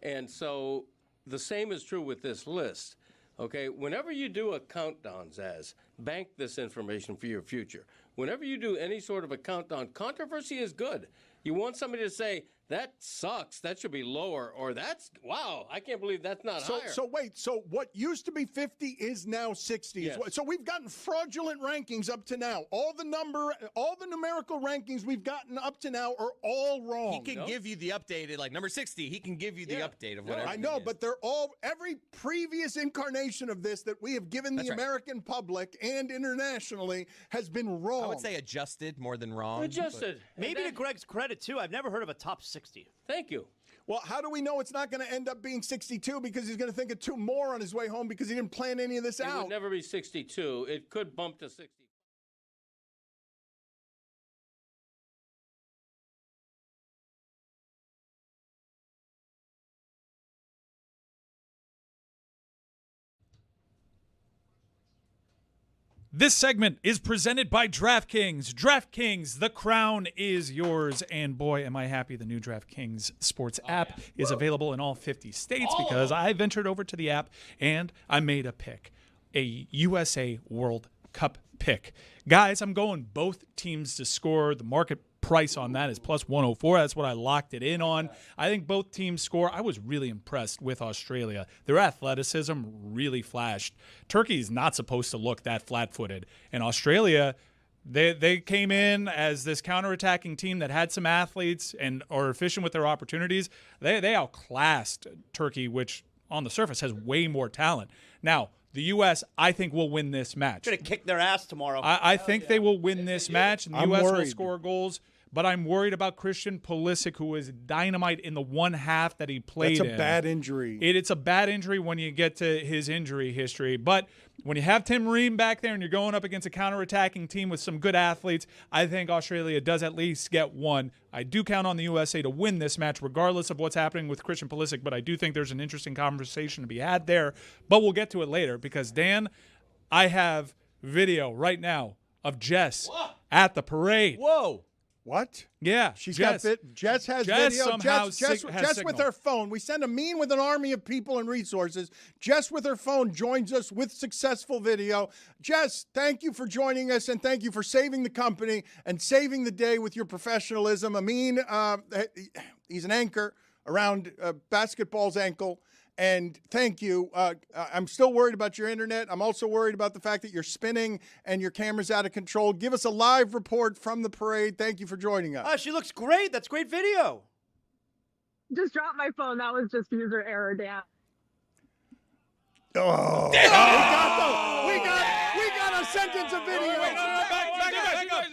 Speaker 13: And so the same is true with this list. Okay, whenever you do a countdown, Zaz, bank this information for your future. Whenever you do any sort of a countdown, controversy is good. You want somebody to say, that sucks, that should be lower, or that's, wow, I can't believe that's not higher.
Speaker 3: So wait, so what used to be 50 is now 60.
Speaker 13: Yes.
Speaker 3: So we've gotten fraudulent rankings up to now. All the numerical rankings we've gotten up to now are all wrong.
Speaker 6: He can give you the updated, like number 60, he can give you the update of whatever.
Speaker 3: I know, but they're all, every previous incarnation of this that we have given
Speaker 6: That's
Speaker 3: the
Speaker 6: right.
Speaker 3: American public and internationally has been wrong.
Speaker 6: I would say adjusted more than wrong.
Speaker 13: Adjusted.
Speaker 2: Maybe to Greg's credit, too, I've never heard of a top 60.
Speaker 13: Thank you.
Speaker 3: Well, how do we know it's not going to end up being 62 because he's going to think of two more on his way home because he didn't plan any of this
Speaker 13: It
Speaker 3: out?
Speaker 13: would never be 62. It could bump to 60.
Speaker 4: This segment is presented by DraftKings. DraftKings, the crown is yours. And boy, am I happy the new DraftKings sports app is available in all 50 states because I ventured over to the app and I made a pick, a USA World Cup pick. Guys, I'm going both teams to score. The market price on that is plus 104. That's what I locked it in on. I think both teams score. I was really impressed with Australia. Their athleticism really flashed. Turkey's not supposed to look that flat-footed. And Australia, they came in as this counterattacking team that had some athletes and are efficient with their opportunities. They outclassed Turkey, which on the surface has way more talent. Now, the U.S., I think, will win this match.
Speaker 2: Going to kick their ass tomorrow.
Speaker 4: I think they will win this match, and the U.S. will
Speaker 3: worried.
Speaker 4: score goals. But I'm worried about Christian Pulisic, who was dynamite in the one half that he played in.
Speaker 3: That's a bad injury.
Speaker 4: It's a bad injury when you get to his injury history. But when you have Tim Ream back there and you're going up against a counterattacking team with some good athletes, I think Australia does at least get one. I do count on the USA to win this match regardless of what's happening with Christian Pulisic, but I do think there's an interesting conversation to be had there. But we'll get to it later because, Dan, I have video right now of Jess at the parade.
Speaker 2: Whoa.
Speaker 3: What?
Speaker 4: Yeah,
Speaker 3: Jess has video.
Speaker 4: Somehow
Speaker 3: Jess with
Speaker 4: signal.
Speaker 3: her phone. We send a meme with an army of people and resources. Jess with her phone joins us with successful video. Jess, thank you for joining us and thank you for saving the company and saving the day with your professionalism. Amin, he's an anchor around basketball's ankle. And thank you. I'm still worried about your internet. I'm also worried about the fact that you're spinning and your camera's out of control. Give us a live report from the parade. Thank you for joining us.
Speaker 2: She looks great. That's great video.
Speaker 20: Just dropped my phone. That was just user error, Dan.
Speaker 3: Oh, we got a sentence of video.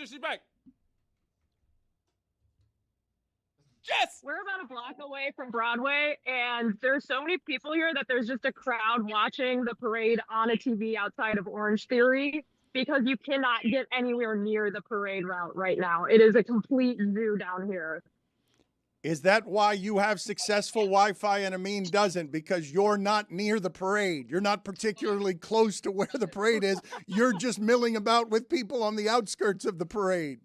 Speaker 11: She's back.
Speaker 20: Jess! We're about a block away from Broadway, and there's so many people here that there's just a crowd watching the parade on a TV outside of Orange Theory because you cannot get anywhere near the parade route right now. It is a complete zoo down here.
Speaker 3: Is that why you have successful Wi-Fi and Amin doesn't? Because you're not near the parade. You're not particularly close to where the parade is. You're just milling about with people on the outskirts of the parade.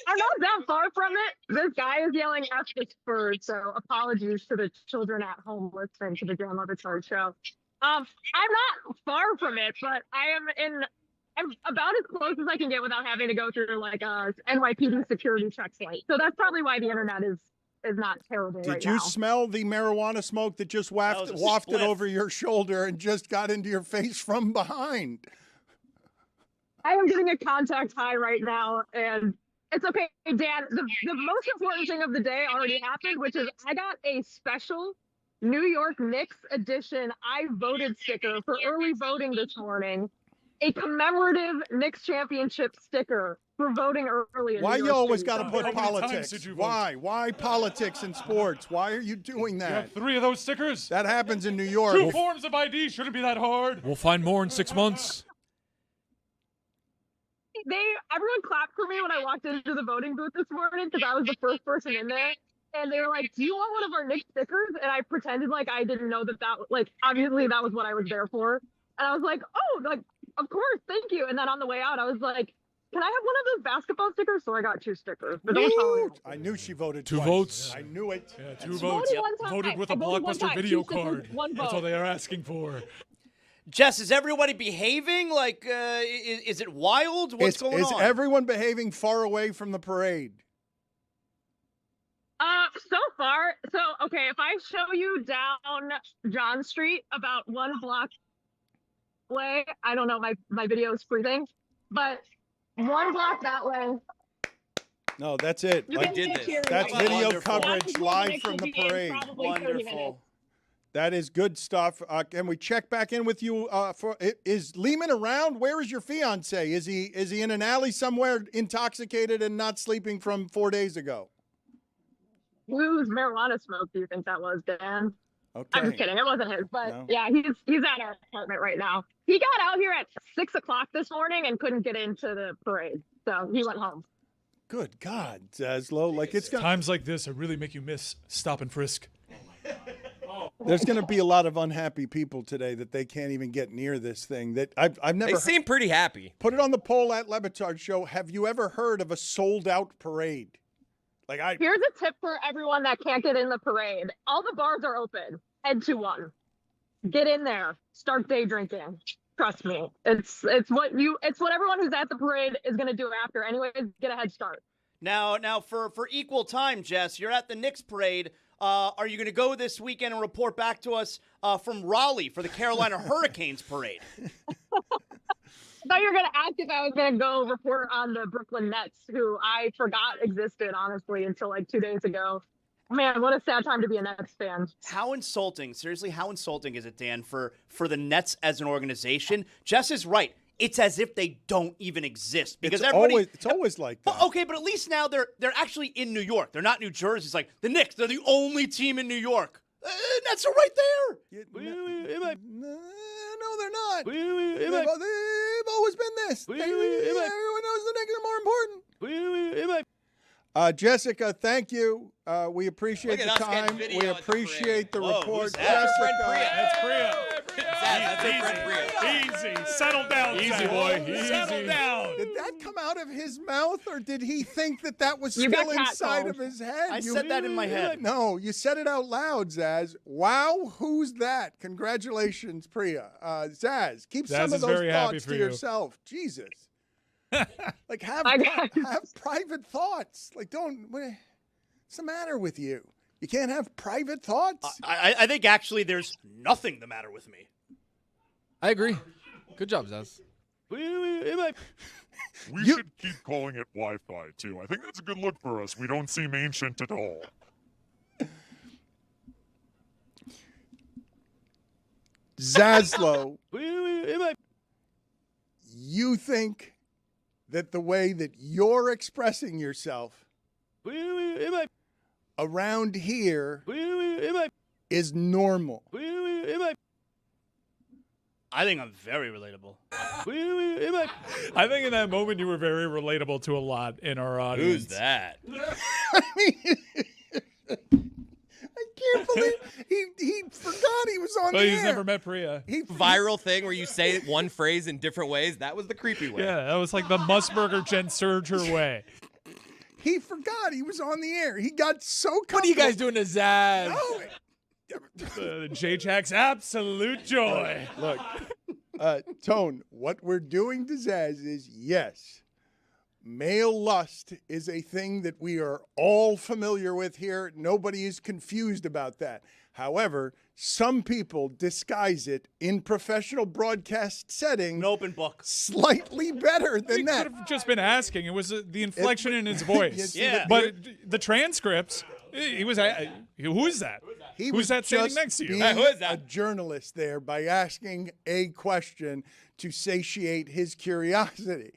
Speaker 20: I'm not that far from it. This guy is yelling F the Spurs, so apologies to the children at home listening to the Dan Le Batard Show. I'm not far from it, but I'm about as close as I can get without having to go through like a NYPD security checkpoint. So that's probably why the internet is not terrible right now.
Speaker 3: Did you smell the marijuana smoke that just wafted over your shoulder and just got into your face from behind?
Speaker 20: I am getting a contact high right now, and it's okay, Dan. The most important thing of the day already happened, which is I got a special New York Knicks edition I voted sticker for early voting this morning. A commemorative Knicks championship sticker for voting early.
Speaker 3: Why you always got to put politics? Why? Why politics in sports? Why are you doing that?
Speaker 4: You have 3 of those stickers?
Speaker 3: That happens in New York.
Speaker 4: 2 forms of ID. Shouldn't be that hard.
Speaker 11: We'll find more in 6 months.
Speaker 20: Everyone clapped for me when I walked into the voting booth this morning because I was the first person in there. And they were like, "Do you want one of our Knicks stickers?" And I pretended like I didn't know that obviously that was what I was there for. And I was like, "Oh, like, of course, thank you." And then on the way out, I was like, "Can I have one of those basketball stickers?" So I got 2 stickers. But don't follow me.
Speaker 3: I knew she voted
Speaker 11: 2
Speaker 3: twice.
Speaker 11: votes.
Speaker 3: I knew it.
Speaker 4: Yeah, 2 votes. Voted with a Blockbuster video card. That's all they are asking for.
Speaker 2: Jess, is everybody behaving? Like, is it wild? What's going on?
Speaker 3: Is everyone behaving far away from the parade?
Speaker 20: So far, okay, if I show you down John Street about 1 block away, I don't know, my video is freezing, but 1 block that way.
Speaker 3: No, that's it.
Speaker 20: You can see it here.
Speaker 3: That's
Speaker 20: Right.
Speaker 3: video
Speaker 20: Wonderful.
Speaker 3: coverage live from the parade.
Speaker 2: Wonderful.
Speaker 3: That is good stuff. Can we check back in with you? Is Lehman around? Where is your fiance? Is he in an alley somewhere, intoxicated and not sleeping from 4 days ago?
Speaker 20: Whose marijuana smoke do you think that was, Dan?
Speaker 3: Okay.
Speaker 20: I'm just kidding. It wasn't his, but
Speaker 3: No.
Speaker 20: yeah, he's at our apartment right now. He got out here at 6 o'clock this morning and couldn't get into the parade, so he went home.
Speaker 3: Good God, Zaslow. Like it's gonna.
Speaker 4: Times like this, I really make you miss stop and frisk.
Speaker 3: There's going to be a lot of unhappy people today that they can't even get near this thing. That I've never.
Speaker 6: They seem pretty happy.
Speaker 3: Put it on the poll at Le Batard Show. Have you ever heard of a sold-out parade?
Speaker 20: Here's a tip for everyone that can't get in the parade. All the bars are open. Head to one. Get in there. Start day drinking. Trust me. It's what everyone who's at the parade is going to do after. Anyways, get a head start.
Speaker 2: Now for equal time, Jess, you're at the Knicks parade. Are you going to go this weekend and report back to us from Raleigh for the Carolina Hurricanes parade?
Speaker 20: I thought you were going to ask if I was going to go report on the Brooklyn Nets, who I forgot existed, honestly, until like 2 days ago. Man, what a sad time to be a Nets fan.
Speaker 2: How insulting, seriously, how insulting is it, Dan, for the Nets as an organization? Jess is right. It's as if they don't even exist. Because
Speaker 3: it's always like that.
Speaker 2: Okay, but at least now they're actually in New York. They're not New Jersey. It's like the Knicks, they're the only team in New York. Nets are right there.
Speaker 3: No, they're not. They've always been this. Everyone knows the Knicks are more important. Jessica, thank you. We appreciate the time. We appreciate the report. Jessica.
Speaker 4: That's Priya.
Speaker 6: That's her friend Priya.
Speaker 4: Easy. Settle down. Easy, boy. Easy. Settle down.
Speaker 3: Did that come out of his mouth, or did he think that was still inside of his head?
Speaker 2: I said that in my head.
Speaker 3: No, you said it out loud, Zaz. Wow, who's that? Congratulations, Priya. Zaz, keep some of those thoughts to yourself. Jesus. Like, have private thoughts. Like, what's the matter with you? You can't have private thoughts?
Speaker 2: I think actually there's nothing the matter with me.
Speaker 21: I agree. Good job, Zaz.
Speaker 14: We should keep calling it Wi-Fi, too. I think that's a good look for us. We don't seem ancient at all.
Speaker 3: Zaslow, you think that the way that you're expressing yourself around here is normal?
Speaker 2: I think I'm very relatable.
Speaker 4: I think in that moment you were very relatable to a lot in our audience.
Speaker 6: Who's that?
Speaker 3: I mean, I can't believe he forgot he was on the air.
Speaker 4: He's never met Priya.
Speaker 6: Viral thing where you say one phrase in different ways. That was the creepy way.
Speaker 4: Yeah, that was like the Musburger Jen Serger way.
Speaker 3: He forgot he was on the air. He got so comfortable.
Speaker 21: What are you guys doing to Zaz?
Speaker 3: No.
Speaker 4: J-Jack's absolute joy.
Speaker 3: Look, Tone, what we're doing to Zaz is, yes, male lust is a thing that we are all familiar with here. Nobody is confused about that. However, some people disguise it in professional broadcast settings.
Speaker 2: An open book.
Speaker 3: Slightly better than that.
Speaker 4: Could have just been asking. It was the inflection in his voice.
Speaker 2: Yeah.
Speaker 4: But the transcripts, he was, who is that? Who's that standing next to you?
Speaker 3: Being
Speaker 6: who is that?
Speaker 3: a journalist there by asking a question to satiate his curiosity.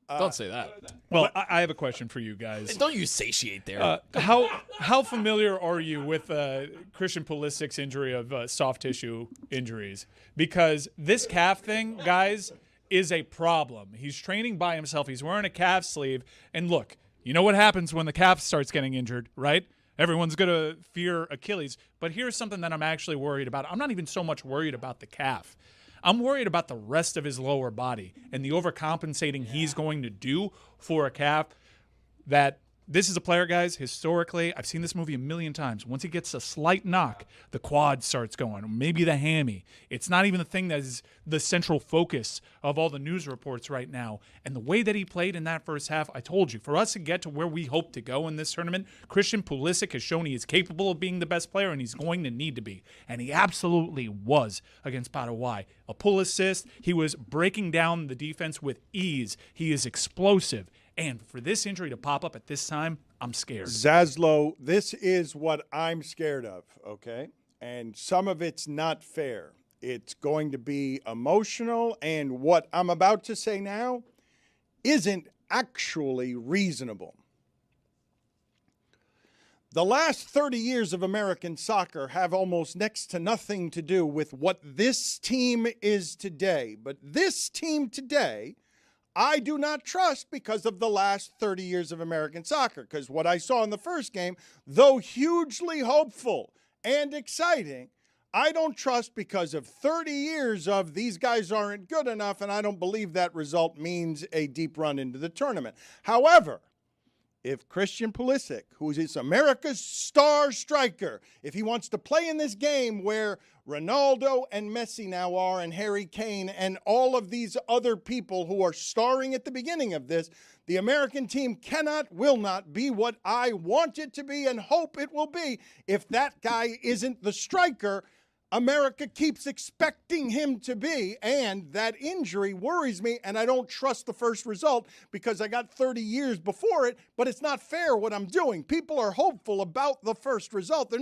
Speaker 21: Don't say that.
Speaker 4: Well, I have a question for you guys.
Speaker 21: Don't you satiate there.
Speaker 4: How familiar are you with Christian Pulisic's injury of soft tissue injuries? Because this calf thing, guys, is a problem. He's training by himself. He's wearing a calf sleeve. And look, you know what happens when the calf starts getting injured, right? Everyone's going to fear Achilles. But here's something that I'm actually worried about. I'm not even so much worried about the calf. I'm worried about the rest of his lower body and the overcompensating he's going to do for a calf. That this is a player, guys, historically, I've seen this movie a million times. Once he gets a slight knock, the quad starts going, maybe the hammy. It's not even the thing that is the central focus of all the news reports right now. And the way that he played in that first half, I told you, for us to get to where we hope to go in this tournament, Christian Pulisic has shown he is capable of being the best player, and he's going to need to be. And he absolutely was against Paraguay. A pull assist. He was breaking down the defense with ease. He is explosive. And for this injury to pop up at this time, I'm scared.
Speaker 3: Zaslow, this is what I'm scared of, okay? And some of it's not fair. It's going to be emotional, and what I'm about to say now isn't actually reasonable. The last 30 years of American soccer have almost next to nothing to do with what this team is today. But this team today, I do not trust because of the last 30 years of American soccer. Because what I saw in the first game, though hugely hopeful and exciting, I don't trust because of 30 years of these guys aren't good enough, and I don't believe that result means a deep run into the tournament. However, if Christian Pulisic, who is America's star striker, if he wants to play in this game where Ronaldo and Messi now are, and Harry Kane and all of these other people who are starring at the beginning of this, the American team cannot, will not be what I want it to be and hope it will be. If that guy isn't the striker America keeps expecting him to be, and that injury worries me, and I don't trust the first result because I got 30 years before it, but it's not fair what I'm doing. People are hopeful about the first result. They're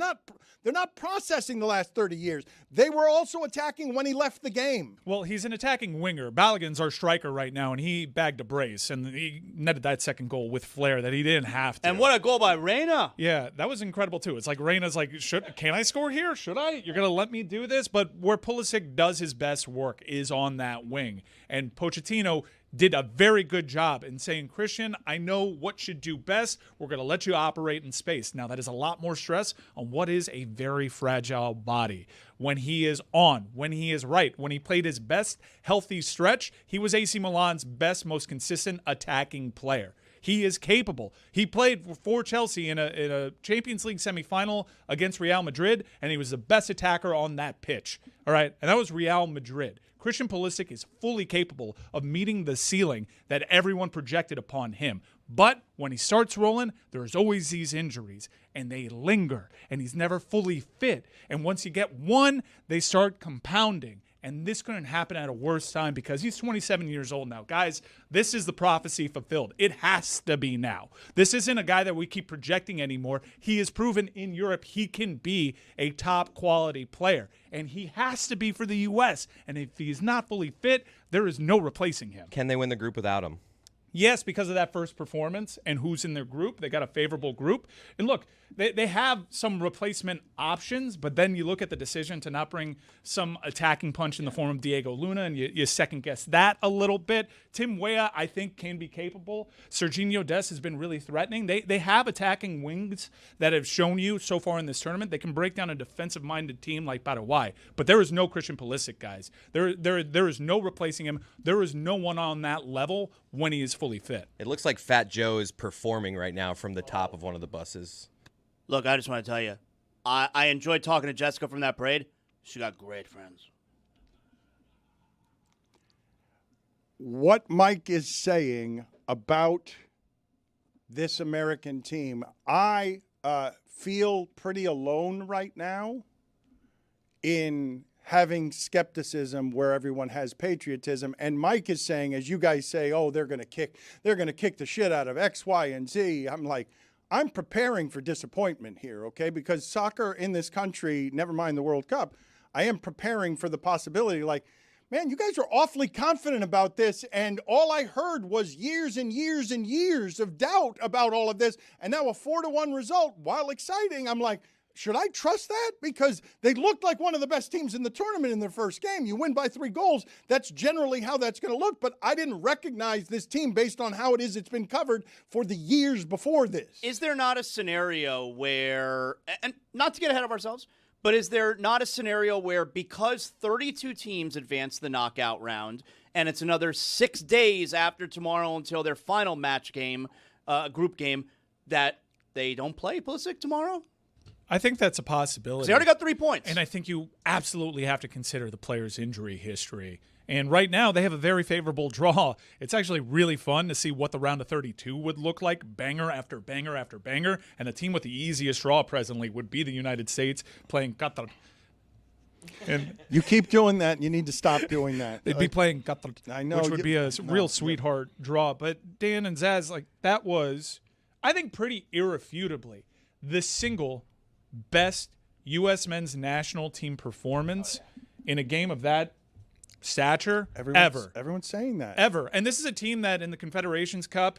Speaker 3: not processing the last 30 years. They were also attacking when he left the game.
Speaker 4: Well, he's an attacking winger. Balogun's our striker right now, and he bagged a brace, and he netted that second goal with flair that he didn't have to.
Speaker 2: And what a goal by Reyna.
Speaker 4: Yeah, that was incredible, too. It's like Reyna's like, can I score here? Should I? You're going to let me do this? But where Pulisic does his best work is on that wing. And Pochettino did a very good job in saying, Christian, I know what should do best. We're going to let you operate in space. Now, that is a lot more stress on what is a very fragile body. When he is on, when he is right, when he played his best healthy stretch, he was AC Milan's best, most consistent attacking player. He is capable. He played for Chelsea in a Champions League semifinal against Real Madrid, and he was the best attacker on that pitch. All right, and that was Real Madrid. Christian Pulisic is fully capable of meeting the ceiling that everyone projected upon him. But when he starts rolling, there's always these injuries, and they linger, and he's never fully fit. And once you get one, they start compounding. And this couldn't happen at a worse time because he's 27 years old now. Guys, this is the prophecy fulfilled. It has to be now. This isn't a guy that we keep projecting anymore. He has proven in Europe he can be a top quality player. And he has to be for the U.S. And if he's not fully fit, there is no replacing him.
Speaker 6: Can they win the group without him?
Speaker 4: Yes, because of that first performance and who's in their group. They got a favorable group. And look, they have some replacement options, but then you look at the decision to not bring some attacking punch in the form of Diego Luna, and you second-guess that a little bit. Tim Weah, I think, can be capable. Serginho Dest has been really threatening. They have attacking wings that have shown you so far in this tournament. They can break down a defensive-minded team like Paraguay, but there is no Christian Pulisic, guys. There is no replacing him. There is no one on that level when he is fully fit.
Speaker 6: It looks like Fat Joe is performing right now from the top of one of the buses.
Speaker 2: Look, I just want to tell you, I enjoyed talking to Jessica from that parade. She got great friends.
Speaker 3: What Mike is saying about this American team, I feel pretty alone right now in having skepticism where everyone has patriotism. And Mike is saying, as you guys say, oh, they're going to kick the shit out of X, Y, and Z. I'm like, I'm preparing for disappointment here, okay? Because soccer in this country, never mind the World Cup, I am preparing for the possibility, like, man, you guys are awfully confident about this, and all I heard was years and years and years of doubt about all of this, and now a 4-1 result, while exciting, I'm like, should I trust that? Because they looked like one of the best teams in the tournament in their first game. You win by 3 goals. That's generally how that's going to look. But I didn't recognize this team based on how it's been covered for the years before this.
Speaker 2: Is there not a scenario where, and not to get ahead of ourselves, but is there not a scenario where because 32 teams advance the knockout round and it's another 6 days after tomorrow until their final match game, group game, that they don't play Pulisic tomorrow?
Speaker 4: I think that's a possibility.
Speaker 2: They already got 3 points.
Speaker 4: And I think you absolutely have to consider the player's injury history. And right now, they have a very favorable draw. It's actually really fun to see what the round of 32 would look like, banger after banger after banger. And the team with the easiest draw presently would be the United States playing Qatar. And
Speaker 3: you keep doing that, and you need to stop doing that.
Speaker 4: They'd be playing Qatar,
Speaker 3: I know,
Speaker 4: which would be a real sweetheart draw. But Dan and Zaz, like that was, I think, pretty irrefutably the single best U.S. men's national team performance in a game of that stature ever.
Speaker 3: Everyone's saying that.
Speaker 4: Ever. And this is a team that in the Confederations Cup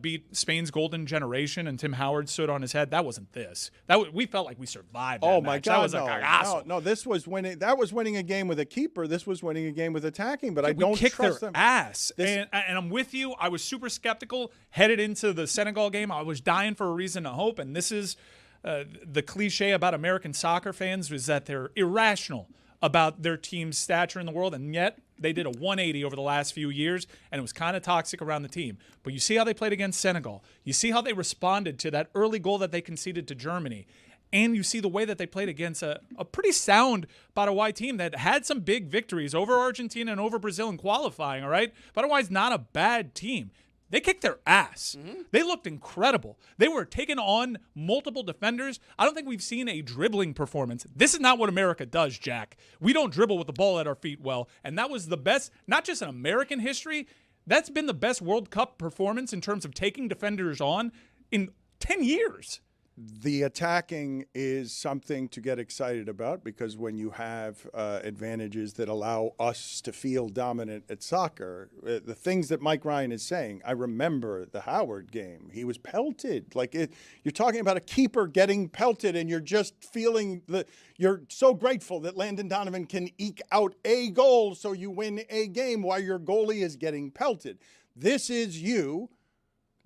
Speaker 4: beat Spain's golden generation, and Tim Howard stood on his head. That wasn't this. We felt like we survived that
Speaker 3: Oh,
Speaker 4: match.
Speaker 3: my
Speaker 4: That was
Speaker 3: God, no, this was winning. That was winning a game with a keeper. This was winning a game with attacking, but I don't
Speaker 4: kicked
Speaker 3: trust
Speaker 4: their
Speaker 3: them.
Speaker 4: ass. And I'm with you. I was super skeptical headed into the Senegal game. I was dying for a reason to hope, and this is The cliche about American soccer fans is that they're irrational about their team's stature in the world, and yet they did a 180 over the last few years, and it was kind of toxic around the team. But you see how they played against Senegal. You see how they responded to that early goal that they conceded to Germany. And you see the way that they played against a pretty sound Paraguay team that had some big victories over Argentina and over Brazil in qualifying, all right? Paraguay's not a bad team. They kicked their ass. They looked incredible. They were taking on multiple defenders. I don't think we've seen a dribbling performance. This is not what America does, Jack. We don't dribble with the ball at our feet well. And that was the best, not just in American history, that's been the best World Cup performance in terms of taking defenders on in 10 years.
Speaker 3: The attacking is something to get excited about, because when you have advantages that allow us to feel dominant at soccer, the things that Mike Ryan is saying, I remember the Howard game. He was pelted. You're talking about a keeper getting pelted, and you're just feeling that you're so grateful that Landon Donovan can eke out a goal so you win a game while your goalie is getting pelted. This is you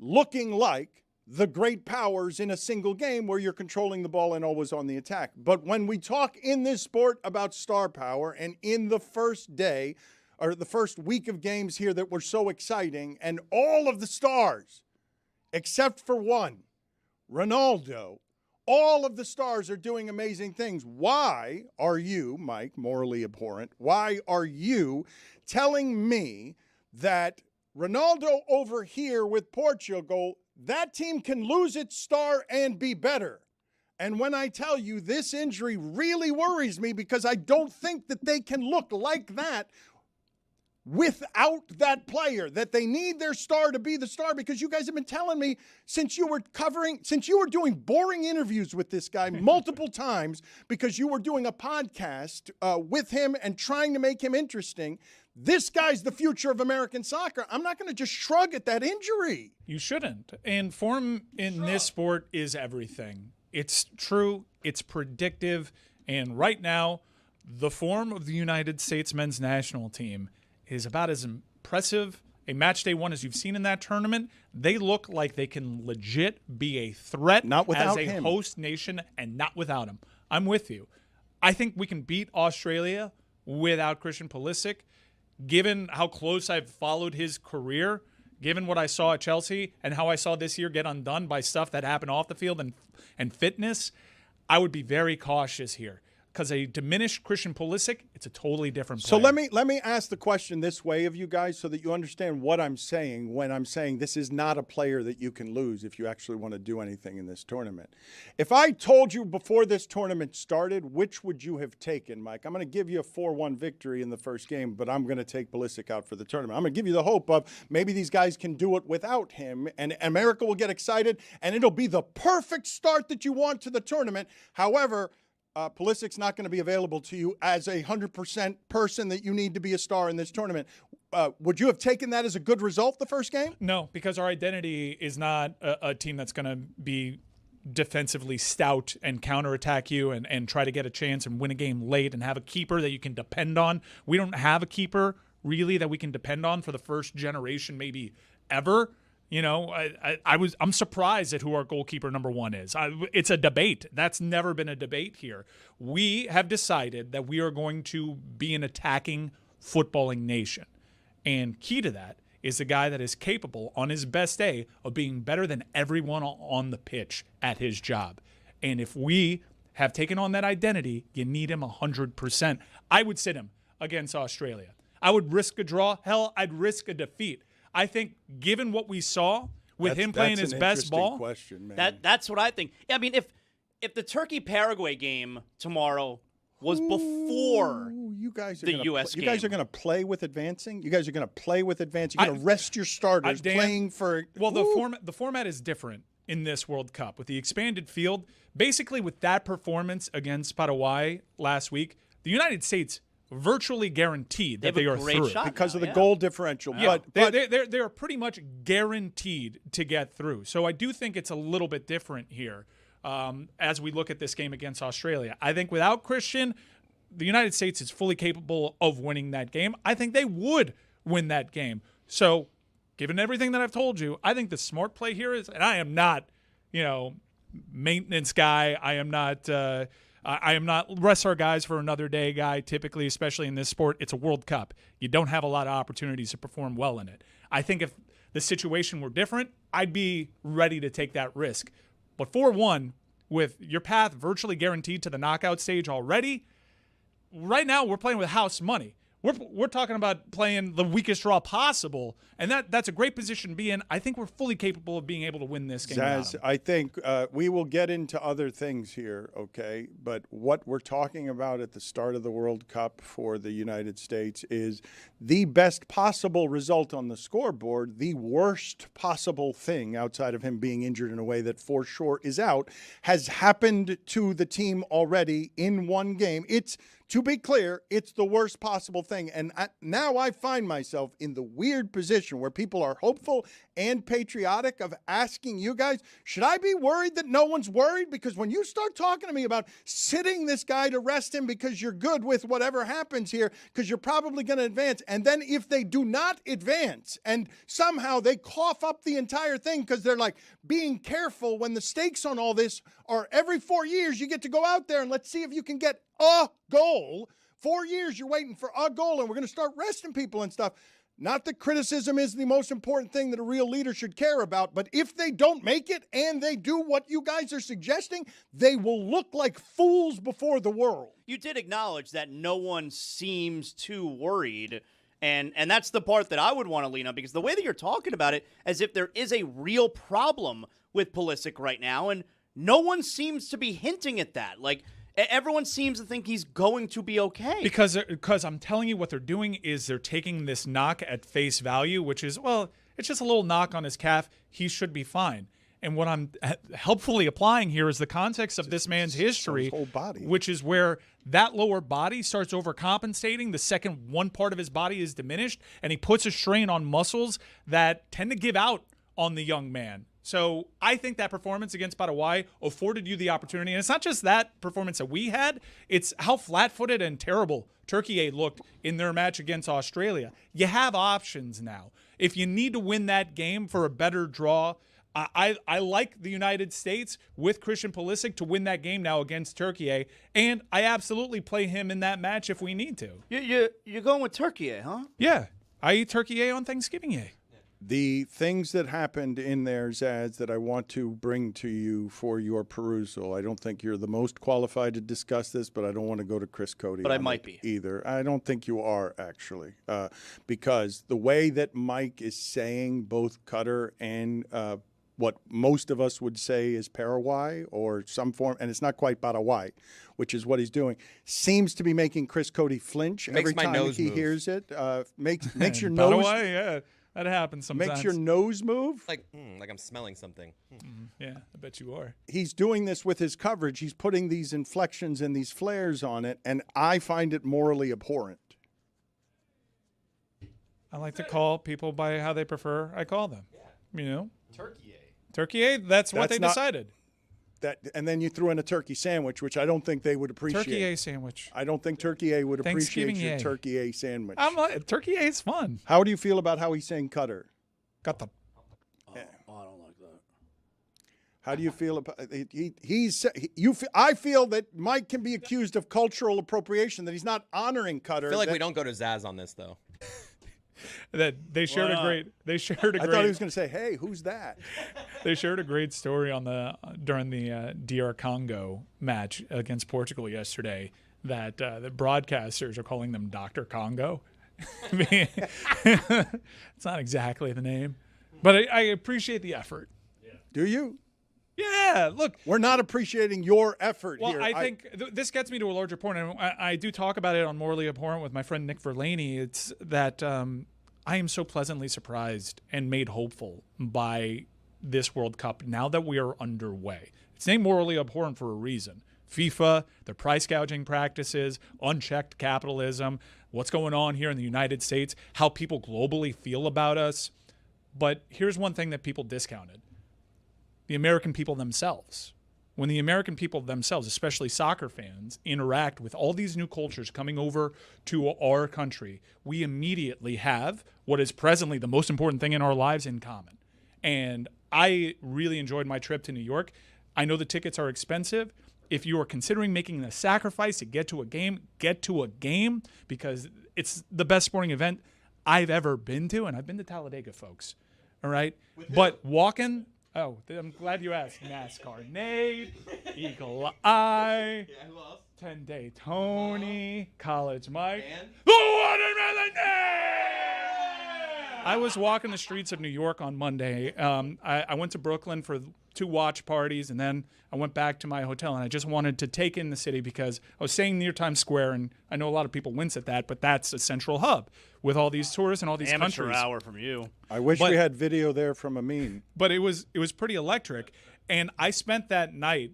Speaker 3: looking like the great powers in a single game where you're controlling the ball and always on the attack. But when we talk in this sport about star power, and in the first day or the first week of games here that were so exciting, and all of the stars, except for one, Ronaldo, all of the stars are doing amazing things. Why are you, Mike, morally abhorrent, why are you telling me that Ronaldo over here with Portugal, that team can lose its star and be better? And when I tell you this injury really worries me, because I don't think that they can look like that without that player, that they need their star to be the star, because you guys have been telling me since you were doing boring interviews with this guy multiple times, because you were doing a podcast with him and trying to make him interesting. This guy's the future of American soccer. I'm not going to just shrug at that injury.
Speaker 4: You shouldn't. And form in this sport is everything. It's true. It's predictive. And right now, the form of the United States men's national team is about as impressive a match day one as you've seen in that tournament. They look like they can legit be a threat
Speaker 3: not without
Speaker 4: as a host nation, and not without him. I'm with you. I think we can beat Australia without Christian Pulisic. Given how close I've followed his career, given what I saw at Chelsea and how I saw this year get undone by stuff that happened off the field and fitness, I would be very cautious here. Because a diminished Christian Pulisic, it's a totally different player.
Speaker 3: So let me ask the question this way of you guys, so that you understand what I'm saying when I'm saying this is not a player that you can lose if you actually want to do anything in this tournament. If I told you before this tournament started, which would you have taken, Mike? I'm going to give you a 4-1 victory in the first game, but I'm going to take Pulisic out for the tournament. I'm going to give you the hope of maybe these guys can do it without him, and America will get excited, and it'll be the perfect start that you want to the tournament. However, Pulisic's not going to be available to you as a 100% person that you need to be a star in this tournament. Would you have taken that as a good result the first game?
Speaker 4: No, because our identity is not a team that's going to be defensively stout and counterattack you and try to get a chance and win a game late and have a keeper that you can depend on. We don't have a keeper really that we can depend on for the first generation maybe ever. You know, I'm surprised at who our goalkeeper number one is. It's a debate. That's never been a debate here. We have decided that we are going to be an attacking, footballing nation. And key to that is a guy that is capable on his best day of being better than everyone on the pitch at his job. And if we have taken on that identity, you need him 100%. I would sit him against Australia. I would risk a draw. Hell, I'd risk a defeat. I think given what we saw with him playing his best ball,
Speaker 3: question, man.
Speaker 2: That's what I think. I mean, if the Turkey-Paraguay game tomorrow was before
Speaker 3: you guys are
Speaker 2: the
Speaker 3: gonna
Speaker 2: U.S. game.
Speaker 3: You guys are going to play with advancing? You guys are going to play with advancing? You're going to rest your starters playing for...
Speaker 4: Well, the format is different in this World Cup. With the expanded field, basically with that performance against Paraguay last week, the United States virtually guaranteed that they are through
Speaker 3: because of the goal differential.
Speaker 4: Yeah.
Speaker 3: But
Speaker 4: they are pretty much guaranteed to get through. So I do think it's a little bit different here as we look at this game against Australia. I think without Christian, the United States is fully capable of winning that game. I think they would win that game. So given everything that I've told you, I think the smart play here is, and I am not, maintenance guy. I am not rest our guys for another day guy. Typically, especially in this sport, it's a World Cup. You don't have a lot of opportunities to perform well in it. I think if the situation were different, I'd be ready to take that risk. But 4-1, with your path virtually guaranteed to the knockout stage already, right now we're playing with house money. We're talking about playing the weakest draw possible, and that's a great position to be in. I think we're fully capable of being able to win this game.
Speaker 3: Zaz, I think we will get into other things here, okay? But what we're talking about at the start of the World Cup for the United States is the best possible result on the scoreboard, the worst possible thing outside of him being injured in a way that for sure is out, has happened to the team already in one game. To be clear, it's the worst possible thing. And now I find myself in the weird position where people are hopeful and patriotic of asking you guys, should I be worried that no one's worried? Because when you start talking to me about sitting this guy to rest him because you're good with whatever happens here, because you're probably going to advance, and then if they do not advance and somehow they cough up the entire thing because they're like being careful when the stakes on all this are every 4 years you get to go out there and let's see if you can get a goal. 4 years you're waiting for a goal and we're going to start resting people and stuff. Not that criticism is the most important thing that a real leader should care about, but if they don't make it and they do what you guys are suggesting, they will look like fools before the world.
Speaker 2: You did acknowledge that no one seems too worried, and that's the part that I would want to lean on, because the way that you're talking about it, as if there is a real problem with Pulisic right now, and no one seems to be hinting at that. Like, everyone seems to think he's going to be okay.
Speaker 4: Because I'm telling you, what they're doing is they're taking this knock at face value, which is, well, it's just a little knock on his calf. He should be fine. And what I'm helpfully applying here is the context of this man's history,
Speaker 3: his whole body,
Speaker 4: which is where that lower body starts overcompensating the second one part of his body is diminished, and he puts a strain on muscles that tend to give out on the young man. So I think that performance against Paraguay afforded you the opportunity. And it's not just that performance that we had. It's how flat-footed and terrible Turkey looked in their match against Australia. You have options now. If you need to win that game for a better draw, I like the United States with Christian Pulisic to win that game now against Turkey. And I absolutely play him in that match if we need to.
Speaker 2: You're going with Turkey, huh?
Speaker 4: Yeah. I eat Turkey on Thanksgiving.
Speaker 3: The things that happened in there, Zaz, that I want to bring to you for your perusal. I don't think you're the most qualified to discuss this, but I don't want to go to Chris Cody.
Speaker 2: But I might be.
Speaker 3: Either. I don't think you are, actually, because the way that Mike is saying both Qatar and what most of us would say is Paraguay or some form, and it's not quite Paraguay, which is what he's doing, seems to be making Chris Cody flinch every time he hears it. Makes your nose.
Speaker 4: Paraguay, yeah. That happens sometimes.
Speaker 3: Makes your nose move?
Speaker 6: Like I'm smelling something.
Speaker 4: Yeah, I bet you are.
Speaker 3: He's doing this with his coverage. He's putting these inflections and these flares on it, and I find it morally abhorrent.
Speaker 4: I like to call people by how they prefer I call them. You know?
Speaker 21: Turkey.
Speaker 4: That's what they decided.
Speaker 3: And then you threw in a turkey sandwich, which I don't think they would appreciate.
Speaker 4: Turkey sandwich.
Speaker 3: I don't think Turkey would appreciate your
Speaker 4: Thanksgiving
Speaker 3: turkey sandwich.
Speaker 4: Turkey is fun.
Speaker 3: How do you feel about how he's saying Qatar?
Speaker 4: Qatar.
Speaker 3: Yeah.
Speaker 1: Oh, I don't like that.
Speaker 3: How do you feel about I feel that Mike can be accused of cultural appropriation, that he's not honoring Qatar.
Speaker 6: I feel like we don't go to Zaz on this though.
Speaker 4: That they shared a great. I thought
Speaker 3: he was going to say, "Hey, who's that?"
Speaker 4: They shared a great story during the DR Congo match against Portugal yesterday. That the broadcasters are calling them Dr. Congo. It's not exactly the name, but I appreciate the effort.
Speaker 3: Do you?
Speaker 4: Yeah, look.
Speaker 3: We're not appreciating your effort
Speaker 4: well,
Speaker 3: here.
Speaker 4: I think this gets me to a larger point, and I do talk about it on Morally Abhorrent with my friend Nick Verlaney. It's that I am so pleasantly surprised and made hopeful by this World Cup now that we are underway. It's named Morally Abhorrent for a reason. FIFA, their price gouging practices, unchecked capitalism, what's going on here in the United States, how people globally feel about us. But here's one thing that people discounted. The American people themselves. When the American people themselves, especially soccer fans, interact with all these new cultures coming over to our country, we immediately have what is presently the most important thing in our lives in common. And I really enjoyed my trip to New York. I know the tickets are expensive. If you are considering making the sacrifice to get to a game, because it's the best sporting event I've ever been to, and I've been to Talladega, folks. All right? But walking, I'm glad you asked. NASCAR Nate, Eagle Eye, 10-Day Tony, College Mike, the Watermelon I was walking the streets of New York on Monday. I went to Brooklyn for 2 watch parties, and then I went back to my hotel, and I just wanted to take in the city because I was staying near Times Square, and I know a lot of people wince at that, but that's a central hub with all these tourists and all these
Speaker 2: Amateur
Speaker 4: countries.
Speaker 2: hour from you.
Speaker 3: I wish we had video there from Amin.
Speaker 4: But it was pretty electric, and I spent that night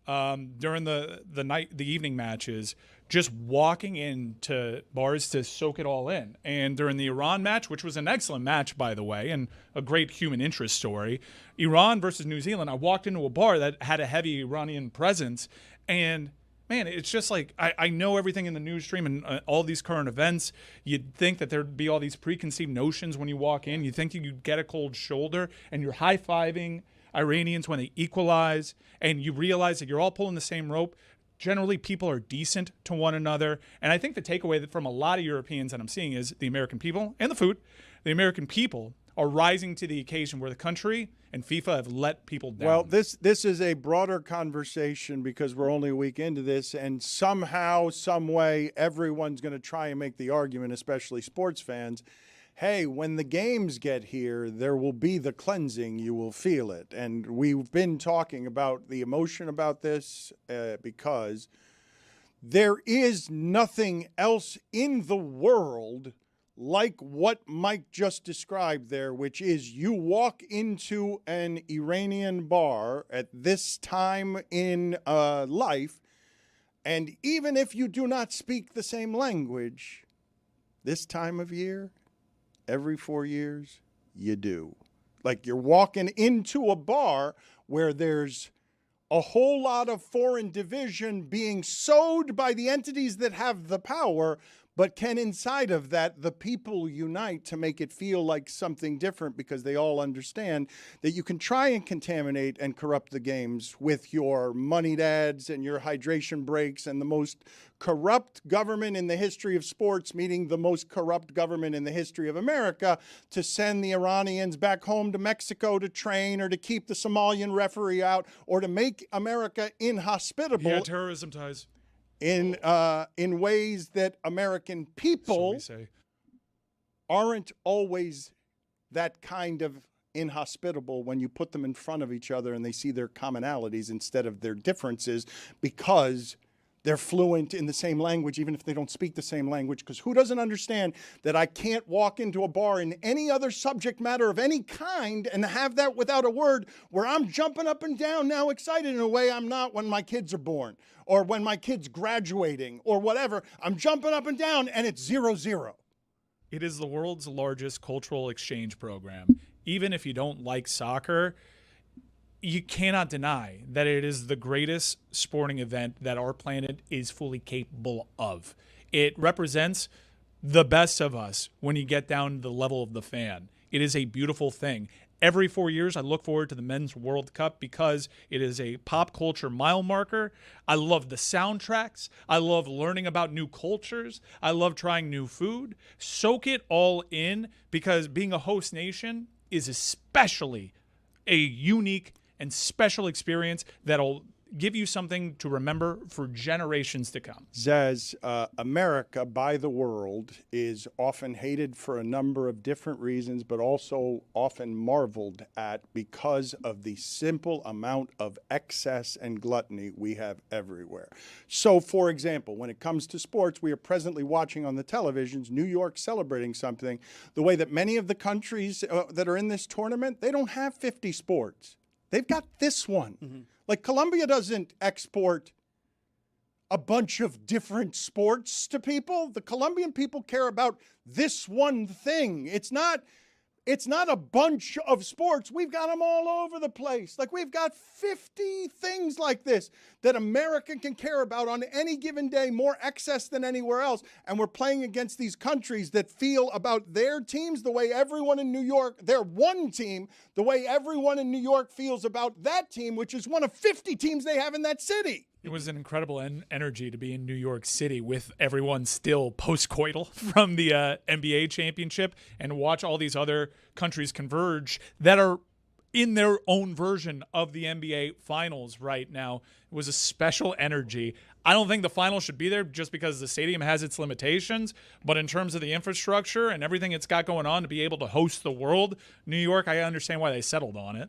Speaker 4: during the evening matches just walking into bars to soak it all in. And during the Iran match, which was an excellent match, by the way, and a great human interest story, Iran versus New Zealand, I walked into a bar that had a heavy Iranian presence, and man, it's just like I know everything in the news stream and all these current events. You'd think that there'd be all these preconceived notions when you walk in. You think you'd get a cold shoulder, and you're high-fiving Iranians when they equalize, and you realize that you're all pulling the same rope. Generally, people are decent to one another. And I think the takeaway from a lot of Europeans that I'm seeing is the American people and the food. The American people are rising to the occasion where the country and FIFA have let people down.
Speaker 3: Well, this is a broader conversation because we're only a week into this, and somehow, some way, everyone's going to try and make the argument, especially sports fans, hey, when the games get here, there will be the cleansing. You will feel it. And we've been talking about the emotion about this because there is nothing else in the world like what Mike just described there, which is you walk into an Iranian bar at this time in life, and even if you do not speak the same language, this time of year, every 4 years, you do. Like you're walking into a bar where there's a whole lot of foreign division being sowed by the entities that have the power, but can inside of that, the people unite to make it feel like something different because they all understand that you can try and contaminate and corrupt the games with your moneyed ads and your hydration breaks and the most corrupt government in the history of sports, meaning the most corrupt government in the history of America, to send the Iranians back home to Mexico to train or to keep the Somalian referee out or to make America inhospitable.
Speaker 4: Yeah, terrorism ties.
Speaker 3: In ways that American people aren't always that kind of inhospitable when you put them in front of each other and they see their commonalities instead of their differences because they're fluent in the same language, even if they don't speak the same language. Because who doesn't understand that I can't walk into a bar in any other subject matter of any kind and have that without a word where I'm jumping up and down now excited in a way I'm not when my kids are born or when my kid's graduating or whatever. I'm jumping up and down and it's 0-0.
Speaker 4: It is the world's largest cultural exchange program. Even if you don't like soccer, you cannot deny that it is the greatest sporting event that our planet is fully capable of. It represents the best of us when you get down to the level of the fan. It is a beautiful thing. Every 4 years, I look forward to the Men's World Cup because it is a pop culture mile marker. I love the soundtracks. I love learning about new cultures. I love trying new food. Soak it all in because being a host nation is especially a unique and special experience that'll give you something to remember for generations to come.
Speaker 3: Zaz, America by the world is often hated for a number of different reasons, but also often marveled at because of the simple amount of excess and gluttony we have everywhere. So, for example, when it comes to sports, we are presently watching on the televisions New York celebrating something the way that many of the countries that are in this tournament, they don't have 50 sports. They've got this one. Mm-hmm. Like Colombia doesn't export a bunch of different sports to people. The Colombian people care about this one thing. It's not It's not a bunch of sports. We've got them all over the place. Like, we've got 50 things like this that America can care about on any given day, more excess than anywhere else. And we're playing against these countries that feel about their teams the way everyone in New York, their one team, the way everyone in New York feels about that team, which is one of 50 teams they have in that city.
Speaker 4: It was an incredible energy to be in New York City with everyone still post-coital from the NBA championship and watch all these other countries converge that are in their own version of the NBA Finals right now. It was a special energy. I don't think the final should be there just because the stadium has its limitations, but in terms of the infrastructure and everything it's got going on to be able to host the world, New York, I understand why they settled on it.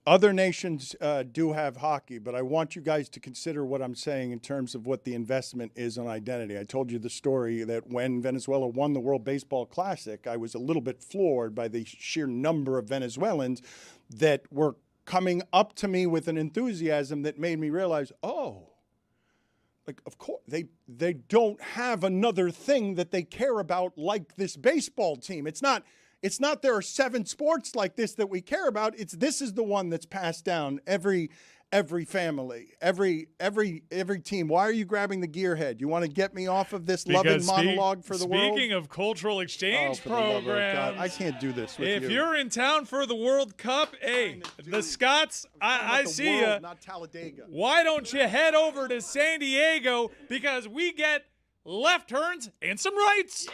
Speaker 3: Other nations do have hockey, but I want you guys to consider what I'm saying in terms of what the investment is on identity. I told you the story that when Venezuela won the World Baseball Classic, I was a little bit floored by the sheer number of Venezuelans that were coming up to me with an enthusiasm that made me realize, oh, like, of course, they don't have another thing that they care about like this baseball team. It's not there are 7 sports like this that we care about. This is the one that's passed down every family, every team. Why are you grabbing the gearhead? You want to get me off of this loving monologue for the world?
Speaker 4: Speaking of cultural exchange programs,
Speaker 3: I can't do this with
Speaker 4: if
Speaker 3: you.
Speaker 4: you're in town for the World Cup, hey, the Scots, I see you.
Speaker 3: Not Talladega.
Speaker 4: Why don't you head over to San Diego because we get left turns and some rights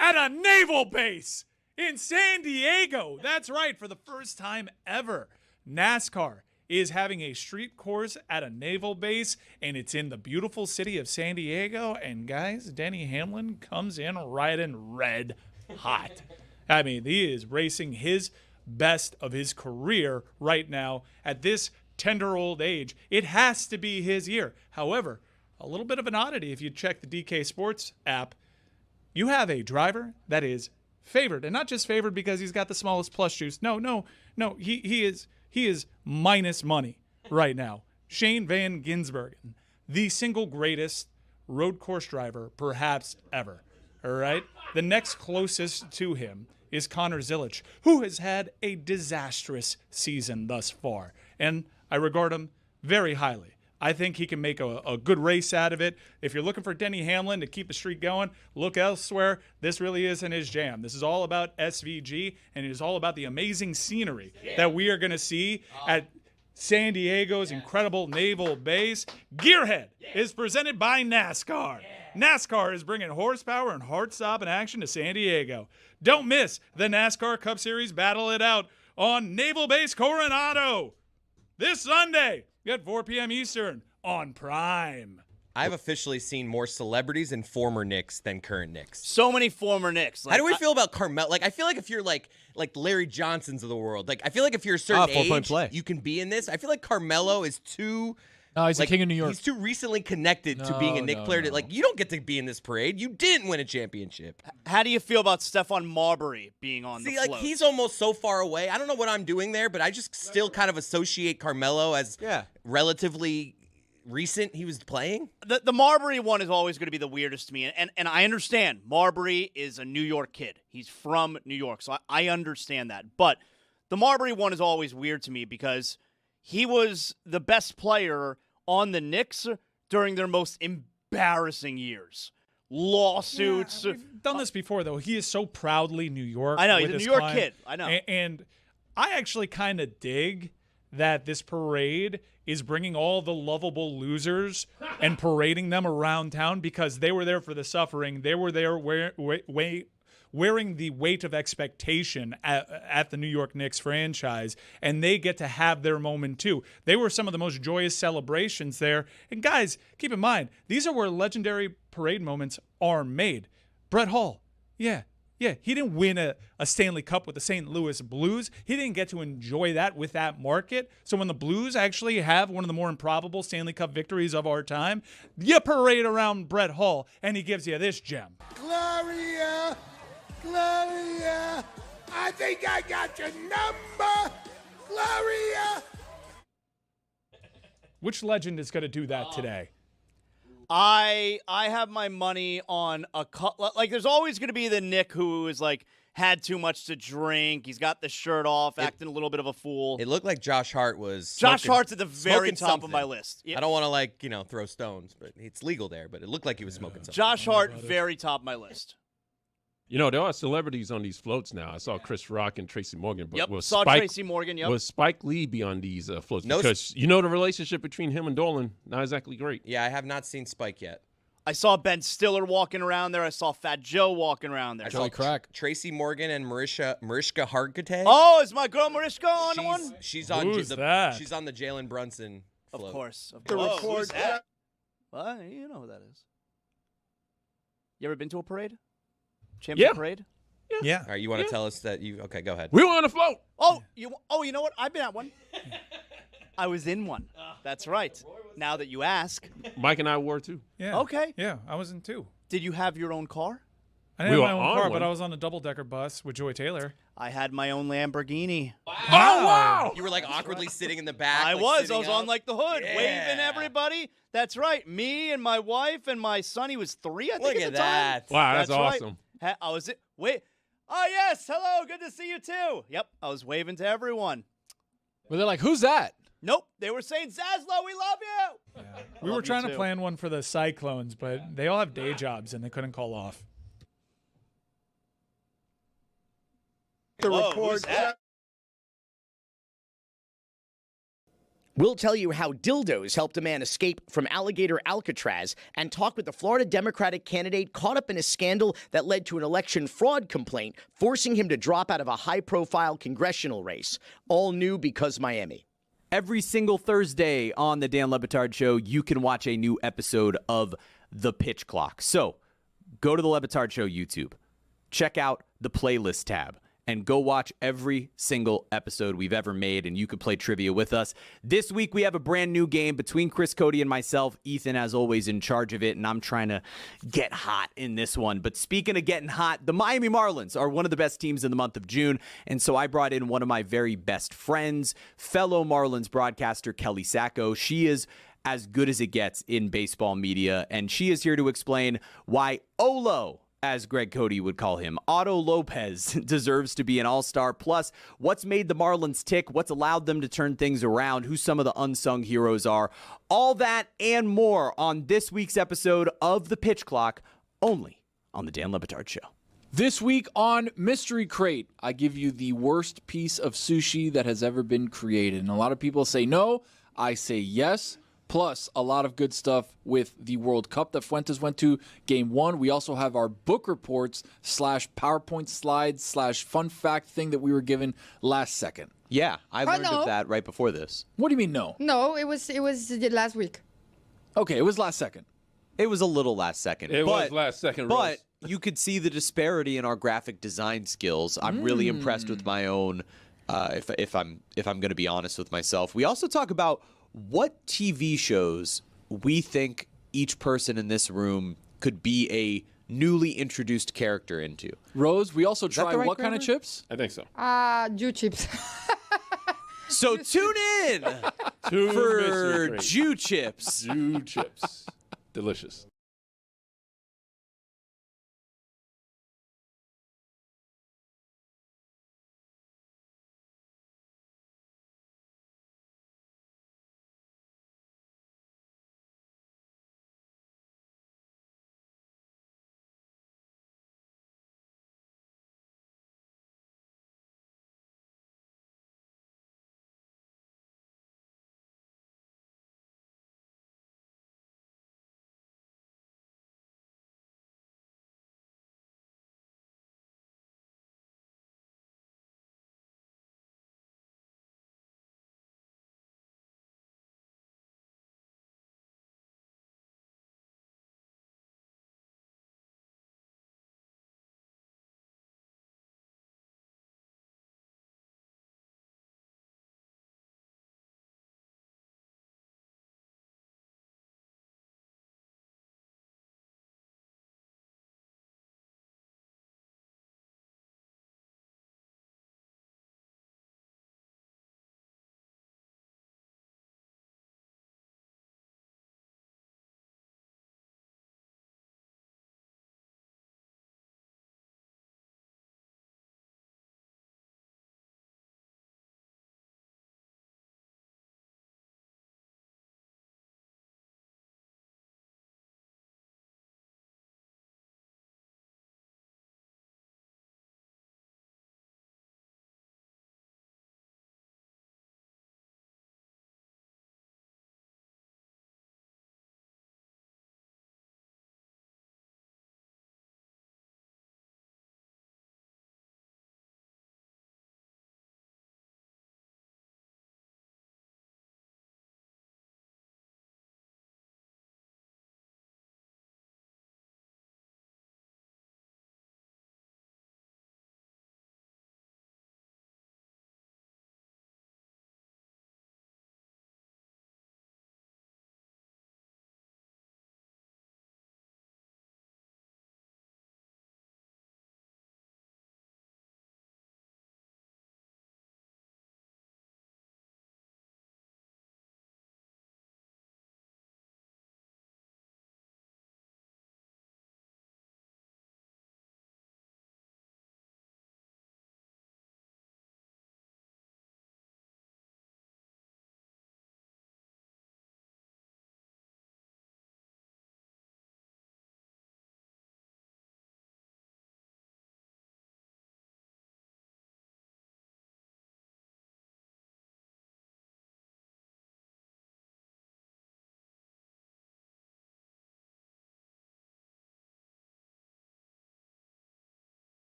Speaker 4: at a naval base in San Diego. That's right. For the first time ever, NASCAR is having a street course at a naval base, and it's in the beautiful city of San Diego. And guys, Denny Hamlin comes in riding red hot. I mean, he is racing his best of his career right now at this tender old age. It has to be his year. However, a little bit of an oddity if you check the DK Sports app. You have a driver that is favored, and not just favored because he's got the smallest plus juice. No. He is minus money right now. Shane Van Gisbergen, the single greatest road course driver perhaps ever. All right? The next closest to him is Connor Zilic, who has had a disastrous season thus far, and I regard him very highly. I think he can make a good race out of it. If you're looking for Denny Hamlin to keep the streak going, look elsewhere. This really isn't his jam. This is all about SVG, and it is all about the amazing scenery that we are going to see at San Diego's incredible naval base. Gearhead is presented by NASCAR. NASCAR is bringing horsepower and heart-stopping action to San Diego. Don't miss the NASCAR Cup Series Battle It Out on Naval Base Coronado this Sunday at 4 p.m. Eastern on Prime.
Speaker 6: I've officially seen more celebrities and former Knicks than current Knicks.
Speaker 2: So many former Knicks.
Speaker 6: How do we feel about Carmelo? Like, I feel like if you're like Larry Johnsons of the world, like I feel like if you're a certain age, you can be in this. I feel like Carmelo is too.
Speaker 7: No, he's the king of New York.
Speaker 6: He's too recently connected to being a Knick player. Like, you don't get to be in this parade. You didn't win a championship.
Speaker 2: How do you feel about Stephon Marbury being on the float?
Speaker 6: Like, he's almost so far away. I don't know what I'm doing there, but I just still kind of associate Carmelo as relatively recent he was playing.
Speaker 2: The Marbury one is always going to be the weirdest to me, and I understand. Marbury is a New York kid. He's from New York, so I understand that. But the Marbury one is always weird to me because he was the best player on the Knicks during their most embarrassing years. Lawsuits.
Speaker 4: Yeah, we've done this before, though. He is so proudly New York.
Speaker 2: I know. He's a
Speaker 4: with
Speaker 2: New
Speaker 4: his
Speaker 2: York
Speaker 4: climb.
Speaker 2: kid. I know.
Speaker 4: And I actually kind of dig that this parade is bringing all the lovable losers and parading them around town because they were there for the suffering. They were there wearing the weight of expectation at the New York Knicks franchise, and they get to have their moment too. They were some of the most joyous celebrations there. And guys, keep in mind, these are where legendary parade moments are made. Brett Hall, yeah, he didn't win a Stanley Cup with the St. Louis Blues. He didn't get to enjoy that with that market. So when the Blues actually have one of the more improbable Stanley Cup victories of our time, you parade around Brett Hall, and he gives you this gem.
Speaker 1: Gloria! Gloria! I think I got your number! Gloria!
Speaker 4: Which legend is going to do that today?
Speaker 2: I have my money on like there's always going to be the Nick who is like, had too much to drink. He's got the shirt off, acting a little bit of a fool.
Speaker 6: It looked like Josh Hart was.
Speaker 2: Josh
Speaker 6: smoking-
Speaker 2: Hart's at the very
Speaker 6: smoking
Speaker 2: top of my
Speaker 6: something.
Speaker 2: list. Yeah.
Speaker 6: I don't want to throw stones, but it's legal there. But it looked like he was smoking something.
Speaker 2: Josh Hart, very top of my list.
Speaker 11: You know, there are celebrities on these floats now. I saw Chris Rock and Tracy Morgan. But
Speaker 2: Yep,
Speaker 11: will
Speaker 2: saw
Speaker 11: Spike,
Speaker 2: Tracy Morgan, yep.
Speaker 11: Will Spike Lee be on these floats?
Speaker 6: No,
Speaker 11: Because you know the relationship between him and Dolan, not exactly great.
Speaker 6: Yeah, I have not seen Spike yet.
Speaker 2: I saw Ben Stiller walking around there. I saw Fat Joe walking around there.
Speaker 6: I saw Tracy Morgan and Mariska Hargitay.
Speaker 2: Oh, is my girl Mariska on the one?
Speaker 6: She's on
Speaker 4: Who's that?
Speaker 6: She's on the Jalen Brunson float.
Speaker 2: Of course.
Speaker 3: To
Speaker 2: Whoa,
Speaker 3: record
Speaker 2: who's that? Well, you know who that is. You ever been to a parade? Champion
Speaker 11: Yeah.
Speaker 2: parade?
Speaker 4: Yeah.
Speaker 6: All right, you want to tell us that you? Okay, go ahead.
Speaker 11: We were on the float.
Speaker 2: Oh, you know what? I've been at one. I was in one. That's right. Now that you ask.
Speaker 11: Mike and I were too.
Speaker 4: Yeah.
Speaker 2: Okay.
Speaker 4: Yeah, I was in too.
Speaker 2: Did you have your own car?
Speaker 4: I didn't
Speaker 11: We
Speaker 4: have my
Speaker 11: were
Speaker 4: own
Speaker 11: on
Speaker 4: car, but
Speaker 11: one.
Speaker 4: I was on a double-decker bus with Joy Taylor.
Speaker 2: I had my own Lamborghini.
Speaker 11: Oh, wow.
Speaker 6: You were like awkwardly sitting in the back.
Speaker 2: I
Speaker 6: like,
Speaker 2: was. I
Speaker 6: sitting
Speaker 2: was on
Speaker 6: up.
Speaker 2: like the hood,
Speaker 6: Yeah.
Speaker 2: waving everybody. That's right. Me and my wife and my son. He was 3, I think,
Speaker 6: Look
Speaker 2: at
Speaker 6: at
Speaker 2: the time.
Speaker 6: that.
Speaker 11: Wow, that's
Speaker 2: right.
Speaker 11: awesome.
Speaker 2: I was it. Wait. Oh yes. Hello. Good to see you too. Yep. I was waving to everyone.
Speaker 7: Well, they're like, who's that?
Speaker 2: Nope. They were saying, Zaslow, we love you.
Speaker 4: We were trying to plan one for the Cyclones, but they all have day jobs and they couldn't call off.
Speaker 3: To
Speaker 2: Whoa,
Speaker 3: record
Speaker 2: who's that?
Speaker 9: We'll tell you how dildos helped a man escape from alligator Alcatraz and talk with the Florida Democratic candidate caught up in a scandal that led to an election fraud complaint, forcing him to drop out of a high-profile congressional race. All new because Miami.
Speaker 10: Every single Thursday on the Dan Le Batard Show, you can watch a new episode of The Pitch Clock. So go to the Le Batard Show YouTube, check out the playlist tab, and go watch every single episode we've ever made, and you can play trivia with us. This week, we have a brand new game between Chris Cody and myself. Ethan, as always, in charge of it, and I'm trying to get hot in this one. But speaking of getting hot, the Miami Marlins are one of the best teams in the month of June, and so I brought in one of my very best friends, fellow Marlins broadcaster Kelly Sacco. She is as good as it gets in baseball media, and she is here to explain why Olo, as Greg Cody would call him, Otto Lopez, deserves to be an all-star. Plus, what's made the Marlins tick, what's allowed them to turn things around, who some of the unsung heroes are. All that and more on this week's episode of The Pitch Clock, only on the Dan Le Batard Show.
Speaker 7: This week on Mystery Crate, I give you the worst piece of sushi that has ever been created. And a lot of people say no, I say yes. Plus, a lot of good stuff with the World Cup that Fuentes went to Game 1. We also have our book reports / PowerPoint slides / fun fact thing that we were given last second.
Speaker 10: Yeah, I learned
Speaker 17: no.
Speaker 10: of that right before this.
Speaker 7: What do you mean no?
Speaker 17: No, it was the last week.
Speaker 7: Okay, it was last second.
Speaker 10: It was a little last second.
Speaker 11: It was last second,
Speaker 10: But
Speaker 11: Rose.
Speaker 10: you could see the disparity in our graphic design skills. I'm really impressed with my own, if I'm going to be honest with myself. We also talk about what TV shows we think each person in this room could be a newly introduced character into.
Speaker 7: Rose, we also
Speaker 10: Is that
Speaker 7: try
Speaker 10: the right
Speaker 7: what kind of
Speaker 10: grammar?
Speaker 7: chips?
Speaker 11: I think so.
Speaker 17: Jew chips.
Speaker 10: So tune in
Speaker 11: Two
Speaker 10: for
Speaker 11: mystery crates.
Speaker 10: Jew chips.
Speaker 11: Jew chips. Delicious.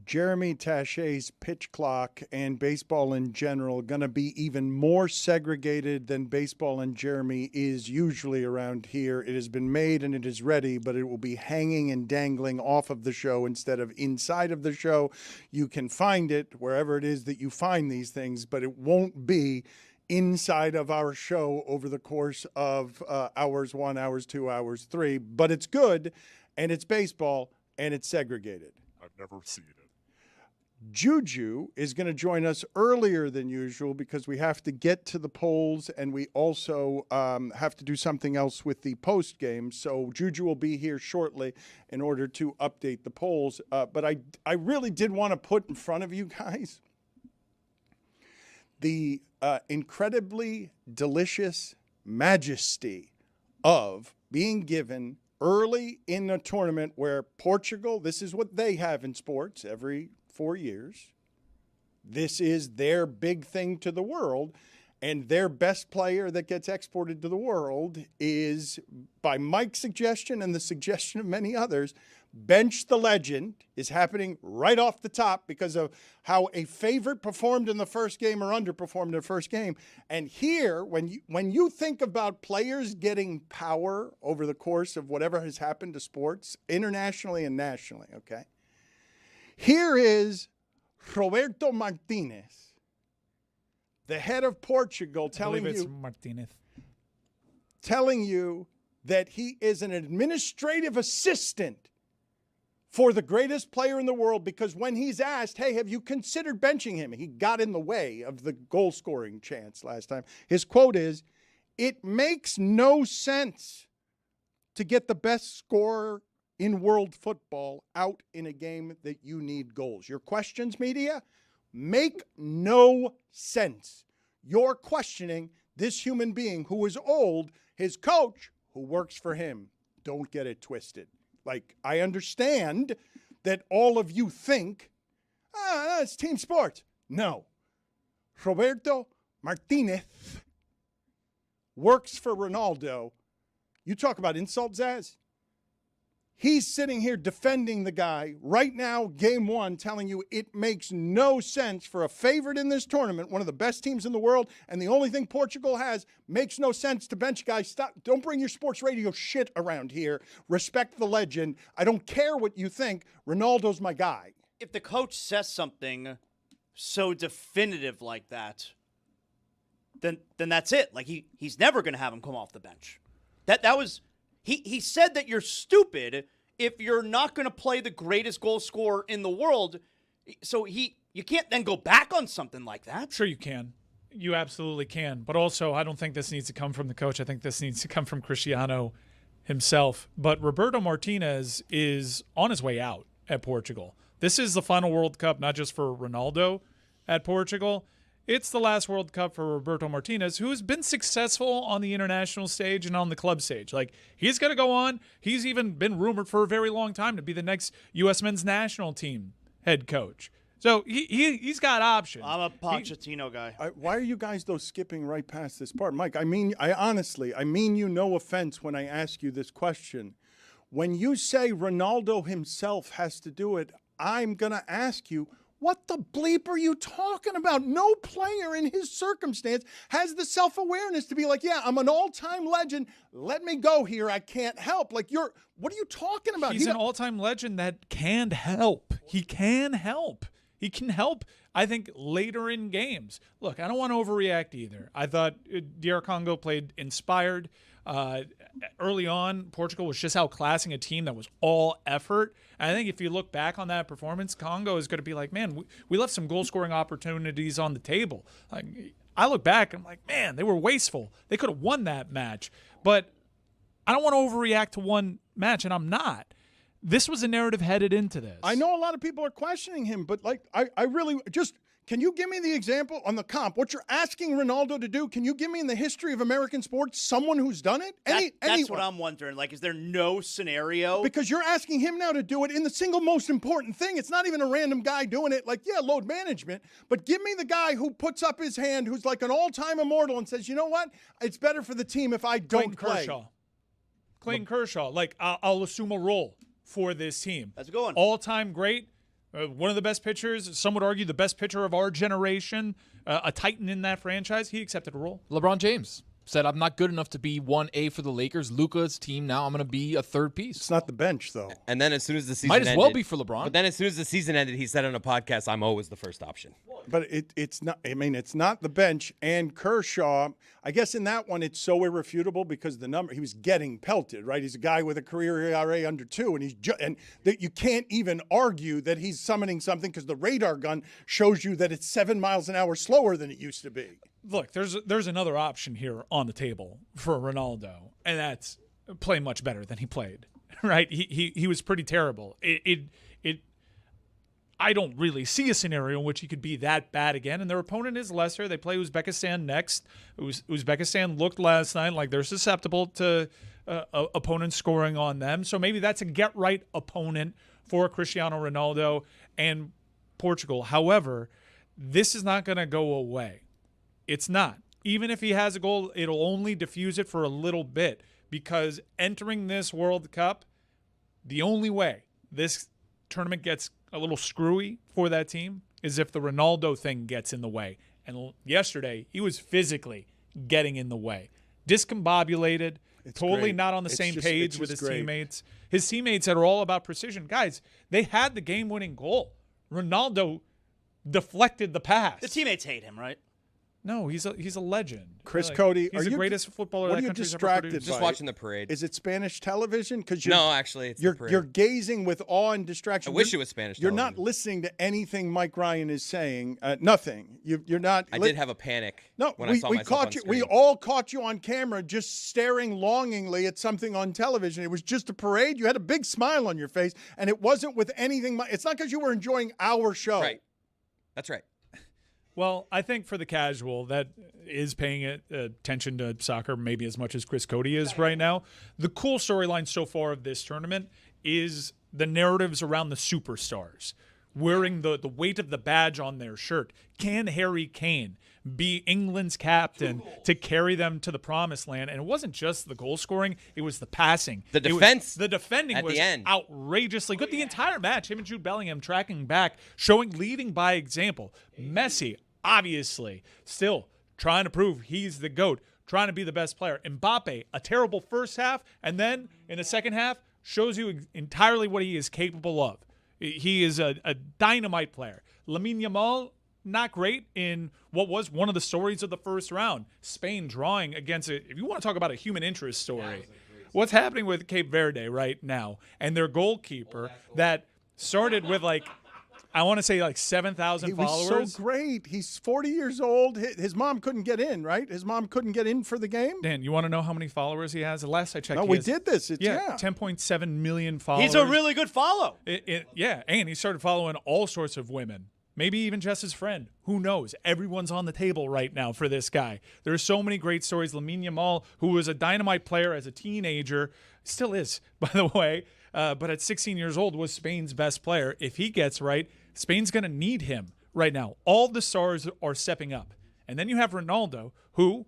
Speaker 3: Jeremy Tachet's pitch clock and baseball in general going to be even more segregated than baseball and Jeremy is usually around here. It has been made and it is ready, but it will be hanging and dangling off of the show instead of inside of the show. You can find it wherever it is that you find these things, but it won't be inside of our show over the course of hours 1, hours 2, hours 3. But it's good, and it's baseball, and it's segregated.
Speaker 14: I've never seen it.
Speaker 3: Juju is going to join us earlier than usual because we have to get to the polls and we also have to do something else with the post game. So Juju will be here shortly in order to update the polls. But I really did want to put in front of you guys the incredibly delicious majesty of being given early in a tournament where Portugal, this is what they have in sports every 4 years. This is their big thing to the world. And their best player that gets exported to the world is, by Mike's suggestion and the suggestion of many others, Bench the Legend is happening right off the top because of how a favorite performed in the first game or underperformed in the first game. And here, when you think about players getting power over the course of whatever has happened to sports, internationally and nationally, okay? Here is Roberto Martinez, the head of Portugal, telling you that he is an administrative assistant for the greatest player in the world, because when he's asked, hey, have you considered benching him? He got in the way of the goal-scoring chance last time. His quote is, it makes no sense to get the best scorer in world football out in a game that you need goals. Your questions, media, make no sense. You're questioning this human being who is old, his coach, who works for him. Don't get it twisted. Like, I understand that all of you think, it's team sports. No. Roberto Martinez works for Ronaldo. You talk about insult, Zaz? He's sitting here defending the guy right now, game one, telling you it makes no sense for a favorite in this tournament, one of the best teams in the world, and the only thing Portugal has, makes no sense to bench guys. Stop. Don't bring your sports radio shit around here. Respect the legend. I don't care what you think. Ronaldo's my guy.
Speaker 2: If the coach says something so definitive like that, then that's it. Like he's never going to have him come off the bench. That was... He said that you're stupid if you're not going to play the greatest goal scorer in the world. So you can't then go back on something like that.
Speaker 4: Sure you can. You absolutely can. But also, I don't think this needs to come from the coach. I think this needs to come from Cristiano himself. But Roberto Martinez is on his way out at Portugal. This is the final World Cup, not just for Ronaldo at Portugal. It's the last World Cup for Roberto Martinez, who has been successful on the international stage and on the club stage. Like, he's going to go on. He's even been rumored for a very long time to be the next U.S. men's national team head coach. So he's got options.
Speaker 2: I'm a Pochettino guy.
Speaker 3: Why are you guys, though, skipping right past this part? Mike, I mean you no offense when I ask you this question. When you say Ronaldo himself has to do it, I'm going to ask you, what the bleep are you talking about? No player in his circumstance has the self-awareness to be like, yeah, I'm an all-time legend. Let me go here. I can't help. Like, what are you talking about?
Speaker 4: He's an all-time legend that can help. He can help. He can help, I think, later in games. Look, I don't want to overreact either. I thought DR Congo played inspired. Early on, Portugal was just outclassing a team that was all effort. And I think if you look back on that performance, Congo is going to be like, man, we left some goal-scoring opportunities on the table. Like, I look back and I'm like, man, they were wasteful. They could have won that match. But I don't want to overreact to one match, and I'm not. This was a narrative headed into this.
Speaker 3: I know a lot of people are questioning him, but like, I really just... Can you give me the example on the comp? What you're asking Ronaldo to do, can you give me in the history of American sports someone who's done it?
Speaker 2: That's what I'm wondering. Like, is there no scenario?
Speaker 3: Because you're asking him now to do it in the single most important thing. It's not even a random guy doing it. Like, yeah, load management. But give me the guy who puts up his hand, who's like an all-time immortal and says, you know what? It's better for the team if I don't play.
Speaker 4: Clayton Kershaw. Like, I'll assume a role for this team.
Speaker 2: That's a good one.
Speaker 4: All-time great. one of the best pitchers, some would argue the best pitcher of our generation, a titan in that franchise. He accepted a role.
Speaker 8: LeBron James said, I'm not good enough to be 1A for the Lakers. Luka's team, now I'm going to be a third piece.
Speaker 3: It's not the bench, though.
Speaker 6: And then as soon as the season
Speaker 8: Might as
Speaker 6: ended,
Speaker 8: well be for LeBron.
Speaker 6: But then as soon as the season ended, he said on a podcast, I'm always the first option.
Speaker 3: But it's not. I mean, it's not the bench. And Kershaw, I guess in that one, it's so irrefutable because the number he was getting pelted. Right, he's a guy with a career ERA under 2, and you can't even argue that he's summoning something because the radar gun shows you that it's 7 miles an hour slower than it used to be.
Speaker 4: Look, there's another option here on the table for Ronaldo, and that's play much better than he played. Right, he was pretty terrible. I don't really see a scenario in which he could be that bad again. And their opponent is lesser. They play Uzbekistan next. Uzbekistan looked last night like they're susceptible to opponents scoring on them. So maybe that's a get-right opponent for Cristiano Ronaldo and Portugal. However, this is not going to go away. It's not. Even if he has a goal, it'll only diffuse it for a little bit because entering this World Cup, the only way this tournament gets a little screwy for that team is if the Ronaldo thing gets in the way. And yesterday, he was physically getting in the way. Discombobulated, totally not on the same page with his teammates. His teammates that are all about precision. Guys, they had the game-winning goal. Ronaldo deflected the pass.
Speaker 2: The teammates hate him, right?
Speaker 4: No, he's a legend.
Speaker 3: Chris Cody,
Speaker 4: he's the greatest footballer
Speaker 3: what
Speaker 4: that
Speaker 3: are you
Speaker 4: country's ever
Speaker 3: distracted
Speaker 4: produced.
Speaker 3: by?
Speaker 6: Just watching the parade.
Speaker 3: Is it Spanish television? Because
Speaker 6: No, actually, it's the parade.
Speaker 3: You're gazing with awe and distraction.
Speaker 6: I wish it was Spanish
Speaker 3: You're
Speaker 6: television.
Speaker 3: not listening to anything Mike Ryan is saying. Nothing. You're not.
Speaker 6: I did have a panic when I saw
Speaker 3: we
Speaker 6: myself
Speaker 3: caught
Speaker 6: on
Speaker 3: you.
Speaker 6: screen.
Speaker 3: We all caught you on camera, just staring longingly at something on television. It was just a parade. You had a big smile on your face, and it wasn't with anything. It's not because you were enjoying our show.
Speaker 6: Right. That's right.
Speaker 4: Well, I think for the casual that is paying attention to soccer maybe as much as Chris Cody is right now, the cool storyline so far of this tournament is the narratives around the superstars wearing the weight of the badge on their shirt. Can Harry Kane be England's captain to carry them to the promised land? And it wasn't just the goal scoring, it was the passing.
Speaker 6: The defense.
Speaker 4: The defending
Speaker 6: at
Speaker 4: was
Speaker 6: the end.
Speaker 4: outrageously good. The entire match, him and Jude Bellingham tracking back, leading by example. Messi, obviously, still trying to prove he's the GOAT, trying to be the best player. Mbappe, a terrible first half, and then in the second half, shows you entirely what he is capable of. He is a dynamite player. Lamine Yamal, not great in what was one of the stories of the first round. Spain drawing against it. If you want to talk about a human interest story, what's happening with Cape Verde right now and their goalkeeper that started with I want to say 7,000 followers.
Speaker 3: He was so great. He's 40 years old. His mom couldn't get in, right? His mom couldn't get in for the game.
Speaker 4: Dan, you want to know how many followers he has? The last I checked,
Speaker 3: No, we did this. It's,
Speaker 4: 10.7 million followers.
Speaker 2: He's a really good follow.
Speaker 4: Yeah, and he started following all sorts of women. Maybe even just his friend. Who knows? Everyone's on the table right now for this guy. There's so many great stories. Lamine Yamal, who was a dynamite player as a teenager, still is, by the way, but at 16 years old was Spain's best player. If he gets right, Spain's going to need him right now. All the stars are stepping up. And then you have Ronaldo, who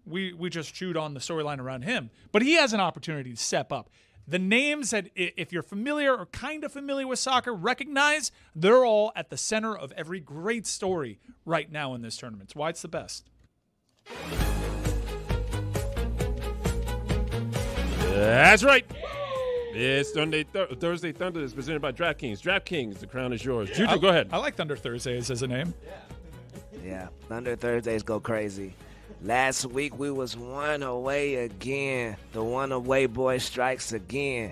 Speaker 4: we just chewed on the storyline around him, but he has an opportunity to step up. The names that, if you're familiar or kind of familiar with soccer, recognize they're all at the center of every great story right now in this tournament. It's why it's the best.
Speaker 11: That's right. It's Thursday Thunder is presented by DraftKings. DraftKings, the crown is yours. Juju, go ahead.
Speaker 4: I like Thunder Thursdays as a name.
Speaker 22: Yeah, Thunder Thursdays go crazy. Last week we was one away again. The one away boy strikes again.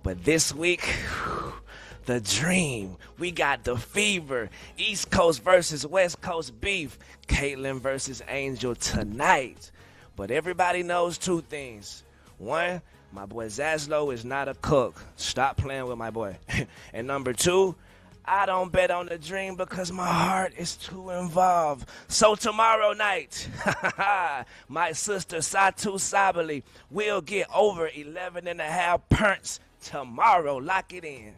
Speaker 22: But this week, the dream. We got the fever. East Coast versus West Coast beef. Caitlin versus Angel tonight. But everybody knows two things. One, my boy Zaslow is not a cook. Stop playing with my boy. And number two, I don't bet on the dream because my heart is too involved. So tomorrow night, my sister Satu Sabali will get over 11.5 pints tomorrow. Lock it in.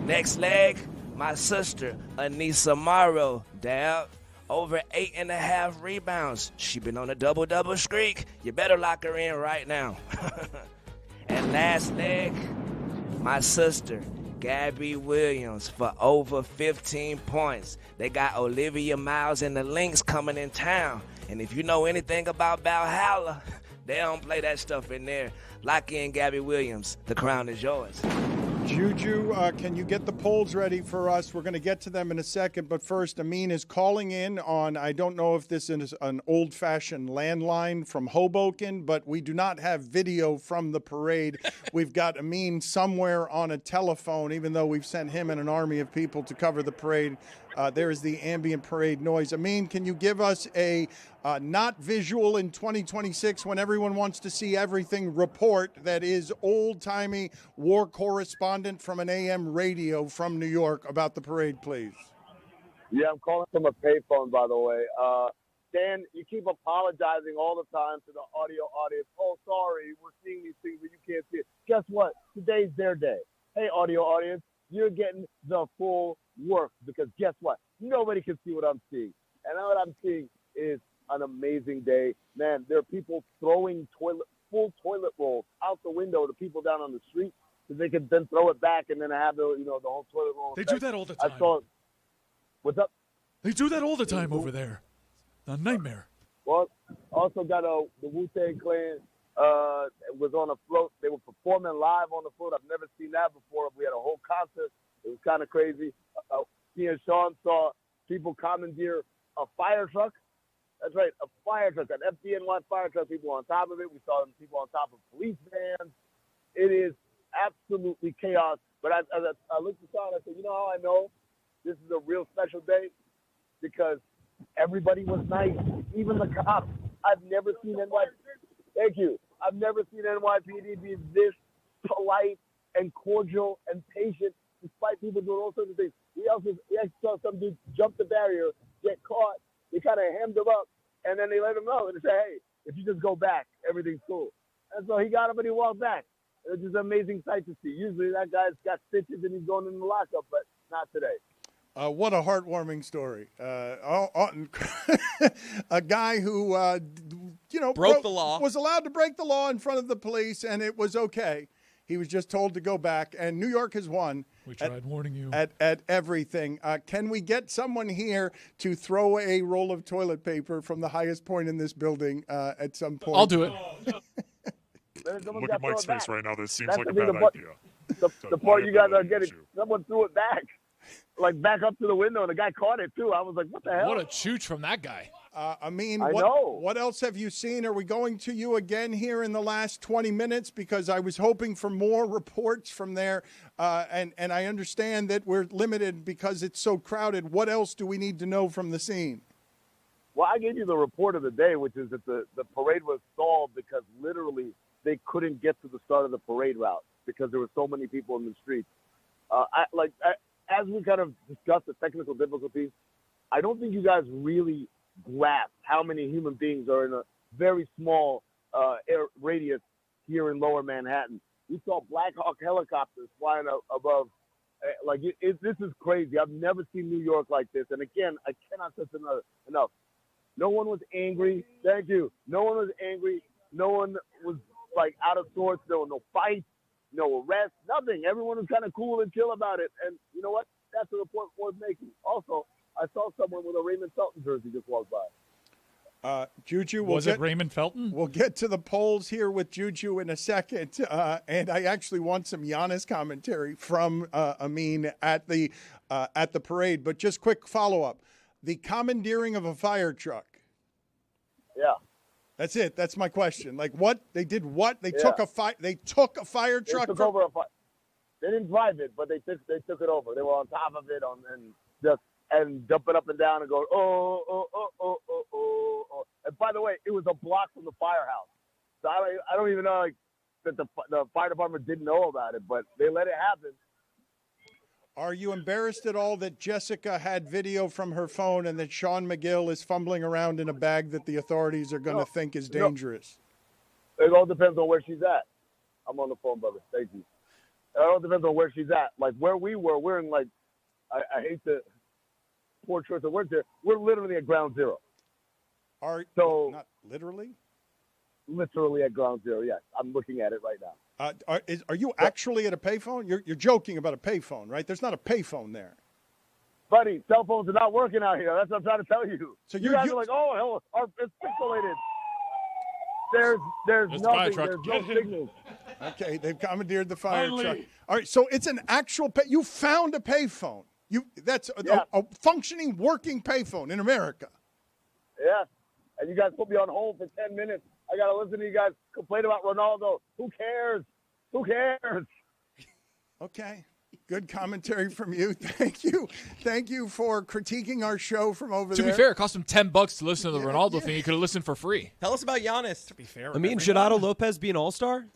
Speaker 22: Next leg, my sister Anissa Morrow, dab, over 8.5 rebounds. She been on a double-double streak. You better lock her in right now. And last leg, my sister Gabby Williams for over 15 points. They got Olivia Miles and the Lynx coming in town. And if you know anything about Valhalla, they don't play that stuff in there. Lock in Gabby Williams. The crown is yours.
Speaker 3: Juju, can you get the polls ready for us? We're going to get to them in a second, but first, Amin is calling in on, I don't know if this is an old-fashioned landline from Hoboken, but we do not have video from the parade. We've got Amin somewhere on a telephone, even though we've sent him and an army of people to cover the parade. There is the ambient parade noise. Amin, can you give us a not visual in 2026 when everyone wants to see everything report that is old-timey war correspondent from an AM radio from New York about the parade, please?
Speaker 16: Yeah, I'm calling from a payphone, by the way. Dan, you keep apologizing all the time to the audio audience. Oh, sorry, we're seeing these things, but you can't see it. Guess what? Today's their day. Hey, audio audience, you're getting the full work because guess what? Nobody can see what I'm seeing. And what I'm seeing is an amazing day. Man, there are people throwing full toilet rolls out the window to people down on the street so they can then throw it back and then have the whole toilet roll.
Speaker 8: They do that all the time.
Speaker 16: I saw. What's up?
Speaker 8: They do that all the time over there. A nightmare.
Speaker 16: Well, also got the Wu-Tang Clan was on a float. They were performing live on the float. I've never seen that before. We had a whole concert. It was kind of crazy. Me and Sean saw people commandeer a fire truck. That's right, a fire truck, an FDNY fire truck. People on top of it. We saw people on top of police vans. It is absolutely chaos. But I looked at Sean and I said, you know how I know this is a real special day? Because everybody was nice, even the cops. I've never seen Thank you. I've never seen NYPD be this polite and cordial and patient, despite people doing all sorts of things. We actually saw some dude jump the barrier, get caught. They kind of hemmed him up, and then they let him know and they say, "Hey, if you just go back, everything's cool." And so he got up and he walked back. It was just an amazing sight to see. Usually that guy's got stitches and he's going in the lockup, but not today.
Speaker 3: What a heartwarming story. A guy who,
Speaker 6: broke the law.
Speaker 3: Was allowed to break the law in front of the police, and it was okay. He was just told to go back, and New York has won.
Speaker 8: We tried warning you.
Speaker 3: At everything. Can we get someone here to throw a roll of toilet paper from the highest point in this building at some point?
Speaker 8: I'll do it.
Speaker 14: Look at Mike's face right now. This seems like a
Speaker 16: the
Speaker 14: bad
Speaker 16: thing,
Speaker 14: idea.
Speaker 16: The part you guys are getting, someone threw it back. Like back up to the window, and the guy caught it too. I was like, what the hell?
Speaker 8: What a chooch from that guy.
Speaker 3: I mean,
Speaker 16: I know.
Speaker 3: What else have you seen? Are we going to you again here in the last 20 minutes? Because I was hoping for more reports from there, and I understand that we're limited because it's so crowded. What else do we need to know from the scene?
Speaker 16: Well, I gave you the report of the day, which is that the parade was stalled because literally they couldn't get to the start of the parade route because there were so many people in the streets. As we kind of discussed the technical difficulties, I don't think you guys really grasp how many human beings are in a very small air radius here in Lower Manhattan. We saw Black Hawk helicopters flying above. This is crazy. I've never seen New York like this. And again, I cannot stress enough. No one was angry. Thank you. No one was angry. No one was out of sorts. There were no fights. No arrests, nothing. Everyone was kind of cool and chill about it. And you know what? That's a report worth making. Also, I saw someone with a Raymond Felton jersey just walk by.
Speaker 3: Juju,
Speaker 8: was it Raymond Felton?
Speaker 3: We'll get to the polls here with Juju in a second. And I actually want some Giannis commentary from Amin at the parade. But just quick follow-up. The commandeering of a fire truck.
Speaker 16: Yeah.
Speaker 3: That's it. That's my question. What they did? What they took a fire? They took a fire truck.
Speaker 16: They took over a fire. They didn't drive it, but they took it over. They were on top of it and jumping up and down and going oh. And by the way, it was a block from the firehouse. So I don't even know that the fire department didn't know about it, but they let it happen.
Speaker 3: Are you embarrassed at all that Jessica had video from her phone and that Sean McGill is fumbling around in a bag that the authorities are going to think is dangerous?
Speaker 16: No. It all depends on where she's at. I'm on the phone, brother. Thank you. It all depends on where she's at. Where we were, we're in I hate the poor choice of words here. We're literally at ground zero.
Speaker 3: Not literally?
Speaker 16: literally at ground zero. Yes, I'm looking at it right now.
Speaker 3: Are you actually at a payphone? You're joking about a payphone, right? There's not a payphone there.
Speaker 16: Buddy, cell phones are not working out here. That's what I'm trying to tell you.
Speaker 3: So
Speaker 16: you guys are like, oh, hell, it's pixelated. There's nothing. There's no signals.
Speaker 3: Okay, they've commandeered the fire
Speaker 16: Finally.
Speaker 3: truck. All right, so it's an actual you found a payphone. That's a functioning, working payphone in America.
Speaker 16: Yeah, and you guys put me on hold for 10 minutes. I got to listen to you guys complain about Ronaldo. Who cares? Who cares?
Speaker 3: Okay. Good commentary from you. Thank you. Thank you for critiquing our show from over
Speaker 8: To
Speaker 3: there.
Speaker 8: be fair, it cost him $10 to listen to the Ronaldo thing. You could have listened for free.
Speaker 6: Tell us about Giannis.
Speaker 4: To be fair,
Speaker 5: I mean, should Otto Lopez be an all-star?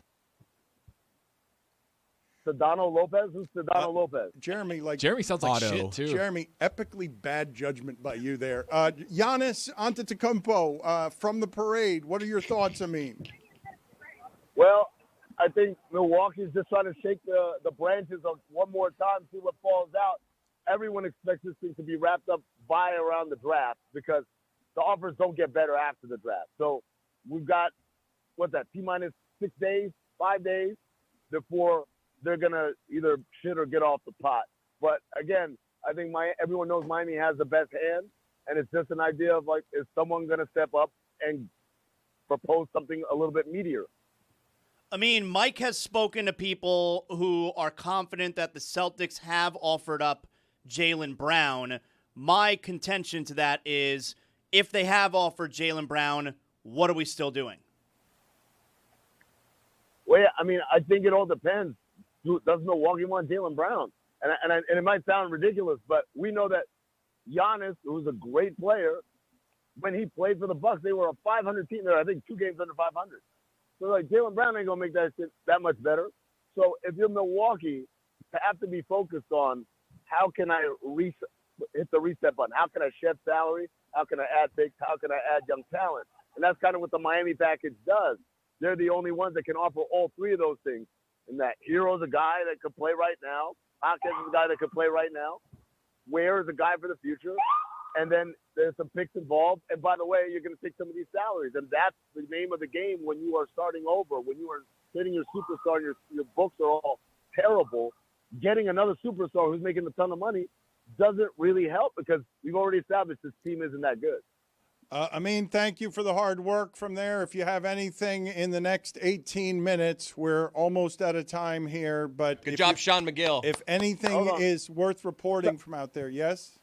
Speaker 16: Sedano Lopez? Who's Sedano Lopez?
Speaker 3: Jeremy,
Speaker 8: Jeremy sounds like shit, too.
Speaker 3: Jeremy, epically bad judgment by you there. Giannis Antetokounmpo from the parade. What are your thoughts, Amin?
Speaker 16: Well, I think Milwaukee's just trying to shake the branches of one more time, see what falls out. Everyone expects this thing to be wrapped up by around the draft because the offers don't get better after the draft. So we've got, T-minus 6 days, 5 days before they're going to either shit or get off the pot. But, again, I think everyone knows Miami has the best hand, and it's just an idea of, is someone going to step up and propose something a little bit meatier?
Speaker 2: I mean, Mike has spoken to people who are confident that the Celtics have offered up Jaylen Brown. My contention to that is, if they have offered Jaylen Brown, what are we still doing?
Speaker 16: Well, yeah, I mean, I think it all depends. Does Milwaukee want Jaylen Brown? And it might sound ridiculous, but we know that Giannis, who's a great player, when he played for the Bucks, they were a 500 team. They're, I think, 2 games under 500. So, Jaylen Brown ain't going to make that shit that much better. So, if you're Milwaukee, you have to be focused on how can I hit the reset button? How can I shed salary? How can I add picks? How can I add young talent? And that's kind of what the Miami package does. They're the only ones that can offer all three of those things. And that Hero's a guy that could play right now. Hawkins is a guy that could play right now. Ware is a guy for the future. And then there's some picks involved. And by the way, you're going to take some of these salaries. And that's the name of the game when you are starting over, when you are hitting your superstar and your books are all terrible. Getting another superstar who's making a ton of money doesn't really help because we've already established this team isn't that good.
Speaker 3: Amin, thank you for the hard work from there. If you have anything in the next 18 minutes, we're almost out of time here. But
Speaker 6: Good job, Sean McGill.
Speaker 3: If anything is worth reporting from out there, yes?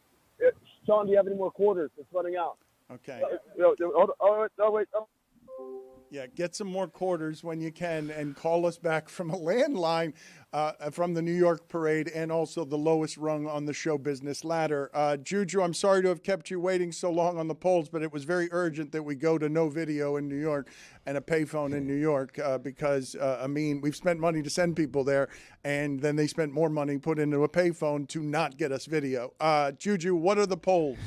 Speaker 16: Sean, do you have any more quarters? It's running out.
Speaker 3: Okay.
Speaker 16: Wait.
Speaker 3: Yeah, get some more quarters when you can and call us back from a landline from the New York Parade and also the lowest rung on the show business ladder. Juju, I'm sorry to have kept you waiting so long on the polls, but it was very urgent that we go to no video in New York and a payphone in New York because, we've spent money to send people there, and then they spent more money put into a payphone to not get us video. Juju, what are the polls?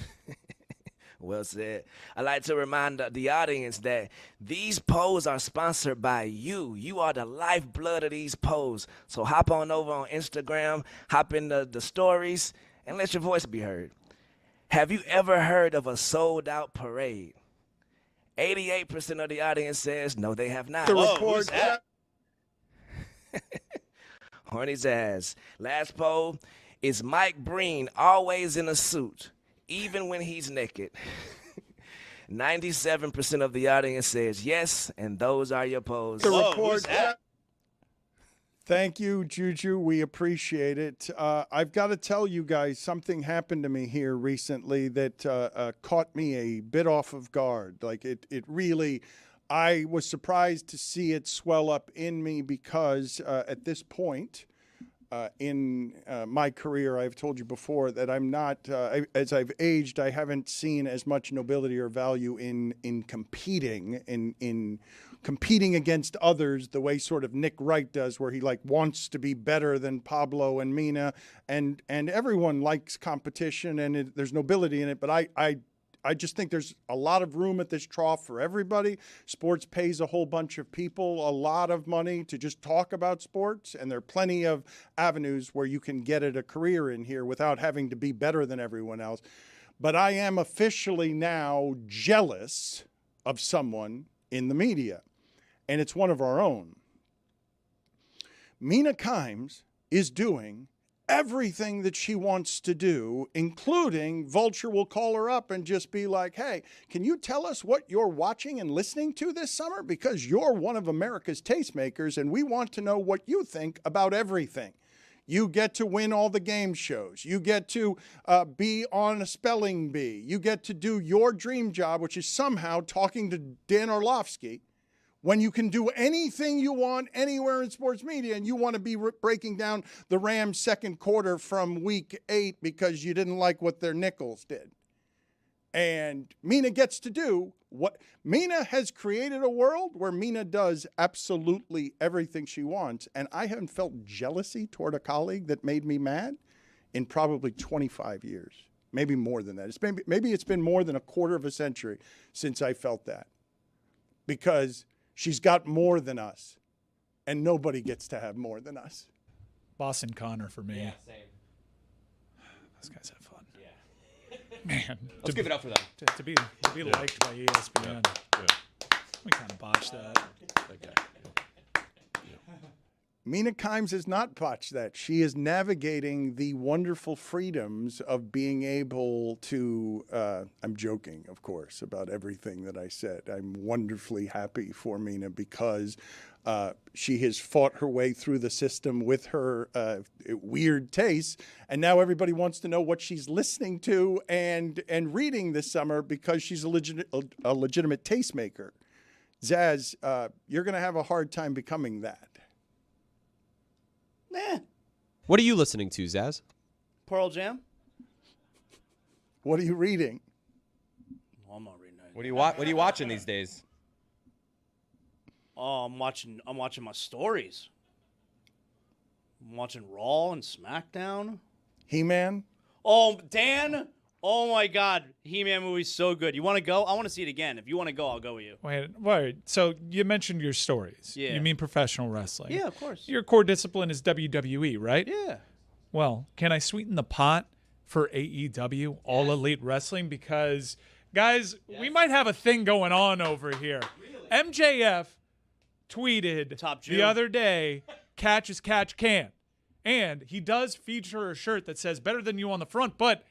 Speaker 22: Well said. I'd like to remind the audience that these polls are sponsored by you. You are the lifeblood of these polls. So hop on over on Instagram, hop in the stories, and let your voice be heard. Have you ever heard of a sold-out parade? 88% of the audience says no, they have not.
Speaker 3: The report.
Speaker 22: Horny's ass. Last poll, is Mike Breen always in a suit? Even when he's naked. 97% of the audience says yes, and those are your polls.
Speaker 3: The report. Thank you, Juju. We appreciate it. I've got to tell you guys, something happened to me here recently that caught me a bit off of guard. It really, I was surprised to see it swell up in me because at this point, in my career, I've told you before that I'm not, as I've aged, I haven't seen as much nobility or value in competing, in competing against others the way sort of Nick Wright does, where he wants to be better than Pablo and Mina, and everyone likes competition and there's nobility in it, but I just think there's a lot of room at this trough for everybody. Sports pays a whole bunch of people a lot of money to just talk about sports, and there are plenty of avenues where you can get a career in here without having to be better than everyone else. But I am officially now jealous of someone in the media. and it's one of our own. Mina Kimes is doing everything that she wants to do, including Vulture will call her up and just be like, hey, can you tell us what you're watching and listening to this summer? Because you're one of America's tastemakers, and we want to know what you think about everything. You get to win all the game shows. You get to be on a spelling bee. You get to do your dream job, which is somehow talking to Dan Orlovsky, when you can do anything you want anywhere in sports media, and you want to be breaking down the Rams' second quarter from week 8 because you didn't like what their nickels did. And Mina gets to do what Mina has created, a world where Mina does absolutely everything she wants. And I haven't felt jealousy toward a colleague that made me mad in probably 25 years, maybe more than that. Maybe it's been more than a quarter of a century since I felt that, because she's got more than us, and nobody gets to have more than us.
Speaker 4: Boston Connor for me.
Speaker 6: Yeah, same.
Speaker 4: Those guys have fun.
Speaker 6: Yeah.
Speaker 4: Man.
Speaker 6: Let's give it up for them.
Speaker 4: To be liked by ESPN. We kind of botched that.
Speaker 3: Mina Kimes has not botched that. She is navigating the wonderful freedoms of being able to, I'm joking, of course, about everything that I said. I'm wonderfully happy for Mina because she has fought her way through the system with her weird tastes, and now everybody wants to know what she's listening to and reading this summer because she's a legitimate tastemaker. Zaz, you're going to have a hard time becoming that.
Speaker 5: What are you listening to, Zaz?
Speaker 2: Pearl Jam.
Speaker 3: What are you reading?
Speaker 2: Well, I'm not reading that.
Speaker 6: What are you watching these days?
Speaker 2: Oh, I'm watching my stories. I'm watching Raw and SmackDown.
Speaker 3: He-Man.
Speaker 2: Oh, Dan. Oh my God, He-Man movie's so good. You want to go? I want to see it again. If you want to go, I'll go with you.
Speaker 4: Wait. So you mentioned your stories.
Speaker 2: Yeah.
Speaker 4: You mean professional wrestling?
Speaker 2: Yeah, of course.
Speaker 4: Your core discipline is WWE, right?
Speaker 2: Yeah.
Speaker 4: Well, can I sweeten the pot for AEW, All Elite Wrestling? Because, guys, we might have a thing going on over here. Really? MJF tweeted the other day, catch as catch can. And he does feature a shirt that says better than you on the front, but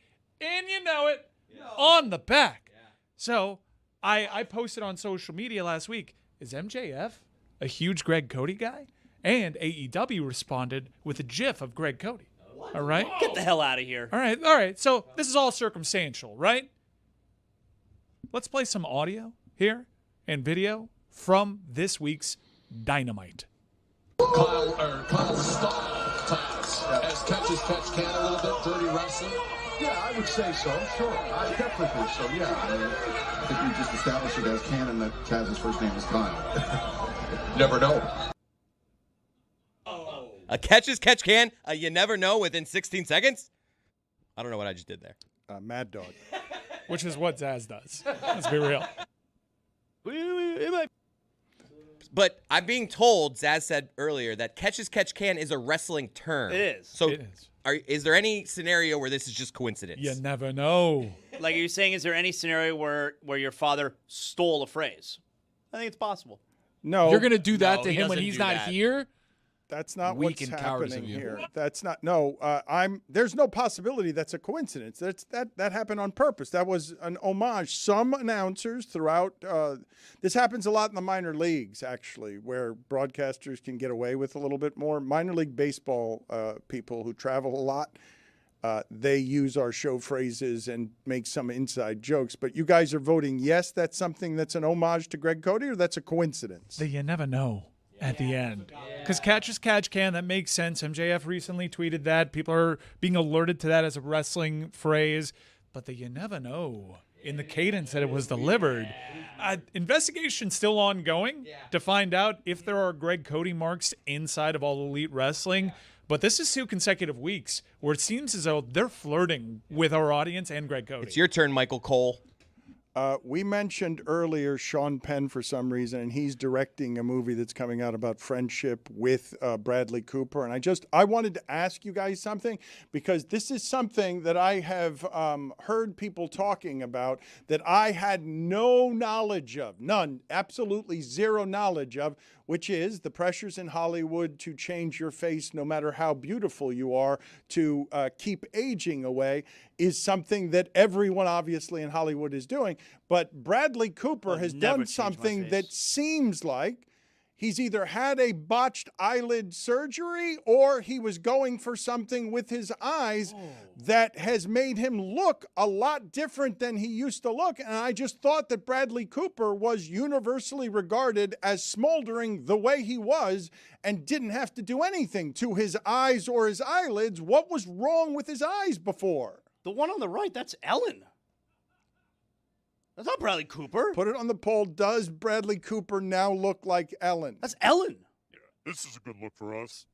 Speaker 4: and you know it, on the back. Yeah. So I posted on social media last week, is MJF a huge Greg Cody guy? And AEW responded with a GIF of Greg Cody. What? All right?
Speaker 2: Get the hell out of here.
Speaker 4: All right. So this is all circumstantial, right? Let's play some audio here and video from this week's Dynamite.
Speaker 12: Kyle style tax as catch can a little bit, dirty wrestling.
Speaker 18: Yeah, I would say so. Sure, I definitely think so. Yeah, I think we just established it as canon that Taz's first name is Kyle.
Speaker 12: Never know.
Speaker 6: A catch as catch can. You never know within 16 seconds. I don't know what I just did there.
Speaker 3: Mad Dog.
Speaker 4: Which is what Zaz does. Let's be real.
Speaker 6: But I'm being told, Zaz said earlier, that catch as catch can is a wrestling term.
Speaker 2: It is.
Speaker 6: So
Speaker 4: it is.
Speaker 6: Is there any scenario where this is just coincidence?
Speaker 4: You never know.
Speaker 2: Like, are you saying, is there any scenario where your father stole a phrase? I think it's possible.
Speaker 3: No.
Speaker 8: You're going to do that
Speaker 2: No,
Speaker 8: to
Speaker 2: he
Speaker 8: him when
Speaker 2: doesn't
Speaker 8: he's
Speaker 2: do
Speaker 8: not
Speaker 2: that.
Speaker 8: here?
Speaker 3: That's not
Speaker 8: Weak
Speaker 3: what's
Speaker 8: and cowardice
Speaker 3: happening
Speaker 8: of you.
Speaker 3: here. That's not. No, there's no possibility that's a coincidence. That happened on purpose. That was an homage. Some announcers throughout. This happens a lot in the minor leagues, actually, where broadcasters can get away with a little bit more. Minor league baseball people who travel a lot, they use our show phrases and make some inside jokes. But you guys are voting yes. That's something that's an homage to Greg Cody, or that's a coincidence.
Speaker 4: You never know. At the end. Because catch as catch can, that makes sense. MJF recently tweeted that. People are being alerted to that as a wrestling phrase. But you never know in the cadence that it was delivered. Investigation still ongoing to find out if there are Greg Cody marks inside of All Elite Wrestling. But this is 2 consecutive weeks where it seems as though they're flirting with our audience and Greg Cody.
Speaker 6: It's your turn, Michael Cole.
Speaker 3: We mentioned earlier Sean Penn for some reason, and he's directing a movie that's coming out about friendship with Bradley Cooper. And I wanted to ask you guys something, because this is something that I have heard people talking about that I had no knowledge of, none, absolutely zero knowledge of, which is the pressures in Hollywood to change your face no matter how beautiful you are, to keep aging away, is something that everyone obviously in Hollywood is doing. But Bradley Cooper has done something that seems like he's either had a botched eyelid surgery or he was going for something with his eyes that has made him look a lot different than he used to look. And I just thought that Bradley Cooper was universally regarded as smoldering the way he was and didn't have to do anything to his eyes or his eyelids. What was wrong with his eyes before?
Speaker 2: The one on the right, that's Ellen. That's not Bradley Cooper.
Speaker 3: Put it on the poll. Does Bradley Cooper now look like Ellen?
Speaker 2: That's Ellen.
Speaker 14: Yeah, this is a good look for us.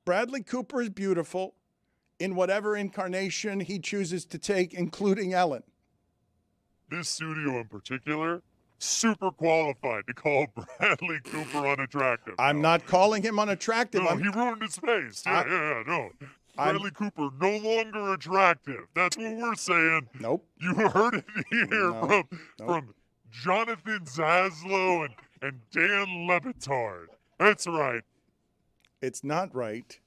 Speaker 3: Bradley Cooper is beautiful in whatever incarnation he chooses to take, including Ellen.
Speaker 14: This studio in particular, super qualified to call Bradley Cooper unattractive.
Speaker 3: I'm not calling him unattractive.
Speaker 14: No, he ruined his face. No. Bradley Cooper no longer attractive. That's what we're saying.
Speaker 3: Nope.
Speaker 14: You heard it here from Jonathan Zaslow and Dan Le Batard. That's right.
Speaker 3: It's not right.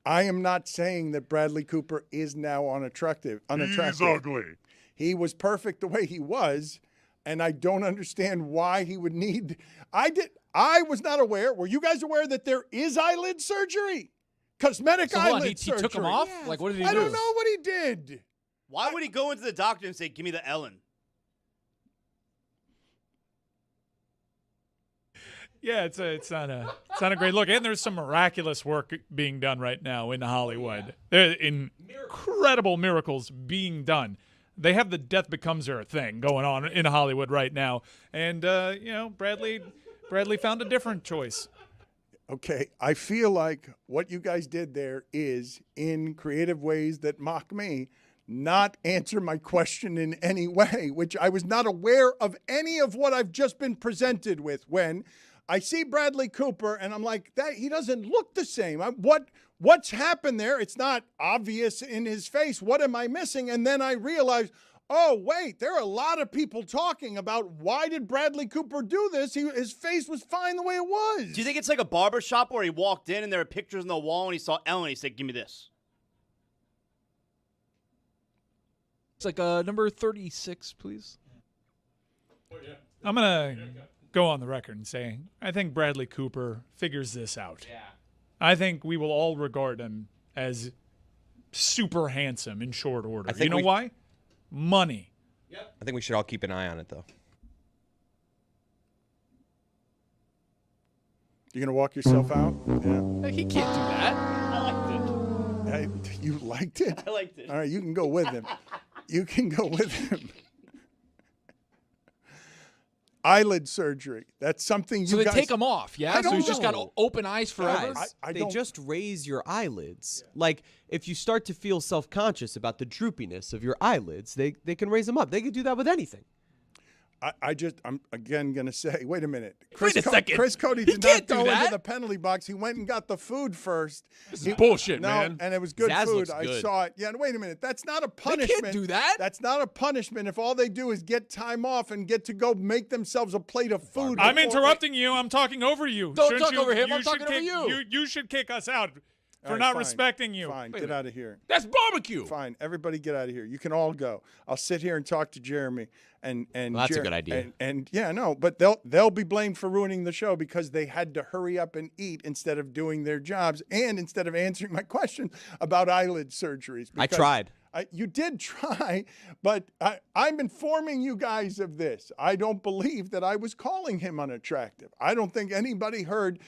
Speaker 3: I am not saying that Bradley Cooper is now unattractive.
Speaker 14: He's ugly.
Speaker 3: He was perfect the way he was, and I don't understand why he would need. I was not aware. Were you guys aware that there is eyelid surgery? Cosmetic eyelid surgery.
Speaker 8: He took him off? Yeah. Like, what did he do?
Speaker 3: I don't know what he did.
Speaker 2: Why would he go into the doctor and say, give me the Ellen?
Speaker 4: Yeah, it's not a great look. And there's some miraculous work being done right now in Hollywood. There are incredible miracles being done. They have the Death Becomes Her thing going on in Hollywood right now. And, Bradley found a different choice.
Speaker 3: Okay, I feel like what you guys did there is, in creative ways that mock me, not answer my question in any way, which I was not aware of any of what I've just been presented with. When I see Bradley Cooper and I'm like, that he doesn't look the same. What's happened there? It's not obvious in his face. What am I missing? And then I realized, oh, wait, there are a lot of people talking about why did Bradley Cooper do this? His face was fine the way it was.
Speaker 2: Do you think it's like a barber shop where he walked in and there were pictures on the wall and he saw Ellen and he said, give me this?
Speaker 8: It's like number 36, please.
Speaker 4: I'm going to go on the record and say I think Bradley Cooper figures this out. Yeah. I think we will all regard him as super handsome in short order. You know why? Money.
Speaker 6: Yep. I think we should all keep an eye on it, though.
Speaker 3: You're going to walk yourself out? Yeah.
Speaker 8: He can't do that.
Speaker 2: I liked it.
Speaker 3: You liked it?
Speaker 2: I liked it.
Speaker 3: All right, you can go with him. You can go with him. Eyelid surgery. That's something you
Speaker 8: guys...
Speaker 3: So
Speaker 8: they take them off, yeah? So he's just got open eyes forever?
Speaker 5: Guys, they just raise your eyelids. Yeah. Like, if you start to feel self-conscious about the droopiness of your eyelids, they can raise them up. They can do that with anything.
Speaker 3: I'm again going to say, wait a minute.
Speaker 8: Wait a second.
Speaker 3: Chris Cody did not go into the penalty box. He went and got the food first.
Speaker 8: This is bullshit, man.
Speaker 3: And it was good
Speaker 5: Zaz
Speaker 3: food.
Speaker 5: I
Speaker 3: saw it. Yeah, wait a minute. That's not a punishment.
Speaker 8: They can't do that.
Speaker 3: That's not a punishment if all they do is get time off and get to go make themselves a plate of food.
Speaker 4: I'm interrupting you. I'm talking over you.
Speaker 8: Don't talk over him. I'm talking over you.
Speaker 4: You should kick us out for not respecting you.
Speaker 3: Fine, get out of here.
Speaker 8: That's barbecue.
Speaker 3: Fine, everybody get out of here. You can all go. I'll sit here and talk to Jeremy. And
Speaker 5: well, that's a good idea.
Speaker 3: And yeah, no, but they'll be blamed for ruining the show because they had to hurry up and eat instead of doing their jobs and instead of answering my question about eyelid surgeries.
Speaker 5: I tried.
Speaker 3: You did try, but I'm informing you guys of this. I don't believe that I was calling him unattractive. I don't think anybody heard.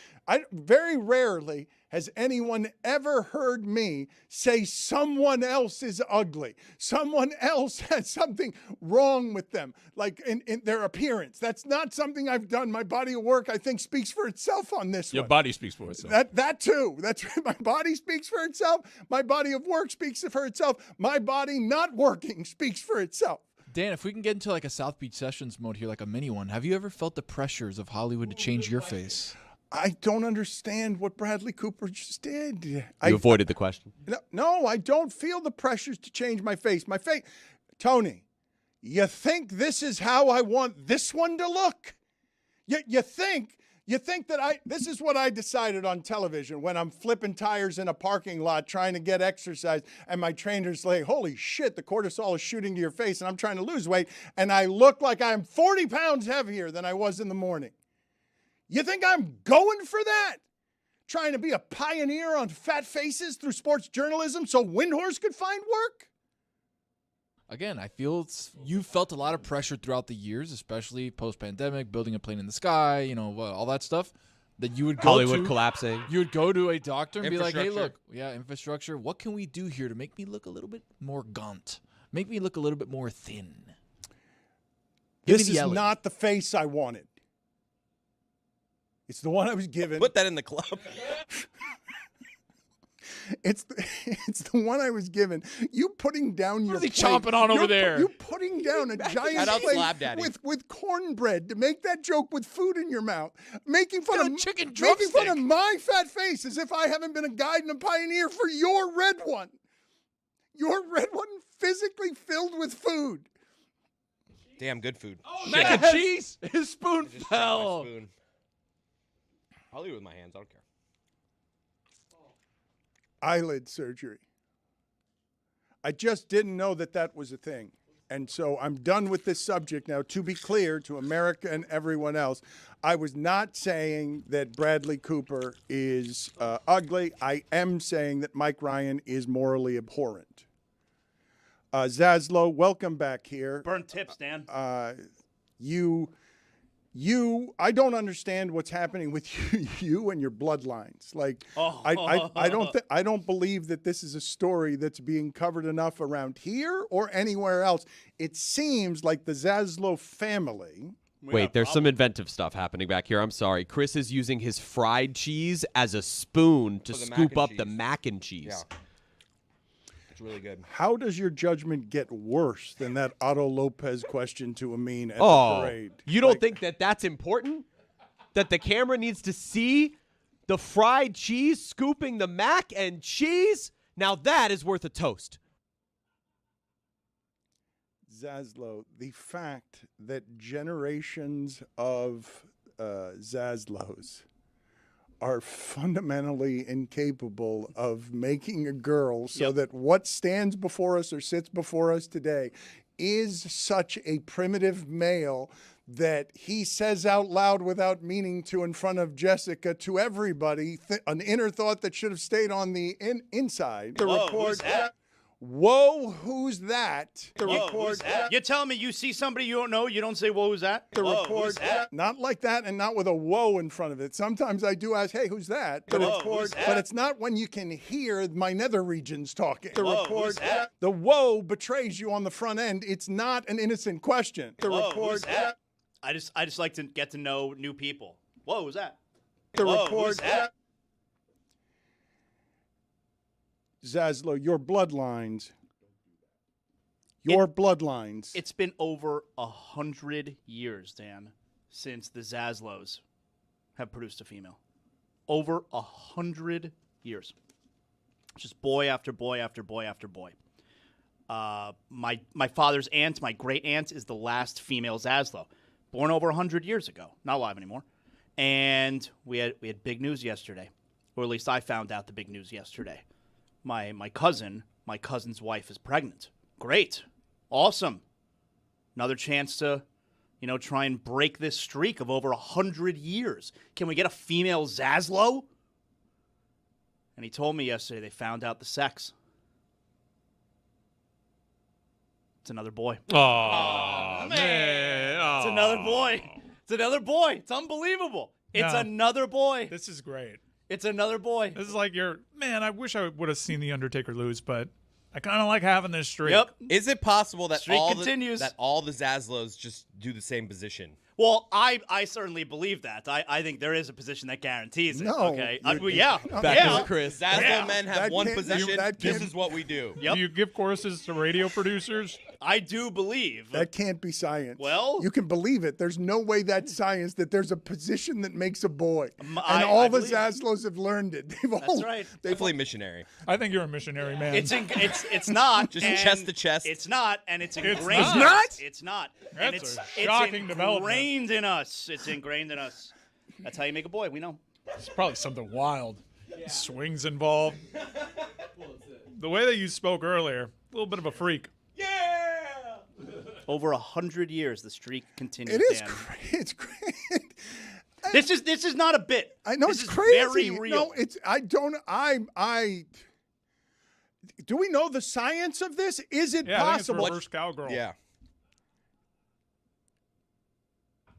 Speaker 3: Very rarely has anyone ever heard me say someone else is ugly. Someone else has something wrong with them, like in their appearance. That's not something I've done. My body of work, I think, speaks for itself on this one.
Speaker 8: Your body speaks for itself.
Speaker 3: That too. That's right. My body speaks for itself. My body of work speaks for itself. My body not working speaks for itself.
Speaker 8: Dan, if we can get into like a South Beach Sessions mode here, like a mini one, have you ever felt the pressures of Hollywood to change your face?
Speaker 3: I don't understand what Bradley Cooper just did.
Speaker 5: You avoided the question.
Speaker 3: No, I don't feel the pressures to change my face. Tony, you think this is how I want this one to look? You think that this is what I decided on television when I'm flipping tires in a parking lot trying to get exercise and my trainer's like, holy shit, the cortisol is shooting to your face and I'm trying to lose weight and I look like I'm 40 pounds heavier than I was in the morning. You think I'm going for that? Trying to be a pioneer on fat faces through sports journalism so Windhorse could find work?
Speaker 8: Again, I feel you've felt a lot of pressure throughout the years, especially post-pandemic, building a plane in the sky, all that stuff. That you would go
Speaker 5: Hollywood collapsing.
Speaker 8: You would go to a doctor and be like, "Hey, look, infrastructure. What can we do here to make me look a little bit more gaunt? Make me look a little bit more thin?"
Speaker 3: This is not the face I wanted. It's the one I was given.
Speaker 6: Put that in the club.
Speaker 3: It's the one I was given. You putting down your plate.
Speaker 8: Chomping on over there?
Speaker 3: You putting down a giant plate with cornbread to make that joke with food in your mouth, making fun of my fat face as if I haven't been a guide and a pioneer for your red one. Your red one physically filled with food.
Speaker 6: Damn good food.
Speaker 8: Oh, mac and cheese. His spoon fell.
Speaker 6: I'll eat it with my hands. I don't care.
Speaker 3: Eyelid surgery. I just didn't know that was a thing. And so I'm done with this subject now. To be clear to America and everyone else, I was not saying that Bradley Cooper is ugly. I am saying that Mike Ryan is morally abhorrent. Zaslow, welcome back here.
Speaker 2: Burn tips, Dan.
Speaker 3: I don't understand what's happening with you and your bloodlines. Like, I don't believe that this is a story that's being covered enough around here or anywhere else. It seems like the Zaslow family.
Speaker 5: Wait, there's some inventive stuff happening back here. I'm sorry. Chris is using his fried cheese as a spoon to scoop up the mac and cheese.
Speaker 6: Yeah. It's really good.
Speaker 3: How does your judgment get worse than that Otto Lopez question to Amin at the parade?
Speaker 5: You don't think that's important? That the camera needs to see the fried cheese scooping the mac and cheese? Now that is worth a toast.
Speaker 3: Zaslow, the fact that generations of Zaslows are fundamentally incapable of making a girl so that what stands before us or sits before us today is such a primitive male that he says out loud without meaning to in front of Jessica to everybody an inner thought that should have stayed on the inside. The report. Whoa, who's that? The report.
Speaker 2: You're telling me you see somebody you don't know, you don't say, whoa, who's that?
Speaker 3: The report. Not like that and not with a whoa in front of it. Sometimes I do ask, hey, who's that? The report. But it's not when you can hear my nether regions talking. The report. The whoa betrays you on the front end. It's not an innocent question. The report.
Speaker 2: I just like to get to know new people. Whoa, who's that?
Speaker 3: The report. Zaslow, your bloodlines.
Speaker 2: It's been over 100 years, Dan, since the Zaslows have produced a female. Over 100 years. Just boy after boy after boy after boy. My father's aunt, my great aunt, is the last female Zaslow, born over 100 years ago, not alive anymore. And we had big news yesterday, or at least I found out the big news yesterday. My cousin's wife is pregnant. Great. Awesome. Another chance to, try and break this streak of over 100 years. Can we get a female Zaslow? And he told me yesterday they found out the sex. It's another boy.
Speaker 11: Oh, man.
Speaker 2: It's another boy. It's another boy. It's unbelievable. It's another boy.
Speaker 4: This is great.
Speaker 2: It's another boy.
Speaker 4: This is like I wish I would have seen The Undertaker lose, but I kind of like having this streak.
Speaker 6: Yep. Is it possible that
Speaker 2: streak continues.
Speaker 6: That all the Zaslows just do the same position?
Speaker 2: Well, I certainly believe that. I think there is a position that guarantees it.
Speaker 3: No,
Speaker 2: okay.
Speaker 3: you're-
Speaker 2: Yeah.
Speaker 5: Back
Speaker 2: yeah.
Speaker 5: to Chris.
Speaker 6: Zaslow men have
Speaker 3: That
Speaker 6: one
Speaker 3: can't-
Speaker 6: position.
Speaker 3: that
Speaker 6: This
Speaker 3: can't-
Speaker 6: is what we do.
Speaker 2: Yep.
Speaker 4: Do you give courses to radio producers?
Speaker 2: I do believe.
Speaker 3: That can't be science.
Speaker 2: Well-
Speaker 3: you can believe it. There's no way that's science that there's a position that makes a boy. And
Speaker 2: I
Speaker 3: all the
Speaker 2: believe it.
Speaker 3: Zaslows have learned it. They've all,
Speaker 2: That's right.
Speaker 6: Definitely missionary.
Speaker 4: I think you're a missionary, man.
Speaker 2: It's not
Speaker 6: Just
Speaker 2: and
Speaker 6: chest to chest.
Speaker 2: It's not, and it's
Speaker 4: It's
Speaker 2: ingrained.
Speaker 4: not?
Speaker 2: in us. It's not. And
Speaker 4: That's
Speaker 2: it's
Speaker 4: a shocking
Speaker 2: it's
Speaker 4: development.
Speaker 2: ingrained in us. It's ingrained in us. That's how you make a boy. We know.
Speaker 4: It's probably something wild. Swings involved. The way that you spoke earlier, a little bit of a freak.
Speaker 2: Over 100 years, the streak continues.
Speaker 3: It is
Speaker 2: Dan.
Speaker 3: It's great.
Speaker 2: This is not a bit.
Speaker 3: I know
Speaker 2: This
Speaker 3: it's
Speaker 2: is
Speaker 3: crazy.
Speaker 2: Very real.
Speaker 3: No, it's I don't I do we know the science of this? Is it
Speaker 4: Yeah, I think it's
Speaker 3: possible?
Speaker 4: reverse cowgirl.
Speaker 6: Yeah.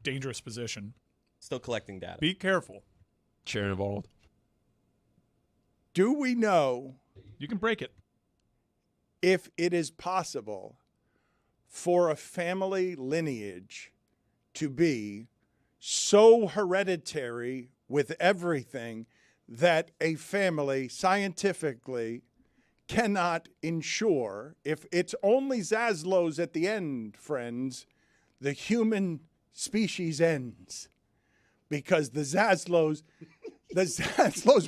Speaker 4: Dangerous position.
Speaker 6: Still collecting data.
Speaker 4: Be careful.
Speaker 11: Chair involved.
Speaker 3: Do we know
Speaker 4: You can break it.
Speaker 3: if it is possible for a family lineage to be so hereditary with everything that a family scientifically cannot ensure, if it's only Zaslows at the end, friends, the human species ends. Because the Zaslows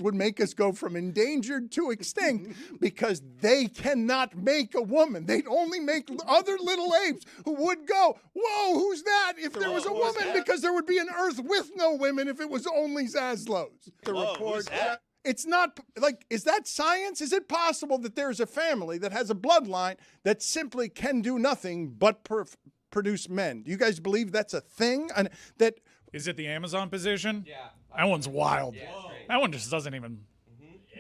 Speaker 3: would make us go from endangered to extinct because they cannot make a woman. They'd only make other little apes who would go, whoa, who's that? If there was a woman, because there would be an Earth with no women if it was only Zaslows. The
Speaker 2: Whoa,
Speaker 3: report.
Speaker 2: who's that?
Speaker 3: It's not like, is that science? Is it possible that there's a family that has a bloodline that simply can do nothing but produce men? Do you guys believe that's a thing? And that
Speaker 4: Is it the Amazon position? Yeah. That one's wild. That one just doesn't even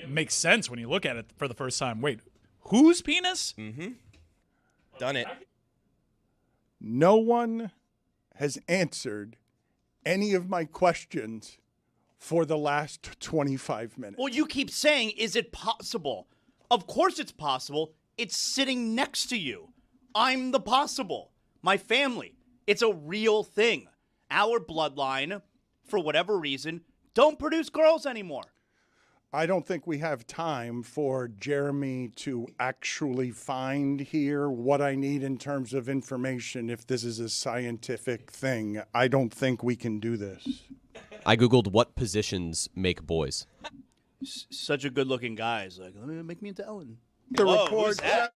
Speaker 4: make sense when you look at it for the first time. Wait, whose penis?
Speaker 6: Mm-hmm. Done it.
Speaker 3: no one has answered any of my questions for the last 25 minutes.
Speaker 2: Well, you keep saying, is it possible? Of course it's possible. It's sitting next to you. I'm the possible. My family. It's a real thing. Our bloodline, for whatever reason, don't produce girls anymore.
Speaker 3: I don't think we have time for Jeremy to actually find here what I need in terms of information if this is a scientific thing. I don't think we can do this.
Speaker 5: I Googled what positions make boys.
Speaker 2: Such a good-looking guy. He's like, make me into Ellen.
Speaker 3: The
Speaker 2: Whoa,
Speaker 3: report
Speaker 2: who's that?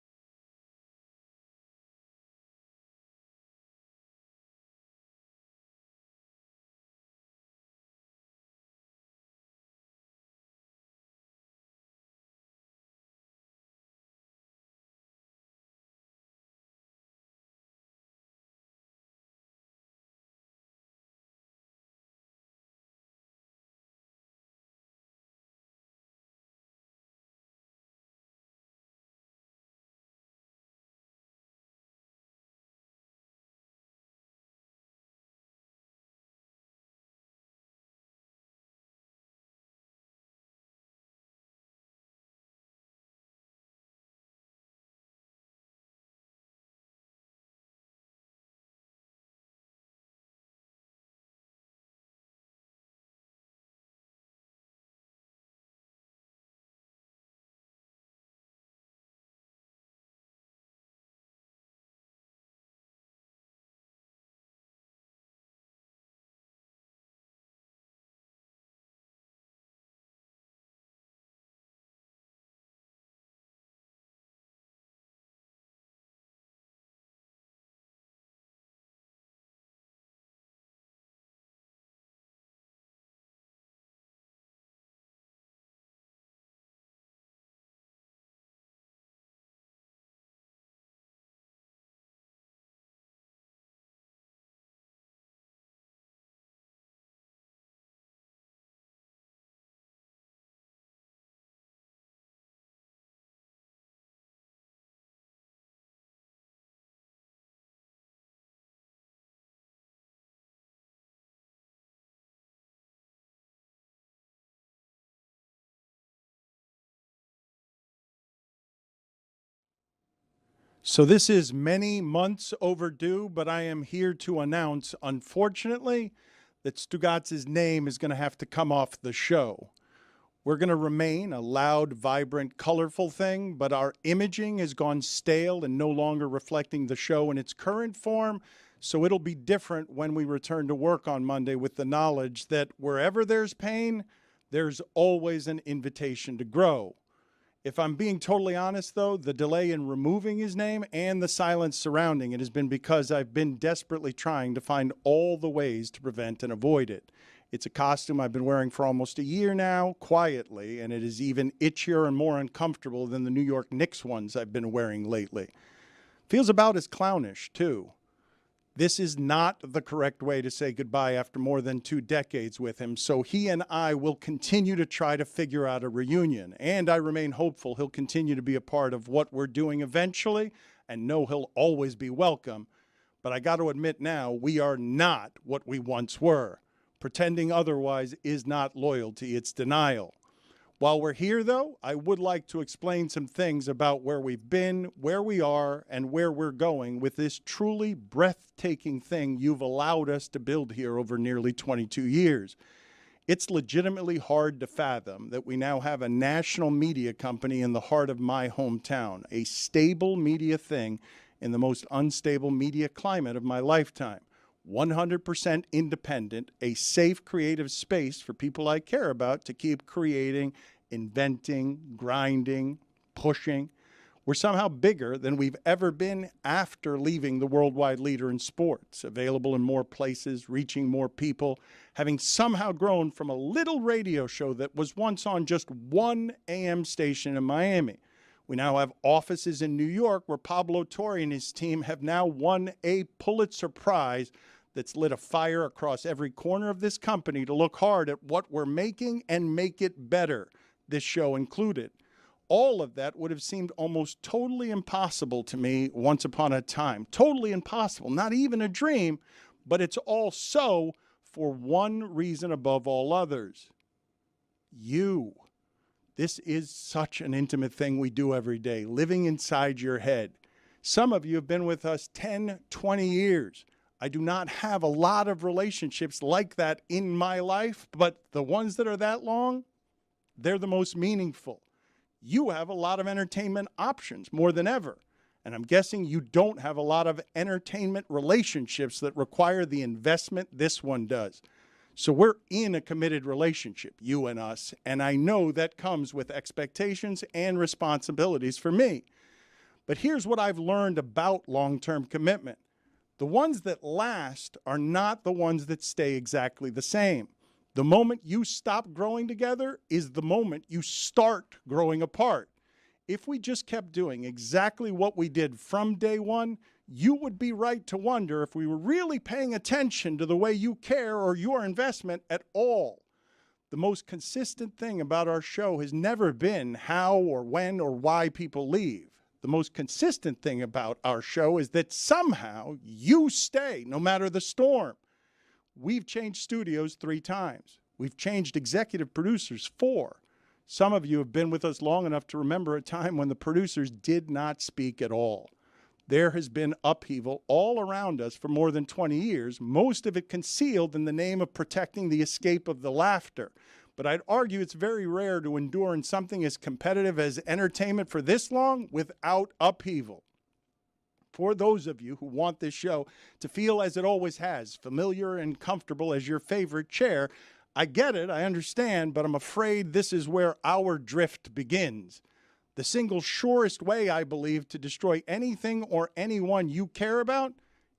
Speaker 3: So this is many months overdue, but I am here to announce, unfortunately, that Stugotz's name is going to have to come off the show. We're going to remain a loud, vibrant, colorful thing, but our imaging has gone stale and no longer reflecting the show in its current form, so it'll be different when we return to work on Monday with the knowledge that wherever there's pain, there's always an invitation to grow. If I'm being totally honest, though, the delay in removing his name and the silence surrounding it has been because I've been desperately trying to find all the ways to prevent and avoid it. It's a costume I've been wearing for almost a year now, quietly, and it is even itchier and more uncomfortable than the New York Knicks ones I've been wearing lately. Feels about as clownish, too. This is not the correct way to say goodbye after more than 2 decades with him, so he and I will continue to try to figure out a reunion, and I remain hopeful he'll continue to be a part of what we're doing eventually, and know he'll always be welcome. But I got to admit now, we are not what we once were. Pretending otherwise is not loyalty, it's denial. While we're here, though, I would like to explain some things about where we've been, where we are, and where we're going with this truly breathtaking thing you've allowed us to build here over nearly 22 years. It's legitimately hard to fathom that we now have a national media company in the heart of my hometown, a stable media thing in the most unstable media climate of my lifetime. 100% independent, a safe creative space for people I care about to keep creating, inventing, grinding, pushing. We're somehow bigger than we've ever been after leaving the worldwide leader in sports, available in more places, reaching more people, having somehow grown from a little radio show that was once on just one AM station in Miami. We now have offices in New York where Pablo Torre and his team have now won a Pulitzer Prize that's lit a fire across every corner of this company to look hard at what we're making and make it better, this show included. All of that would have seemed almost totally impossible to me once upon a time. Totally impossible, not even a dream, but it's all so for one reason above all others. You. This is such an intimate thing we do every day, living inside your head. Some of you have been with us 10, 20 years. I do not have a lot of relationships like that in my life, but the ones that are that long, they're the most meaningful. You have a lot of entertainment options, more than ever. And I'm guessing you don't have a lot of entertainment relationships that require the investment this one does. So we're in a committed relationship, you and us, and I know that comes with expectations and responsibilities for me. But here's what I've learned about long-term commitment. The ones that last are not the ones that stay exactly the same. The moment you stop growing together is the moment you start growing apart. If we just kept doing exactly what we did from day one, you would be right to wonder if we were really paying attention to the way you care or your investment at all. The most consistent thing about our show has never been how or when or why people leave. The most consistent thing about our show is that somehow you stay, no matter the storm. We've changed studios 3 times. We've changed executive producers 4. Some of you have been with us long enough to remember a time when the producers did not speak at all. There has been upheaval all around us for more than 20 years, most of it concealed in the name of protecting the escape of the laughter. But I'd argue it's very rare to endure in something as competitive as entertainment for this long without upheaval. For those of you who want this show to feel as it always has, familiar and comfortable as your favorite chair, I get it, I understand, but I'm afraid this is where our drift begins. The single surest way, I believe, to destroy anything or anyone you care about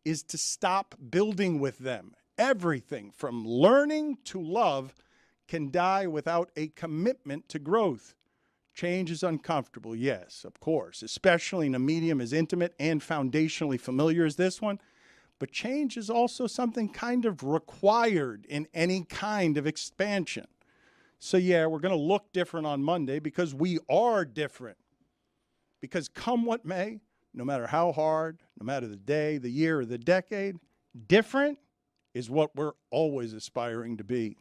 Speaker 3: is to stop building with them. Everything from learning to love can die without a commitment to growth. Change is uncomfortable, yes, of course, especially in a medium as intimate and foundationally familiar as this one. But change is also something kind of required in any kind of expansion. So yeah, we're going to look different on Monday because we are different. Because come what may, no matter how hard, no matter the day, the year, or the decade, different is what we're always aspiring to be.